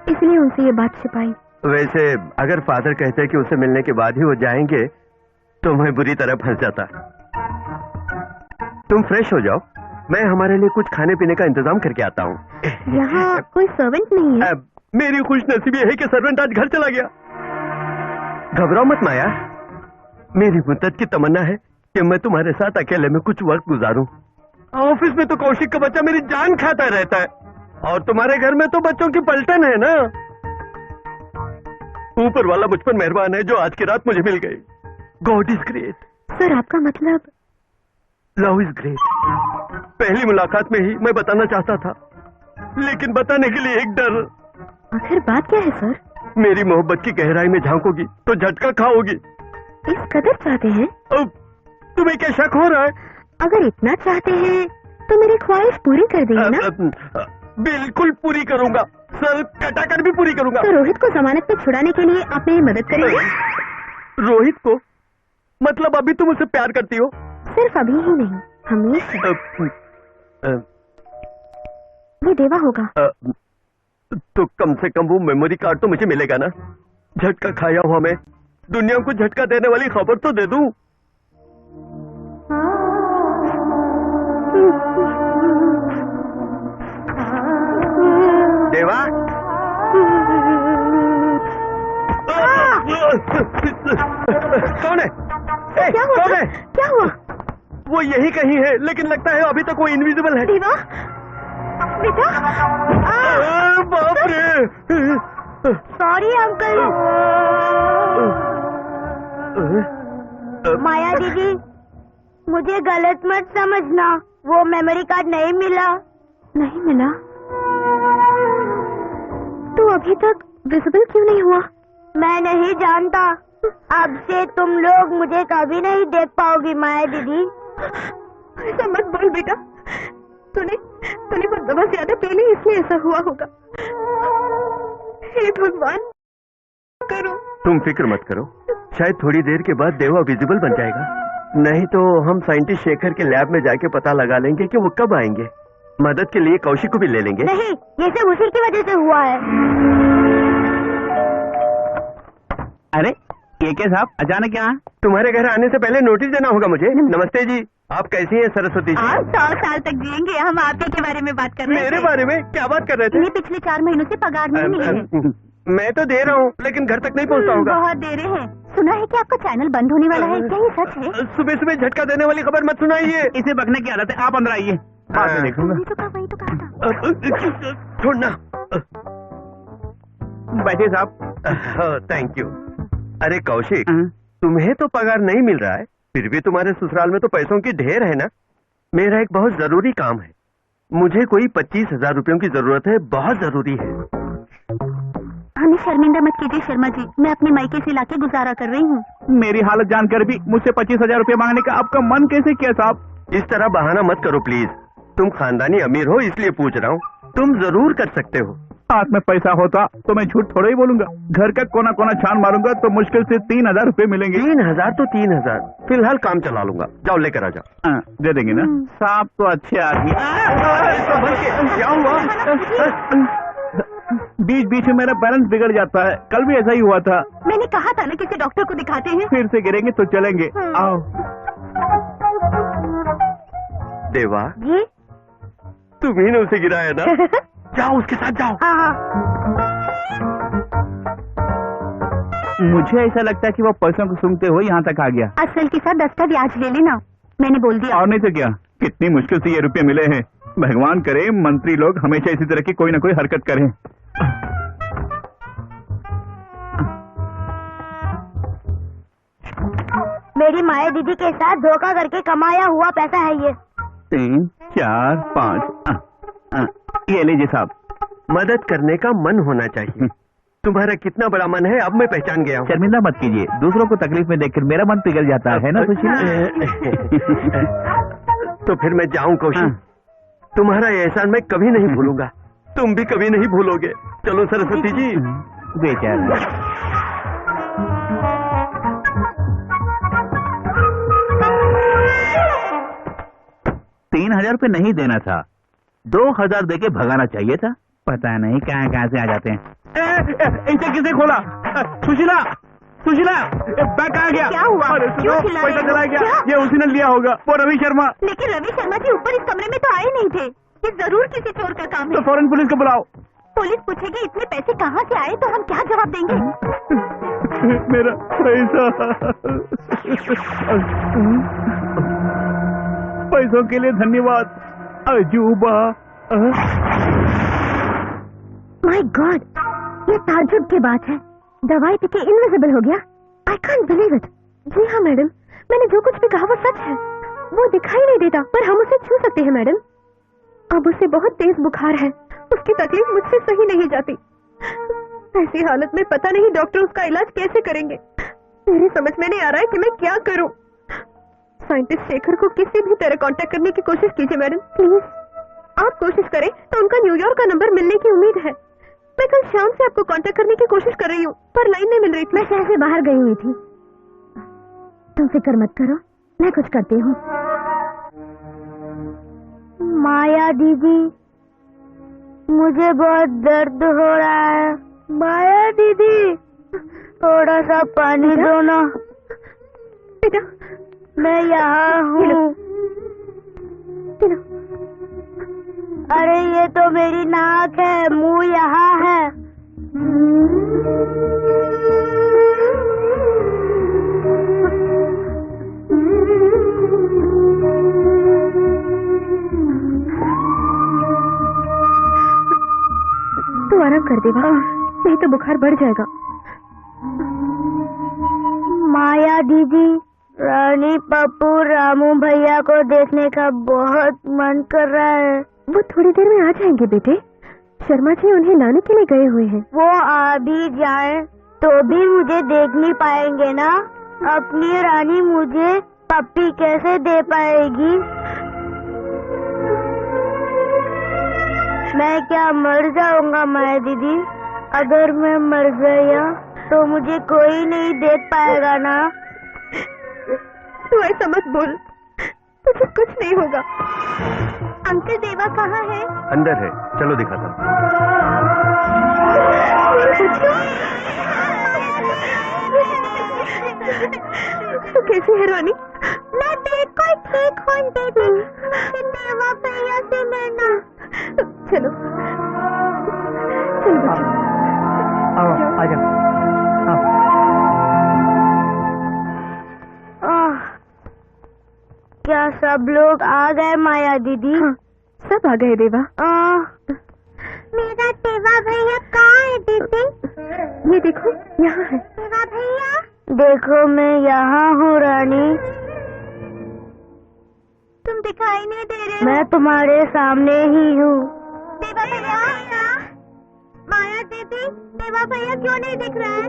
इसलिए उनसे ये बात छिपाई। वैसे अगर फादर कहते कि उसे मिलने के बाद ही वो जाएंगे तो मैं बुरी तरह फंस जाता। तुम फ्रेश हो जाओ, मैं हमारे लिए कुछ खाने पीने का इंतजाम करके आता हूँ। यहाँ कोई सर्वेंट नहीं है? मेरी खुशनसीबी है कि सर्वेंट आज घर चला गया। घबराओ मत माया, मेरी मुद्दत की तमन्ना है कि मैं तुम्हारे साथ अकेले में कुछ वक्त गुजारूं। ऑफिस में तो कौशिक का बच्चा मेरी जान खाता रहता है, और तुम्हारे घर में तो बच्चों की पलटन है ना। ऊपर वाला मुझ पर मेहरबान है जो आज की रात मुझे मिल गई। God is great. सर आपका मतलब? Love is great. पहली मुलाकात में ही मैं बताना चाहता था, लेकिन बताने के लिए एक डर। आखिर बात क्या है सर? मेरी मोहब्बत की गहराई में झांकोगी तो झटका खाओगी। इस कदर चाहते हैं? अब तुम्हें क्या शक हो रहा है? अगर इतना चाहते हैं तो मेरी ख्वाहिश पूरी कर देंगे ना? बिल्कुल पूरी करूंगा सर, कटाकर भी पूरी करूंगा। तो रोहित को जमानत पर छुड़ाने के लिए आप मेरी मदद करेंगे? रोहित को? मतलब अभी तुम उससे प्यार करती हो? सिर्फ अभी ही नहीं, हमेशा। ये देवा होगा। तो कम से कम वो मेमोरी कार्ड तो मुझे मिलेगा ना। झटका खाया हुआ मैं दुनिया को झटका देने वाली खबर तो दे दूं। देवा, कौन है? क्या हुआ? कौन है? क्या हुआ? वो यही कहीं है, लेकिन लगता है अभी तक वो इनविजिबल है। देवा बेटा। बाप रे, सॉरी अंकल। माया दीदी, मुझे गलत मत समझना, वो मेमोरी कार्ड नहीं मिला। नहीं मिला? तू अभी तक विजिबल क्यों नहीं हुआ? मैं नहीं जानता, अब से तुम लोग मुझे कभी नहीं देख पाओगी माया दीदी। ऐसा मत बोल बेटा, तूने वो दवा ज्यादा पी ली, इसलिए ऐसा हुआ होगा। हे भगवान, करो। तुम फिक्र मत करो, शायद थोड़ी देर के बाद देवा विजिबल बन जाएगा। नहीं तो हम साइंटिस्ट शेखर के लैब में जाके पता लगा लेंगे कि वो कब आएंगे। मदद के लिए कौशिक को भी ले लेंगे। नहीं, ये सब उसी की वजह से हुआ है। अरे के साहब, अचानक यहाँ? तुम्हारे घर आने से पहले नोटिस देना होगा मुझे। नमस्ते जी, आप कैसी हैं सरस्वती जी? आप 100 साल तक जिएंगे। हम आपके के बारे में बात कर रहे थे। मेरे बारे में क्या बात कर रहे थे? ये पिछले 4 महीनों से पगार नहीं मिली है। मैं तो दे रहा हूँ, लेकिन घर तक नहीं पहुँचता होगा। बहुत देर है। सुना है कि आपका चैनल बंद होने वाला है, क्या ये सच है? सुबह सुबह झटका देने वाली खबर मत सुनाइए। इसे बकने की आदत है, आप अंदर आइए, बाद में देखूंगा। वही तो कहा था। छोड़ना। बैठिए साहब। Thank you. अरे कौशिक, तुम्हें तो पगार नहीं मिल रहा है, फिर भी तुम्हारे ससुराल में तो पैसों की ढेर है ना। मेरा एक बहुत जरूरी काम है, मुझे कोई 25,000 रुपयों की जरूरत है, बहुत जरूरी है। हमें शर्मिंदा मत कीजिए शर्मा जी, मैं अपने मायके से लाके गुजारा कर रही हूँ। मेरी हालत जानकर भी मुझसे 25,000 रुपये मांगने का आपका मन कैसे किया साहब? इस तरह बहाना मत करो प्लीज। तुम खानदानी अमीर हो इसलिए पूछ रहा हूँ, तुम जरूर कर सकते हो। हाथ में पैसा होता तो मैं झूठ थोड़ा ही बोलूंगा। घर का कोना कोना छान मारूंगा तो मुश्किल से 3,000 रुपये मिलेंगे। 3,000 तो 3,000, फिलहाल काम चला लूंगा। जाओ लेकर आ जाओ। दे देंगे ना? साहब तो अच्छे आदमी। क्या हुआ? बीच बीच में मेरा बैलेंस बिगड़ जाता है, कल भी ऐसा ही हुआ था। मैंने कहा था ना किसी डॉक्टर को दिखाते हैं। फिर से गिरेंगे तो चलेंगे। आओ। देवा जी? तुम्ही ने उसे गिराया ना? जाओ उसके साथ जाओ। मुझे ऐसा लगता है कि वो पैसों को सूंघते हुए यहाँ तक आ गया। असल के साथ 10 का ब्याज ले लेना। मैंने बोल दिया। और नहीं तो क्या, कितनी मुश्किल से ये रुपये मिले हैं। भगवान करे मंत्री लोग हमेशा इसी तरह की कोई ना कोई हरकत करें। मेरी माया दीदी के साथ धोखा करके कमाया हुआ पैसा है ये। 3, 4, 5 ये लीजिए साहब। मदद करने का मन होना चाहिए। तुम्हारा कितना बड़ा मन है अब मैं पहचान गया हूँ। शर्मिंदा मत कीजिए, दूसरों को तकलीफ में देखकर मेरा मन पिघल जाता है ना सुशीला। तो फिर मैं जाऊं कौशिक? तुम्हारा ये एहसान मैं कभी नहीं भूलूंगा, तुम भी कभी नहीं भूलोगे। चलो सरस्वती जी। बेचारा 3,000 रुपये नहीं देना था, 2,000 देके भगाना चाहिए था। पता नहीं कहाँ कहाँ से आ जाते हैं। इसे किसने खोला? सुशीला, सुशीला, बैग आ गया। क्या हुआ? अरे क्यों सुनो, चिल्ला पैसा रहे हो? चला गया। क्या? ये उसी ने लिया होगा, वो रवि शर्मा। लेकिन रवि शर्मा जी ऊपर इस कमरे में तो आए नहीं थे। ये जरूर किसी चोर का काम तो है। फौरन पुलिस को बुलाओ। पुलिस पूछेगी इतने पैसे कहाँ से आए तो हम क्या जवाब देंगे? मेरा पैसा, पैसों के लिए धन्यवाद अजूबा। माय गॉड, ये ताज्जुब की बात है। दवाई पी के इनविजिबल हो गया। I can't believe it. जी हाँ मैडम, मैंने जो कुछ भी कहा वो सच है। वो दिखाई नहीं देता पर हम उसे छू सकते हैं मैडम। अब उसे बहुत तेज बुखार है, उसकी तकलीफ मुझसे सही नहीं जाती। ऐसी हालत में पता नहीं डॉक्टर उसका इलाज कैसे करेंगे। मेरी समझ में नहीं आ रहा है कि मैं क्या करूं। साइंटिस्ट शेखर को किसी भी तरह कांटेक्ट करने की कोशिश कीजिए मैडम, प्लीज। आप कोशिश करें तो उनका न्यूयॉर्क का नंबर मिलने की उम्मीद है। मैं कल शाम से आपको कांटेक्ट करने की कोशिश कर रही हूँ पर लाइन नहीं मिल रही थी। मैं शहर से बाहर गई हुई थी। तुम फिक्र मत करो, मैं कुछ करती हूँ। माया दीदी, मुझे बहुत दर्द हो रहा है। माया दीदी, थोड़ा सा पानी दो ना। बेटा, मैं यहाँ हूँ। अरे ये तो मेरी नाक है, मुंह यहाँ है। तू आराम कर दे बा, नहीं तो बुखार बढ़ जाएगा। माया दीदी, रानी, पप्पू, रामू भैया को देखने का बहुत मन कर रहा है। वो थोड़ी देर में आ जाएंगे बेटे। शर्मा जी उन्हें लाने के लिए गए हुए हैं। वो आ भी जाए तो भी मुझे देख नहीं पाएंगे ना। अपनी रानी मुझे पप्पी कैसे दे पाएगी? मैं क्या मर जाऊंगा माया दीदी? अगर मैं मर गया तो मुझे कोई नहीं देख पाएगा ना। तू ऐसा मत बोल, तुझे कुछ नहीं होगा। अंकल देवा कहाँ है? अंदर है, चलो दिखाता हूँ। तू कैसी है रानी? मैं बिल्कुल ठीक हूँ दीदी। देवा भैया से मिलना। चलो चलो बच्चों। आ जाओ। क्या सब लोग आ गए माया दीदी? हाँ, सब आ गए देवा। मेरा देवा भैया कहाँ है दीदी? ये देखो यहाँ है। देवा भैया, देखो मैं यहाँ हूँ रानी। तुम दिखाई नहीं दे रहे। मैं तुम्हारे सामने ही हूँ। देवा भैया, माया दीदी, देवा भैया क्यों नहीं दिख रहा है?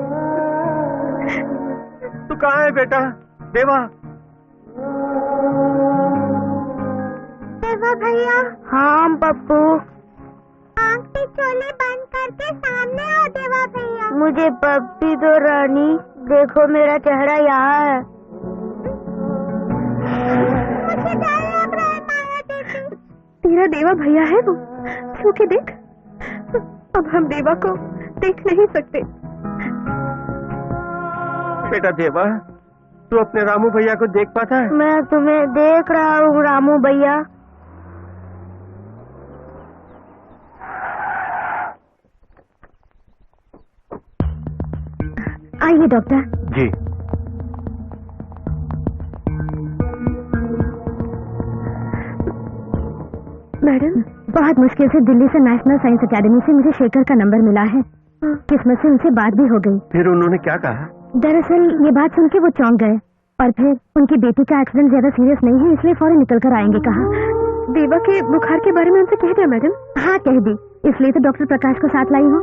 तू कहाँ है बेटा? देवा, देवा भैया। हाँ पप्पू। आँख की चोली बंद करके सामने आओ देवा भैया। मुझे पप्पी दो रानी, देखो मेरा चेहरा यहाँ है। मुझे डर लग रहा है माया दीदी। तेरा देवा भैया है वो, छू के देख। अब हम देवा को देख नहीं सकते। बेटा देवा, तू अपने रामू भैया को देख पाता है? मैं तुम्हें देख रहा हूँ रामू भैया। आइए डॉक्टर। जी। मैडम, बहुत मुश्किल से दिल्ली से नेशनल साइंस अकेडमी से मुझे शेखर का नंबर मिला है। किस्मत से उनसे बात भी हो गई। फिर उन्होंने क्या कहा? दरअसल ये बात सुन के वो चौंक गए और फिर उनकी बेटी का एक्सीडेंट ज्यादा सीरियस नहीं है, इसलिए फौरन निकल कर आएंगे कहा। देवा के बुखार के बारे में उनसे कह दिया मैडम? हाँ कह दी, इसलिए तो डॉक्टर प्रकाश को साथ लाई हूँ।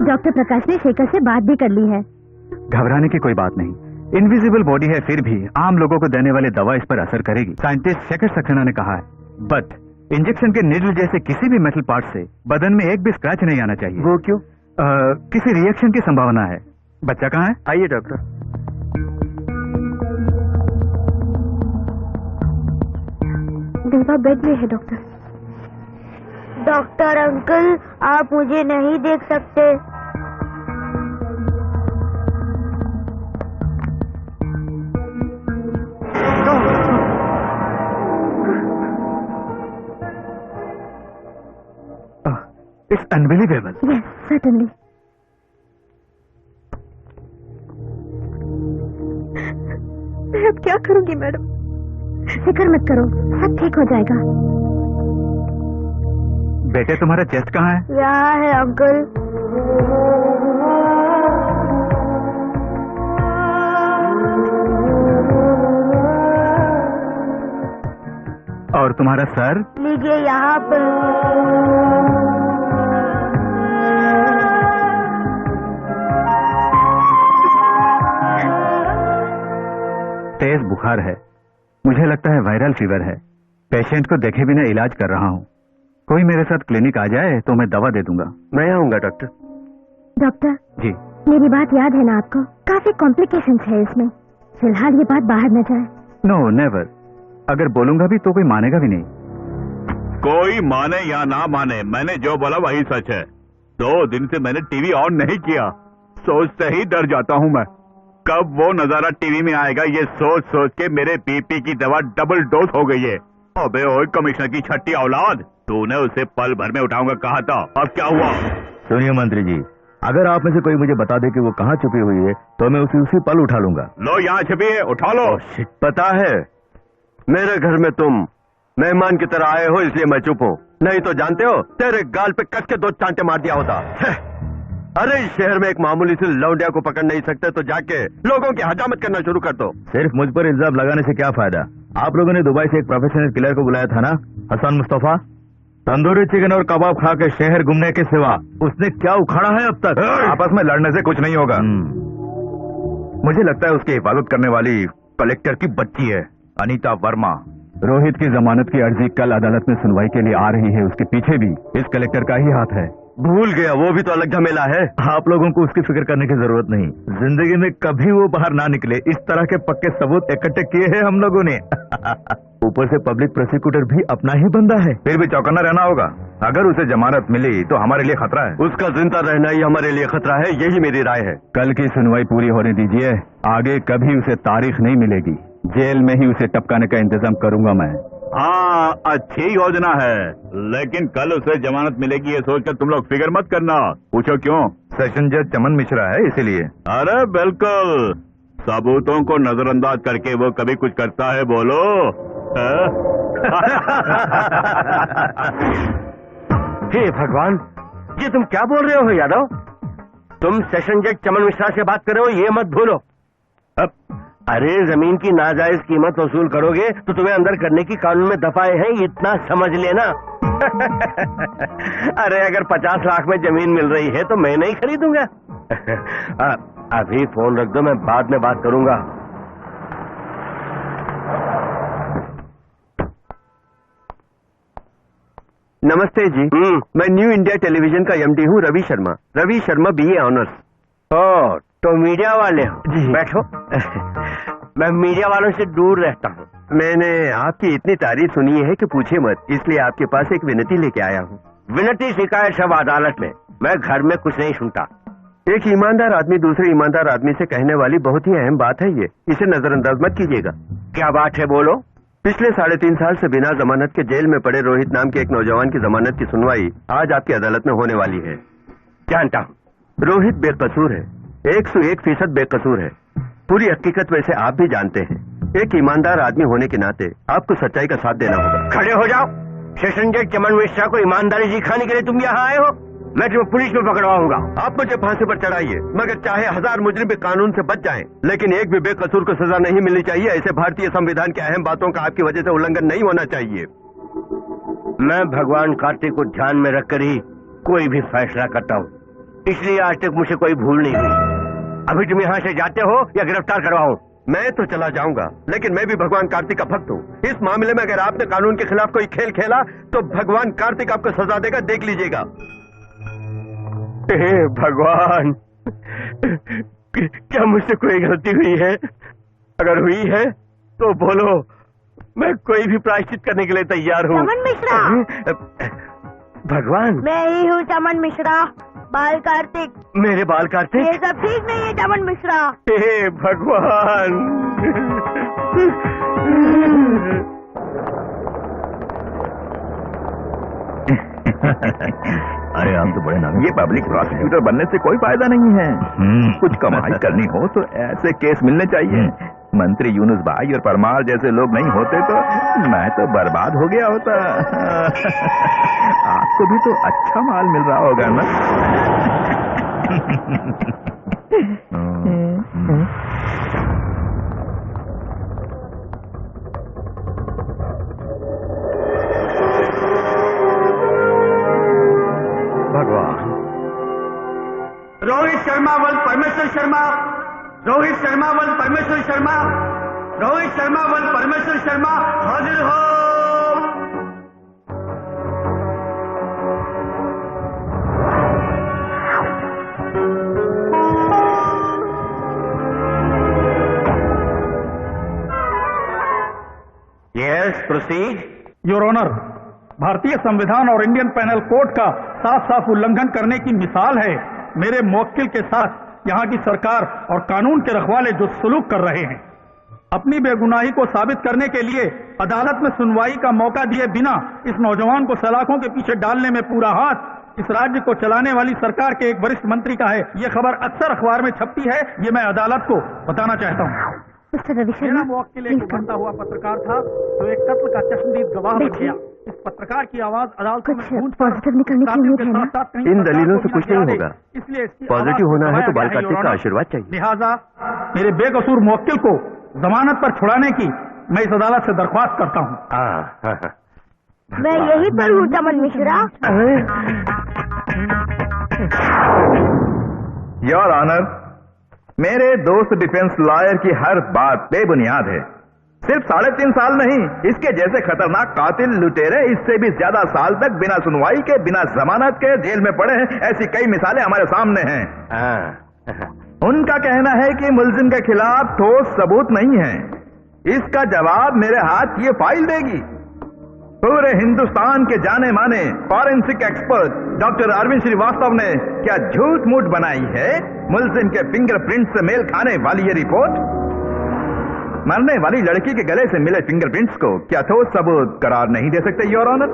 डॉक्टर प्रकाश ने शेखर से बात भी कर ली है। घबराने की कोई बात नहीं, इनविजिबल बॉडी है, फिर भी आम लोगों को देने वाली दवा इस पर असर करेगी, साइंटिस्ट शेखर सक्सेना ने कहा है। बट इंजेक्शन के नीडल जैसे किसी भी मेटल पार्ट से बदन में एक भी स्क्रैच नहीं आना चाहिए। वो क्यों? किसी रिएक्शन की संभावना है। बच्चा कहाँ है? आइए डॉक्टर। देवा बेड में है डॉक्टर। डॉक्टर अंकल, आप मुझे नहीं देख सकते। It's unbelievable. Yes, certainly. मैं अब क्या करूंगी मैडम? फिक्र मत करो, सब ठीक हो जाएगा। बेटे तुम्हारा चेस्ट कहाँ है? यहाँ है अंकल। और तुम्हारा सर? लीजिए यहाँ पर। तेज बुखार है, मुझे लगता है वायरल फीवर है। पेशेंट को देखे बिना इलाज कर रहा हूँ। कोई मेरे साथ क्लिनिक आ जाए तो मैं दवा दे दूंगा। मैं आऊंगा डॉक्टर। डॉक्टर जी, मेरी बात याद है ना आपको? काफी कॉम्प्लिकेशंस है इसमें, फिलहाल ये बात बाहर न जाए। नो नेवर, अगर बोलूंगा भी तो कोई मानेगा भी नहीं। कोई माने या ना माने, मैंने जो बोला वही सच है। 2 दिन से मैंने टीवी ऑन नहीं किया, सोचते ही डर जाता हूँ मैं। कब वो नजारा टीवी में आएगा ये सोच सोच के मेरे बीपी की दवा डबल डोज हो गई है। अबे ओए कमिश्नर की छठी औलाद, तूने उसे पल भर में उठाऊंगा कहा था, अब क्या हुआ? सुनिए मंत्री जी, अगर आप में से कोई मुझे बता दे कि वो कहाँ छुपी हुई है तो मैं उसी पल उठा लूंगा। लो यहाँ छुपी है, उठा लो। पता है, मेरे घर में तुम मेहमान की तरह आए हो इसलिए मैं चुप हूँ, नहीं तो जानते हो तेरे गाल पे कस के 2 चांटे मार दिया होता। अरे इस शहर में एक मामूली सी लौंडिया को पकड़ नहीं सकते तो जाके लोगों की हजामत करना शुरू कर दो। सिर्फ मुझ पर इल्जाम लगाने से क्या फायदा? आप लोगों ने दुबई से एक प्रोफेशनल किलर को बुलाया था ना, हसन मुस्तफा। तंदूरी चिकन और कबाब खा के शहर घूमने के सिवा उसने क्या उखाड़ा है अब तक? आपस में लड़ने से कुछ नहीं होगा। मुझे लगता है उसकी हिफाजत करने वाली कलेक्टर की बच्ची है, अनीता वर्मा। रोहित की जमानत की अर्जी कल अदालत में सुनवाई के लिए आ रही है, उसके पीछे भी इस कलेक्टर का ही हाथ है। भूल गया, वो भी तो अलग झमेला है। आप लोगों को उसकी फिक्र करने की जरूरत नहीं, जिंदगी में कभी वो बाहर ना निकले, इस तरह के पक्के सबूत इकट्ठे किए हैं हम लोगों ने। ऊपर से पब्लिक प्रोसिक्यूटर भी अपना ही बंदा है। फिर भी चौकन्ना रहना होगा, अगर उसे जमानत मिली तो हमारे लिए खतरा है। उसका जिंदा रहना ही हमारे लिए खतरा है, यही मेरी राय है। कल की सुनवाई पूरी होने दीजिए, आगे कभी उसे तारीख नहीं मिलेगी, जेल में ही उसे टपकाने का इंतजाम करूंगा मैं। हाँ, अच्छी योजना है, लेकिन कल उसे जमानत मिलेगी ये सोचकर तुम लोग फिक्र मत करना। पूछो क्यों? सेशन जज चमन मिश्रा है इसीलिए। अरे बिल्कुल, सबूतों को नजरअंदाज करके वो कभी कुछ करता है बोलो? हे भगवान, ये तुम क्या बोल रहे हो यादव? तुम सेशन जज चमन मिश्रा से बात कर रहे हो, ये मत भूलो। अरे जमीन की नाजायज कीमत वसूल करोगे तो तुम्हें अंदर करने की कानून में दफाएं हैं, इतना समझ लेना। अरे अगर 50 लाख में जमीन मिल रही है तो मैं नहीं खरीदूंगा। अभी फोन रख दो, मैं बाद में बात करूंगा। नमस्ते जी, मैं न्यू इंडिया टेलीविजन का एमडी हूँ, रवि शर्मा BA ऑनर्स। ओह, तो मीडिया वाले हो? जी। बैठो। मैं मीडिया वालों से दूर रहता हूँ। मैंने आपकी इतनी तारीफ सुनी है कि पूछे मत, इसलिए आपके पास एक विनती लेके आया हूँ। विनती शिकायत सब अदालत में, मैं घर में कुछ नहीं सुनता। एक ईमानदार आदमी दूसरे ईमानदार आदमी से कहने वाली बहुत ही अहम बात है ये, इसे नजरअंदाज मत कीजिएगा। क्या बात है, बोलो। पिछले 3.5 साल से बिना जमानत के जेल में पड़े रोहित नाम के एक नौजवान की जमानत की सुनवाई आज आपकी अदालत में होने वाली है। जानता हूँ रोहित बेकसूर है, 101% बेकसूर है। पूरी हकीकत वैसे आप भी जानते हैं। एक ईमानदार आदमी होने के नाते आपको सच्चाई का साथ देना होगा। खड़े हो जाओ। सेशन जज चमन मिश्रा को ईमानदारी सिखाने के लिए तुम यहाँ आए हो? मैं तुम्हें पुलिस में पकड़वाऊंगा। आप मुझे फांसी पर चढ़ाइए, मगर चाहे 1000 मुजरिम भी कानून से बच जाएं, लेकिन एक भी बेकसूर को सजा नहीं मिलनी चाहिए। ऐसे भारतीय संविधान की अहम बातों का आपकी वजह से उल्लंघन नहीं होना चाहिए। मैं भगवान कार्तिक को ध्यान में रखकर ही कोई भी फैसला करता हूँ, इसलिए आज तक मुझे कोई भूल नहीं हुई। अभी तुम यहाँ से जाते हो या गिरफ्तार करवाऊं? मैं तो चला जाऊंगा, लेकिन मैं भी भगवान कार्तिक का भक्त हूँ। इस मामले में अगर आपने कानून के खिलाफ कोई खेल खेला तो भगवान कार्तिक आपको सजा देगा, देख लीजिएगा। हे भगवान, क्या मुझसे कोई गलती हुई है? अगर हुई है तो बोलो, मैं कोई भी प्रायश्चित करने के लिए तैयार हूँ। चमन मिश्रा, भगवान, मैं ही हूँ चमन मिश्रा, बाल कार्तिक। मेरे बाल कार्तिक? ये सब ठीक नहीं है चमन मिश्रा। हे भगवान। अरे आप तो बड़े नाम। ये पब्लिक प्रोसिक्यूटर बनने से कोई फायदा नहीं है। कुछ कमाई करनी हो तो ऐसे केस मिलने चाहिए। मंत्री यूनुस भाई और परमार जैसे लोग नहीं होते तो मैं तो बर्बाद हो गया होता। आपको भी तो अच्छा माल मिल रहा होगा ना? भगवान। रोहित शर्मा वन परमेश्वर शर्मा, रोहित शर्मा वन परमेश्वर शर्मा, रोहित शर्मा वन परमेश्वर शर्मा हाजिर हो। Yes, proceed. योर ऑनर, भारतीय संविधान और इंडियन पैनल कोड का साफ साफ उल्लंघन करने की मिसाल है मेरे मुवक्किल के साथ यहाँ की सरकार और कानून के रखवाले जो सलूक कर रहे हैं। अपनी बेगुनाही को साबित करने के लिए अदालत में सुनवाई का मौका दिए बिना इस नौजवान को सलाखों के पीछे डालने में पूरा हाथ इस राज्य को चलाने वाली सरकार के एक वरिष्ठ मंत्री का है। ये खबर अक्सर अखबार में छपती है, ये मैं अदालत को बताना चाहता हूँ। मेरा मुवक्किल एक उभरता हुआ पत्रकार था जो एक कत्ल का चश्मदीद गवाह बन गया। इस पत्रकार की आवाज अदालत में गूंज पॉजिटिव निकलने की उम्मीद है ना? इन दलीलों से कुछ नहीं होगा। इसलिए पॉजिटिव होना है तो बाल कार्तिक का आशीर्वाद चाहिए। लिहाजा मेरे बेकसूर मुवक्किल को जमानत पर छुड़ाने की मैं इस अदालत से दरख्वास्त करता हूँ। मैं यही पर हूँ चमन मिश्रा। योर ऑनर, मेरे दोस्त डिफेंस लॉयर की हर बात बेबुनियाद है। सिर्फ 3.5 साल नहीं, इसके जैसे खतरनाक कातिल लुटेरे इससे भी ज्यादा साल तक बिना सुनवाई के, बिना जमानत के जेल में पड़े हैं। ऐसी कई मिसालें हमारे सामने हैं। उनका कहना है कि मुलजिम के खिलाफ ठोस सबूत नहीं है। इसका जवाब मेरे हाथ ये फाइल देगी। पूरे हिंदुस्तान के जाने माने forensic expert doctor Arvind Srivastava ने क्या झूठ मूठ बनाई है मुलजिम के फिंगरप्रिंट से मेल खाने वाली ये रिपोर्ट? मरने वाली लड़की के गले से मिले फिंगरप्रिंट्स को क्या ठोस सबूत करार नहीं दे सकते योर ऑनर?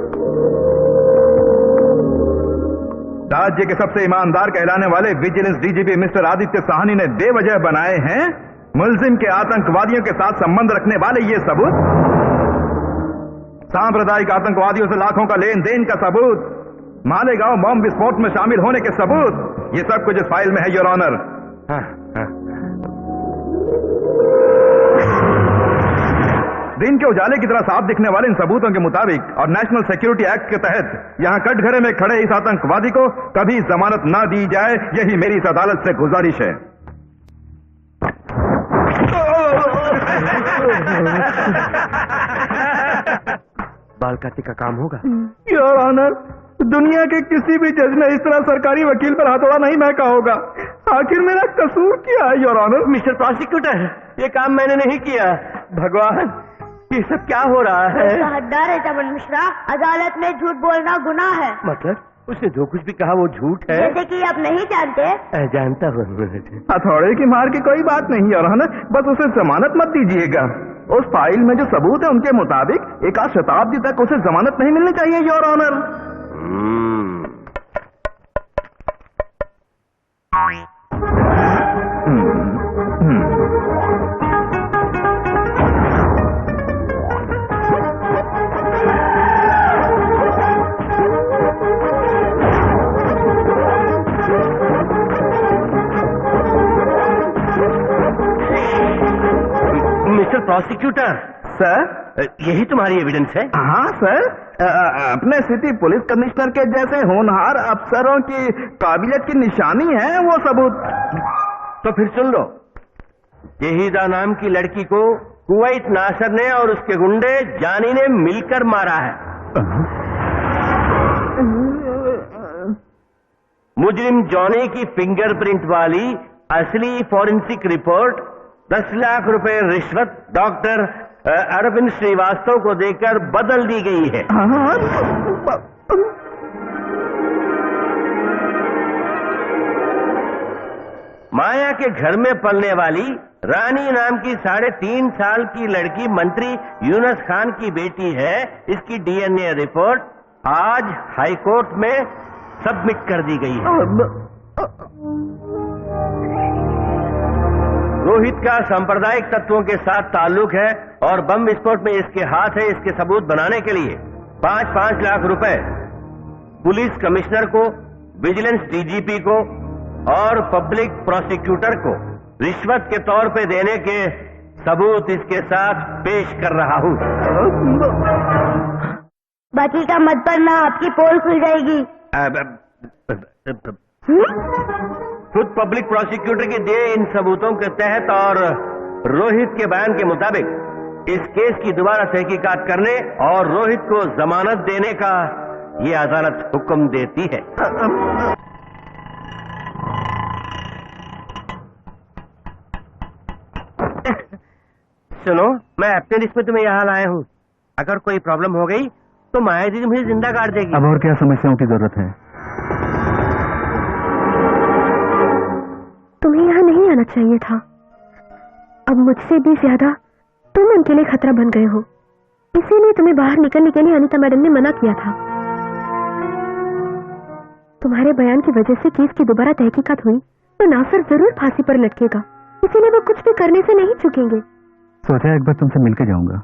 राज्य के सबसे ईमानदार कहलाने वाले vigilance DGP mister Aditya Sahni ने बेवजह बनाए हैं मुलजिम के आतंकवादियों के साथ संबंध रखने वाले ये सबूत, सांप्रदायिक आतंकवादियों से लाखों का लेन देन का सबूत, मालेगांव बम विस्फोट में शामिल होने के सबूत, ये सब कुछ इस फाइल में है योर ऑनर। दिन के उजाले की तरह साफ दिखने वाले इन सबूतों के मुताबिक और नेशनल सिक्योरिटी एक्ट के तहत यहां कटघरे में खड़े इस आतंकवादी को कभी जमानत ना दी जाए, यही मेरी इस अदालत से गुजारिश है। बाल कार्तिक का काम होगा। योर ऑनर, दुनिया के किसी भी जज ने इस तरह सरकारी वकील पर हथौड़ा नहीं महका होगा। आखिर मेरा कसूर क्या है योर ऑनर? मिस्टर प्रोसिक्यूटर, ये काम मैंने नहीं किया। भगवान, ये सब क्या हो रहा है? हकदार है चमन मिश्रा, अदालत में झूठ बोलना गुनाह है। मतलब उसने जो कुछ भी कहा वो झूठ है? जैसे कि आप नहीं जानते। जानता हूँ। हथौड़े की मार की कोई बात नहीं योर ऑनर, बस उसे जमानत मत दीजिएगा। उस फाइल में जो सबूत है उनके मुताबिक एक आध शताब्दी तक उसे जमानत नहीं मिलनी चाहिए योर ऑनर। Prosecutor sir. यही तुम्हारी एविडेंस है? हाँ सर, अपने सिटी पुलिस कमिश्नर के जैसे होनहार अफसरों की काबिलियत की निशानी है वो सबूत। तो फिर सुन लो, यहीदा नाम की लड़की को कुवैत नासर ने और उसके गुंडे जानी ने मिलकर मारा है। मुजरिम जॉनी की फिंगरप्रिंट वाली असली फॉरेंसिक रिपोर्ट 10 लाख रुपए रिश्वत डॉक्टर अरविंद श्रीवास्तव को देकर बदल दी गई है। माया के घर में पलने वाली रानी नाम की 3.5 साल की लड़की मंत्री यूनुस खान की बेटी है। इसकी डीएनए रिपोर्ट आज हाईकोर्ट में सबमिट कर दी गई है। रोहित का सांप्रदायिक तत्वों के साथ ताल्लुक है और बम विस्फोट में इसके हाथ है। इसके सबूत बनाने के लिए 5-5 लाख रुपए पुलिस कमिश्नर को, विजिलेंस डीजीपी को और पब्लिक प्रोसिक्यूटर को रिश्वत के तौर पे देने के सबूत इसके साथ पेश कर रहा हूं। बाकी का मत पढ़ना, आपकी पोल खुल जाएगी। खुद पब्लिक प्रोसिक्यूटर के दिए इन सबूतों के तहत और रोहित के बयान के मुताबिक इस केस की दोबारा तहकीकात करने और रोहित को जमानत देने का ये अदालत हुक्म देती है। सुनो, मैं अपने लिस्ट में तुम्हें यहाँ लाया हूँ। अगर कोई प्रॉब्लम हो गई तो माया जी मुझे जिंदा काट देगी। अब और क्या समस्याओं की जरूरत है? तुम्हें यहाँ नहीं आना चाहिए था। अब मुझसे भी ज्यादा तुम उनके लिए खतरा बन गए हो, इसीलिए तुम्हें बाहर निकलने के लिए अनीता मैडम ने मना किया था। तुम्हारे बयान की वजह से केस की दोबारा तहकीकात हुई तो नासर जरूर फांसी पर लटकेगा, इसीलिए वो कुछ भी करने से नहीं चुकेंगे। सोचा एक बार तुमसे मिलकर जाऊंगा।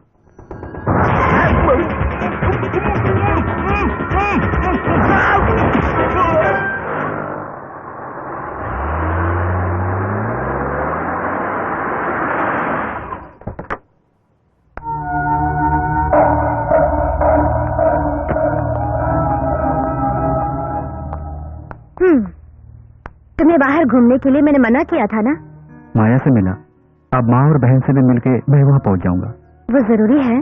तुम्हें बाहर घूमने के लिए मैंने मना किया था ना? माया से मिला, अब माँ और बहन से भी मिलके मैं वहाँ पहुँच जाऊंगा। वो जरूरी है।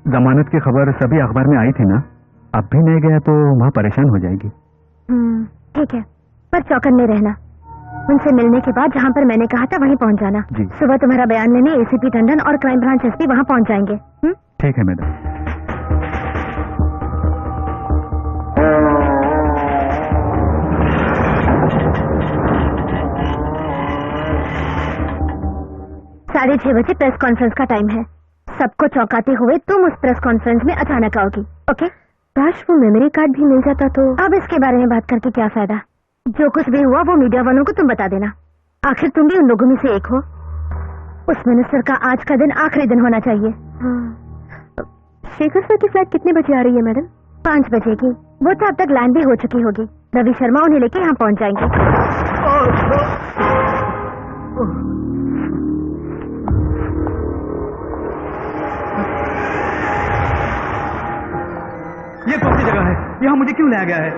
जमानत की खबर सभी अखबार में आई थी ना, अब भी नहीं गया तो वहाँ परेशान हो जाएगी। ठीक है, पर चौकन्ने रहना। उनसे मिलने के बाद जहाँ पर मैंने कहा था वहीं पहुँच जाना। जी। सुबह तुम्हारा बयान लेने एसीपी टंडन और क्राइम ब्रांच एसपी वहाँ पहुँच जाएंगे। ठीक है मैडम। साढ़े 6 बजे प्रेस कॉन्फ्रेंस का टाइम है। सबको चौंकाते हुए तुम उस प्रेस कॉन्फ्रेंस में अचानक आओगी। ओके? काश वो मेमोरी कार्ड भी मिल जाता तो। अब इसके बारे में बात करके क्या फायदा? जो कुछ भी हुआ वो मीडिया वालों को तुम बता देना। आखिर तुम भी उन लोगों में से एक हो। उस मिनिस्टर का आज का दिन आखिरी दिन होना चाहिए। शेखर सर की फ्लाइट कितने बजे आ रही है मैडम? 5 बजे की। वो तो अब तक लैंड भी हो चुकी होगी। रवि शर्मा उन्हें लेके यहाँ पहुँच जाएंगे। ये कौन सी जगह है? यहाँ मुझे क्यों लाया गया है?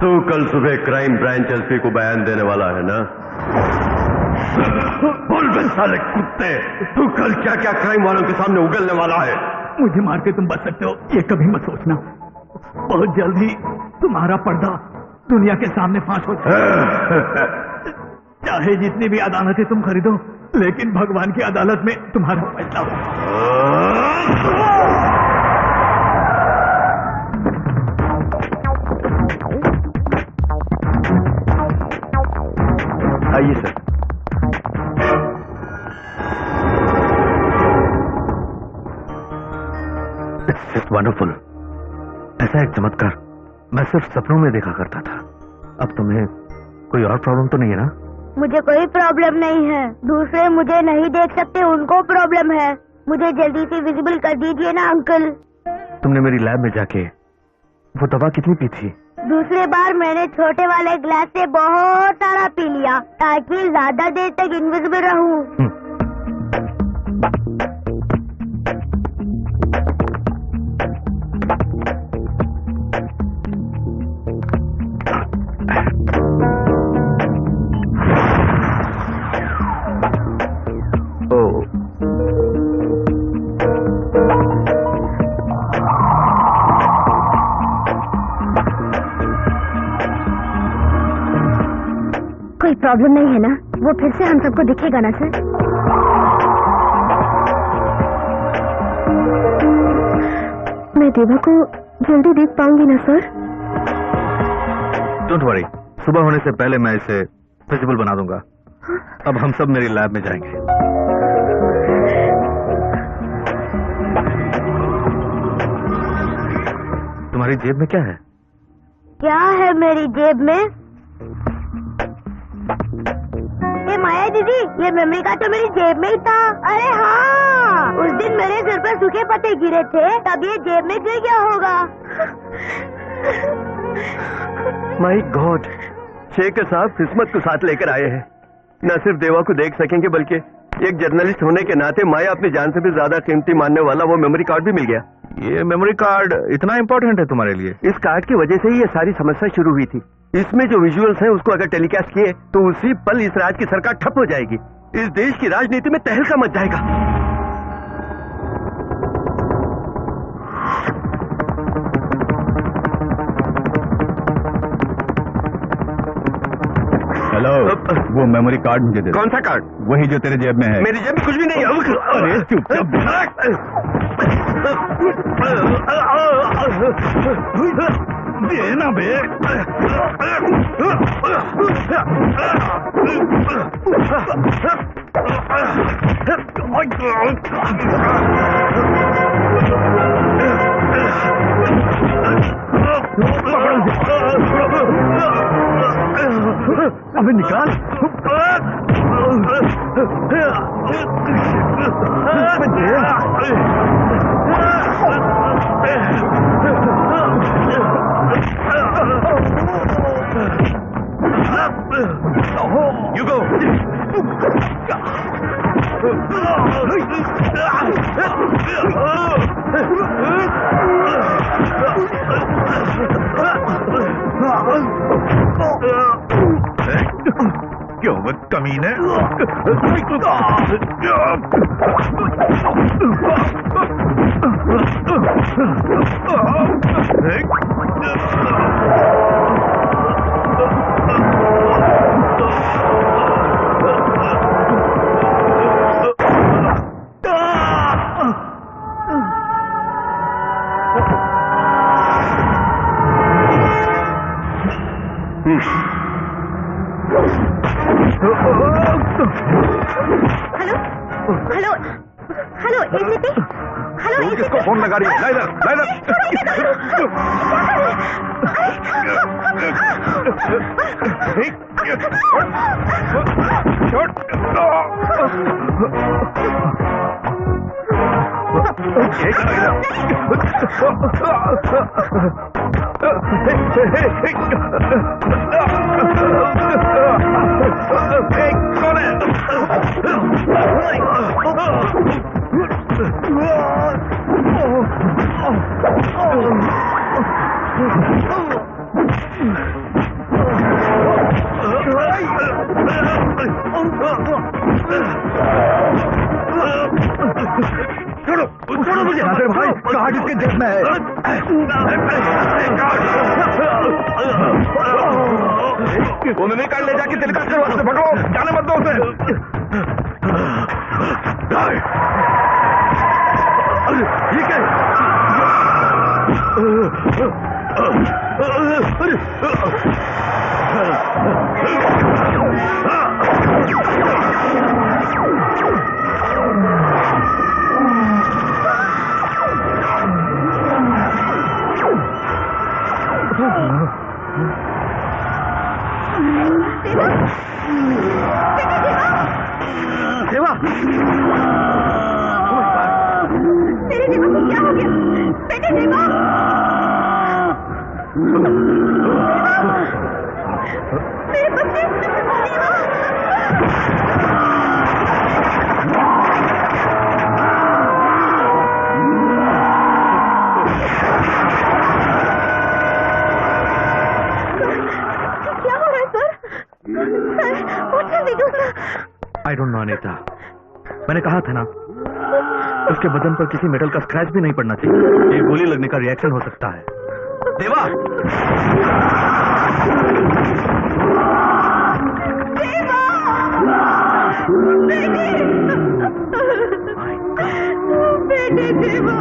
तू कल सुबह क्राइम ब्रांच एसपी को बयान देने वाला है ना? बोल बे साले कुत्ते, तू कल क्या क्या क्राइम वालों के सामने उगलने वाला है? मुझे मार के तुम बच सकते हो, ये कभी मत सोचना। बहुत जल्द ही तुम्हारा पर्दा दुनिया के सामने फांस हो जाएगा। चाहे जितनी भी अदालतें तुम खरीदो, लेकिन भगवान की अदालत में तुम्हारा फैसला हो। आइए सर। It's wonderful. ऐसा एक चमत्कार मैं सिर्फ सपनों में देखा करता था। अब तुम्हें कोई और प्रॉब्लम तो नहीं है ना? मुझे कोई प्रॉब्लम नहीं है। दूसरे मुझे नहीं देख सकते, उनको प्रॉब्लम है। मुझे जल्दी से विजिबल कर दीजिए ना अंकल। तुमने मेरी लैब में जाके वो दवा कितनी पी थी? दूसरे बार मैंने छोटे वाले ग्लास से बहुत सारा पी लिया ताकि ज्यादा देर तक इनविजिबल रहूं। कोई प्रॉब्लम नहीं है ना? वो फिर से हम सबको दिखेगा ना सर? मैं देवा को जल्दी देख पाऊंगी ना सर? डोंट वरी, सुबह होने से पहले मैं इसे विजिबल बना दूंगा। अब हम सब मेरी लैब में जाएंगे। तुम्हारी जेब में क्या है? क्या है मेरी जेब में? ये माया दीदी, ये मेमोरी कार्ड तो मेरी जेब में ही था। अरे हाँ, उस दिन मेरे सिर पर सूखे पत्ते गिरे थे, तब ये जेब में गिर गया होगा। माय गॉड, शेखर साहब किस्मत को साथ लेकर आए हैं। न सिर्फ देवा को देख सकेंगे बल्कि एक जर्नलिस्ट होने के नाते माया अपनी जान से भी ज्यादा कीमती मानने वाला वो मेमोरी कार्ड भी मिल गया। ये मेमोरी कार्ड इतना इम्पोर्टेंट है तुम्हारे लिए? इस कार्ड की वजह से ही ये सारी समस्या शुरू हुई थी। इसमें जो विजुअल्स हैं उसको अगर टेलीकास्ट किए तो उसी पल इस राज्य की सरकार ठप हो जाएगी। इस देश की राजनीति में तहलका मच जाएगा। हेलो, वो मेमोरी कार्ड मुझे दे। कौन सा कार्ड? वही जो तेरे जेब में है। मेरी जेब में कुछ भी नहीं है। अरे चुपचाप देना बे। अबे निकाल। You go. क्यों मत कमीने? Hello hello ACP, hello ACP. किसको फोन लगा रही है? छोड़ो मुझे। नासिर भाई, कार्ड इसके जेब में है। वो मेमोरी कार्ड ले जाके टेलीकास्ट करो। उससे पकड़ो, जाने मत दो उसे। अरे ये क्या है? देवा, बेटे देवा को क्या हो गया? बेटे देवा, मेरे बच्चे देवा। क्या हो रहा है सर? सर उठिए Vidu sir. I don't know Anita, मैंने कहा था ना उसके बदन पर किसी मेटल का स्क्रैच भी नहीं पड़ना चाहिए। ये गोली लगने का रिएक्शन हो सकता है। देवा, बेटे देवा,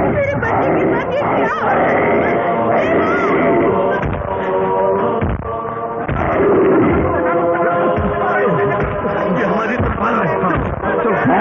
मेरे बच्चे के साथ ये क्या हो रहा है? ये हमारी तरफ है।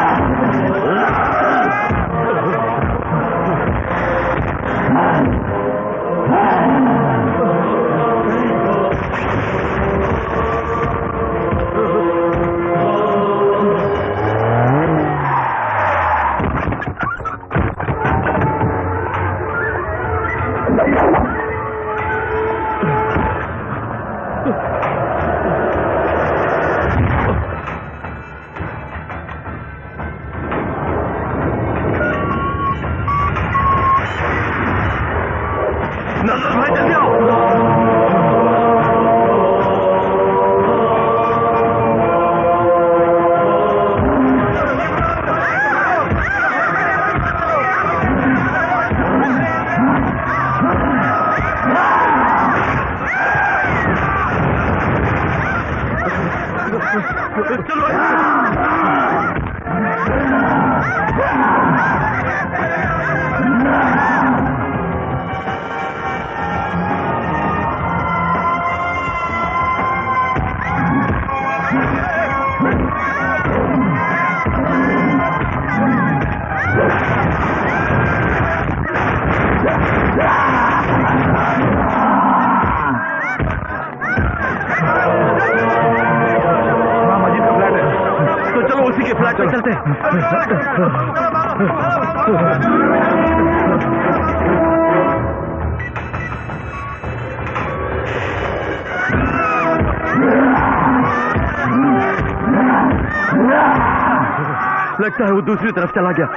लगता है वो दूसरी तरफ चला गया।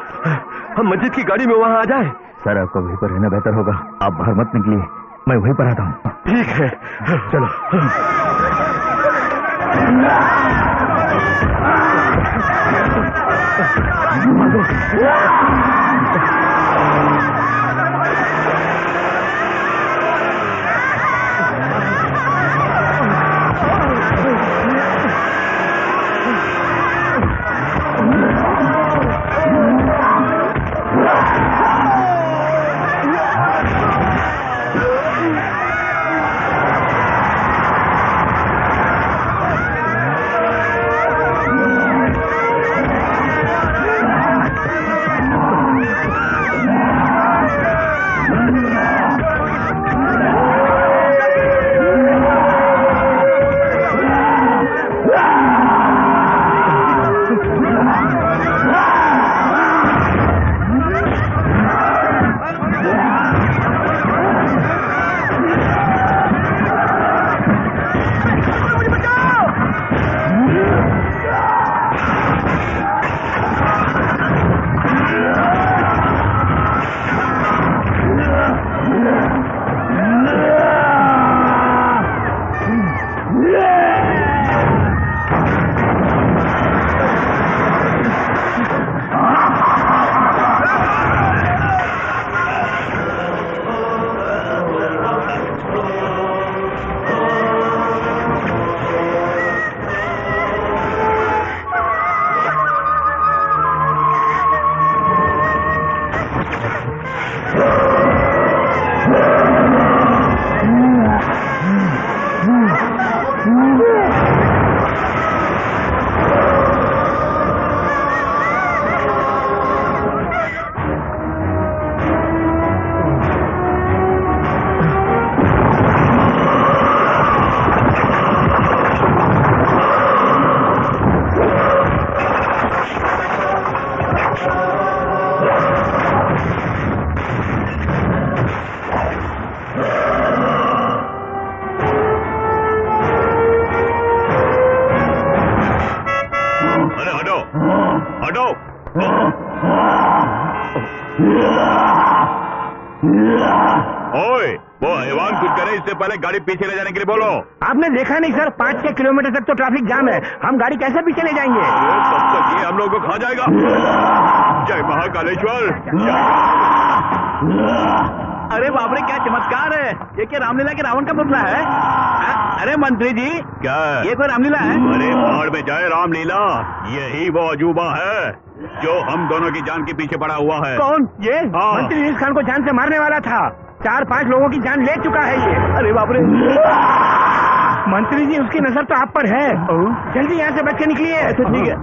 हम मस्जिद की गाड़ी में वहां आ जाए। सर आपको वहीं पर रहना बेहतर होगा। आप बाहर मत निकलिए, मैं वहीं पर आता हूँ। ठीक है, चलो। ओए, वो हैवान कुछ करे इससे पहले गाड़ी पीछे ले जाने के लिए बोलो। आपने देखा नहीं सर, 5-6 किलोमीटर तक तो ट्रैफिक जाम है, हम गाड़ी कैसे पीछे ले जाएंगे? तब तक ये हम लोग को खा जाएगा। जय महाकालेश्वर। अरे बाप रे, क्या चमत्कार है! ये क्या रामलीला के रावण का पुतला है? अरे मंत्री जी, क्या ये कोई रामलीला है? अरे पहाड़ में जाए रामलीला, यही वो अजूबा है जो हम दोनों की जान के पीछे पड़ा हुआ है। कौन ये? हाँ। मंत्री यूनुस खान को जान से मारने वाला था, 4-5 लोगों की जान ले चुका है ये। अरे बाप रे! मंत्री जी, उसकी नजर तो आप पर है, जल्दी यहाँ से बच के निकलिए। ठीक है,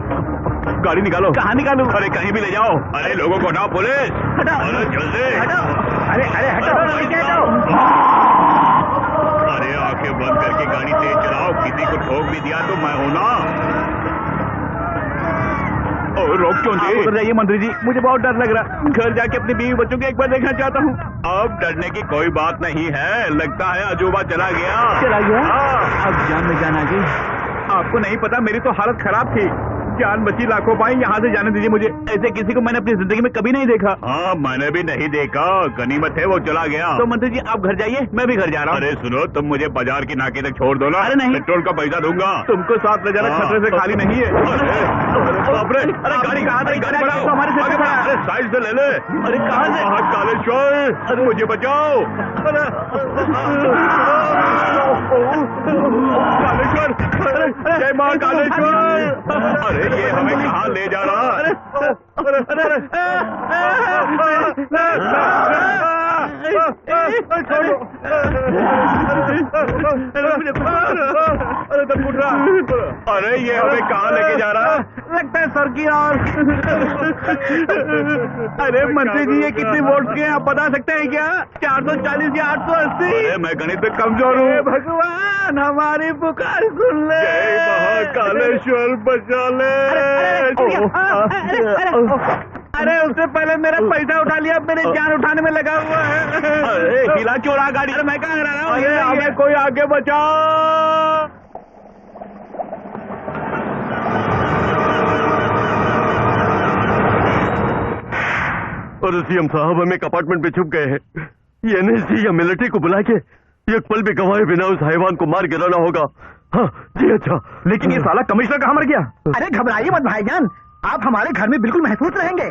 गाड़ी निकालो। कहाँ निकालूं? अरे कहीं भी ले जाओ। अरे लोगों को हटाओ, पुलिस हटाओ। अरे जल्दी हटाओ। अरे हटाओ, हटाओ। अरे आंखें बंद करके गाड़ी तेज चलाओ, किसी को ठोक भी दिया तो मैं हूं ना। रोक क्यों दे? उतर जाइए मंत्री जी, मुझे बहुत डर लग रहा, घर जाके अपनी बीवी बच्चों को एक बार देखना चाहता हूँ। अब डरने की कोई बात नहीं है, लगता है अजूबा चला गया। चला गया? हाँ। अब जान में जान आ गई। आपको नहीं पता, मेरी तो हालत खराब थी, जान बची लाखों पाई। यहाँ से जाने दीजिए मुझे, ऐसे किसी को मैंने अपनी जिंदगी में कभी नहीं देखा। हाँ, मैंने भी नहीं देखा, गनीमत है वो चला गया। तो मंत्री जी आप घर जाइए, मैं भी घर जा रहा हूँ। अरे सुनो, तुम मुझे बाजार की नाके तक छोड़ दो ना। अरे नहीं। पेट्रोल का पैसा दूंगा। तुमको साथ ले जाना खतरे से खाली नहीं है। अरे बाप रे! अरे गाड़ी कहाँ गई? गाड़ी बढ़ाओ, हमारे से आगे बढ़ा। अरे साइड से ले ले। अरे कहाँ से? महाकालेश्वर, अरे मुझे बचाओ। कालेश्वर, जय महाकालेश्वर। अरे ये हमें कहाँ ले जा रहा? अरे ये हमें कहाँ लेके जा रहा? लगता है सर की और। अरे मंत्री जी, ये कितनी वोट के हैं आप बता सकते हैं क्या? 440 या 880? अरे मैं गणित में कमजोर हूँ। भगवान हमारी पुकार सुन ले। जय महाकालेश्वर, बचा ले। अरे उससे पहले मेरा पैसा उठा लिया, अब मेरी जान उठाने में लगा हुआ है। अरे हिला क्यों रहा गाड़ी? अरे मैं कहाँ हिला रहा हूँ? अरे हमें कोई आगे बचाओ। और सीएम साहब हम एक अपार्टमेंट में छुप गए हैं। ये एनएसजी या मिलिट्री को बुला के एक पल भी गवाए बिना उस हैवान को मार गिराना होगा। हाँ जी, अच्छा। लेकिन ये साला कमिश्नर कहाँ मर गया? अरे घबराइए मत भाईजान, आप हमारे घर में बिल्कुल महफूज रहेंगे।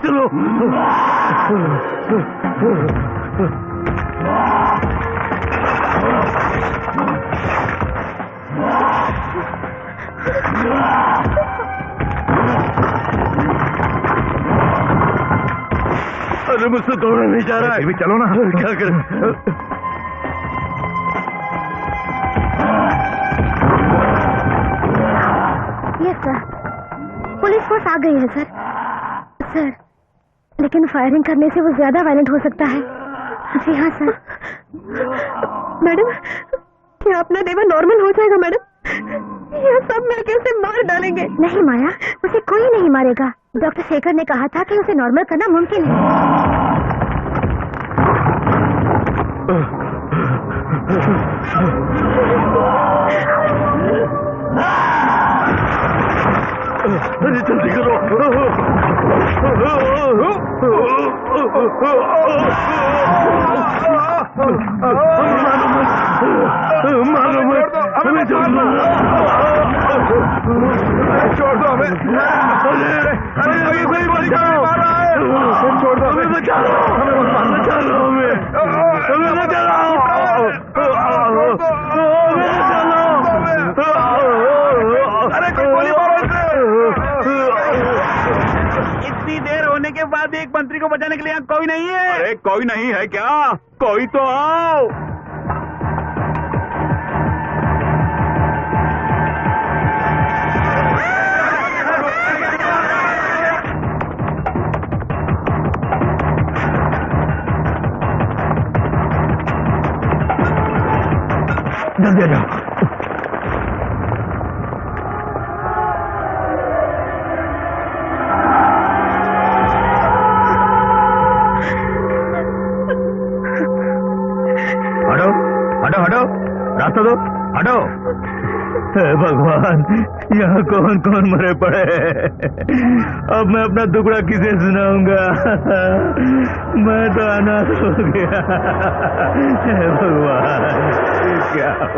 चलो। अरे मुझसे दौड़ा नहीं जा रहा है। फिर भी चलो ना। क्या करें? यस सर, पुलिस फोर्स आ गई है सर। सर, लेकिन फायरिंग करने से वो ज्यादा वायलेंट हो सकता है। जी हाँ सर। मैडम, क्या अपना देवर नॉर्मल हो जाएगा मैडम? ये सब मिलकर उसे मार डालेंगे। नहीं माया, उसे कोई नहीं मारेगा। डॉक्टर शेखर ने कहा था कि उसे नॉर्मल करना मुमकिन है। अरे जल्दी करो। मारो मत, हमें छोड़ दो। छोड़ दो हमें। अरे कोई बचाओ, छोड़ दो हमें बचाओ, बचा लो हमें, बचाओ। अरे गोली मारो इसे। इतनी देर होने के बाद एक मंत्री को को बचाने के लिए यहाँ कोई नहीं है। अरे कोई नहीं है क्या? कोई तो आओ। जल्दी आ जाओ। हटो हटो हटो, रास्ता दो, हटो। हे भगवान, यहाँ कौन कौन मरे पड़े हैं? अब मैं अपना दुखड़ा किसे सुनाऊंगा? मैं तो अनाथ हो गया। हे भगवान, ये क्या हो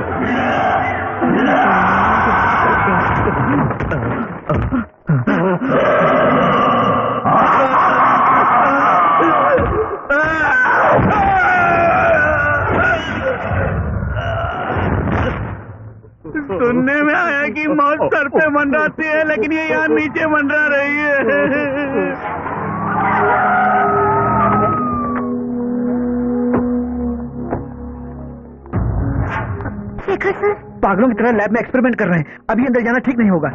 सुनने में आया कि मौत सर पे मंडराती है, लेकिन ये यहाँ नीचे मंडरा रही है। शेखर सर, पागलों की तरह लैब में एक्सपेरिमेंट कर रहे हैं। अभी अंदर जाना ठीक नहीं होगा।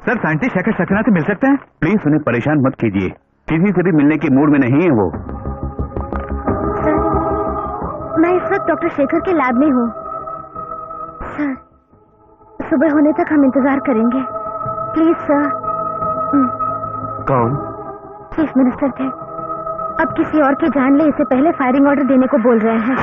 सर, साइंटिस्ट शेखर सक्सेना से मिल सकते हैं? प्लीज उन्हें परेशान मत कीजिए, किसी से भी मिलने के मूड में नहीं है वो। सर, मैं इस वक्त डॉक्टर शेखर के लैब में हूँ। सर, सुबह होने तक हम इंतजार करेंगे, प्लीज सर। कौन? चीफ मिनिस्टर थे। अब किसी और की जान ले, इससे पहले फायरिंग ऑर्डर देने को बोल रहे हैं।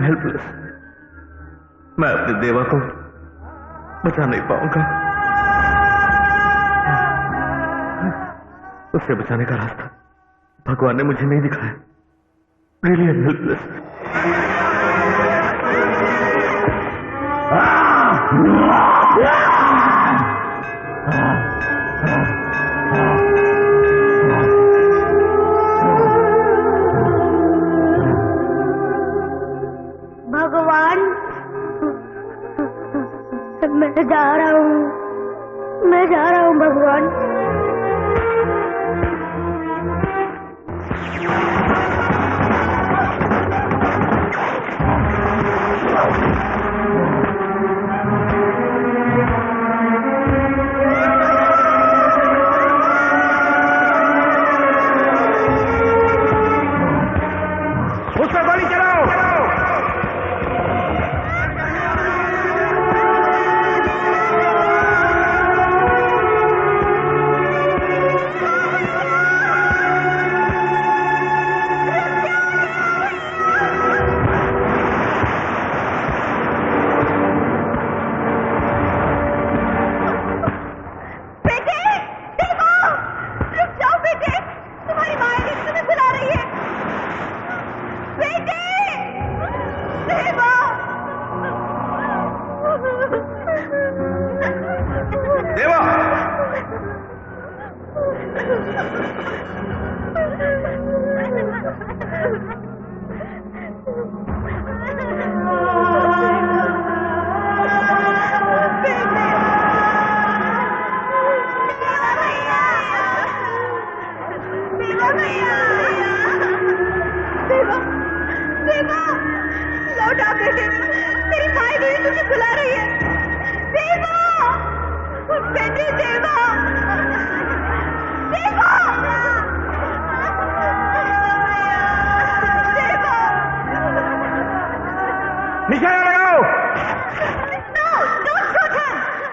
हेल्पलेस। मैं अपने देवा को बचा नहीं पाऊंगा। उसे बचाने का रास्ता भगवान ने मुझे नहीं दिखाया। Really helpless. भगवान, मैं जा रहा हूँ भगवान। उस पर गोली चलाओ।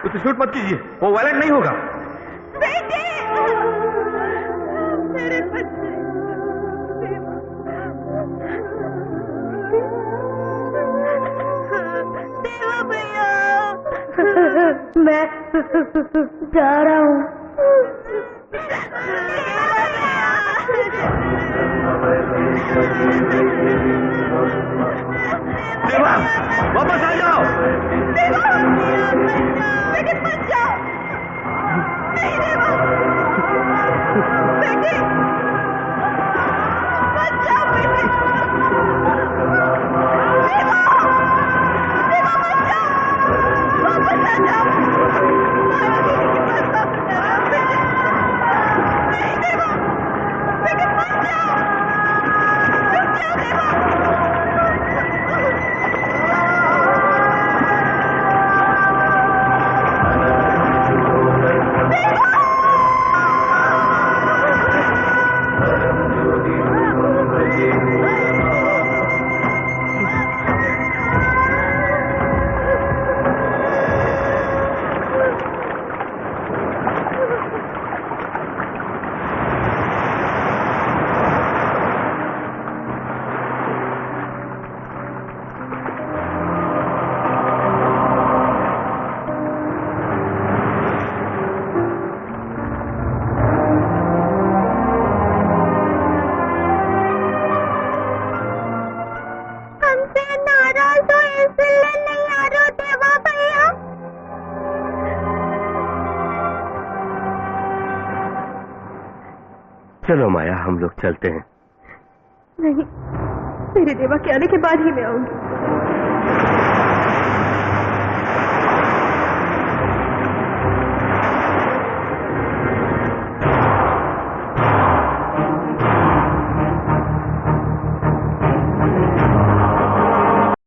उसे शूट मत कीजिए, वो वायलेंट नहीं होगा। बेटे, मेरे बच्चे, देवा भैया, मैं जा रहा हूँ। देवा, वापस आ जाओ। देवा, बेटे मत जाओ। नहीं देवा, बेटे मत जाओ बेटे। देवा, देवा मत जाओ, वापस आ जाओ। बेटे, नहीं देवा, बेटे मत जाओ, रुक जाओ देवा। चलो माया, हम लोग चलते हैं। नहीं, मेरे देवा के आने के बाद ही मैं आऊंगी।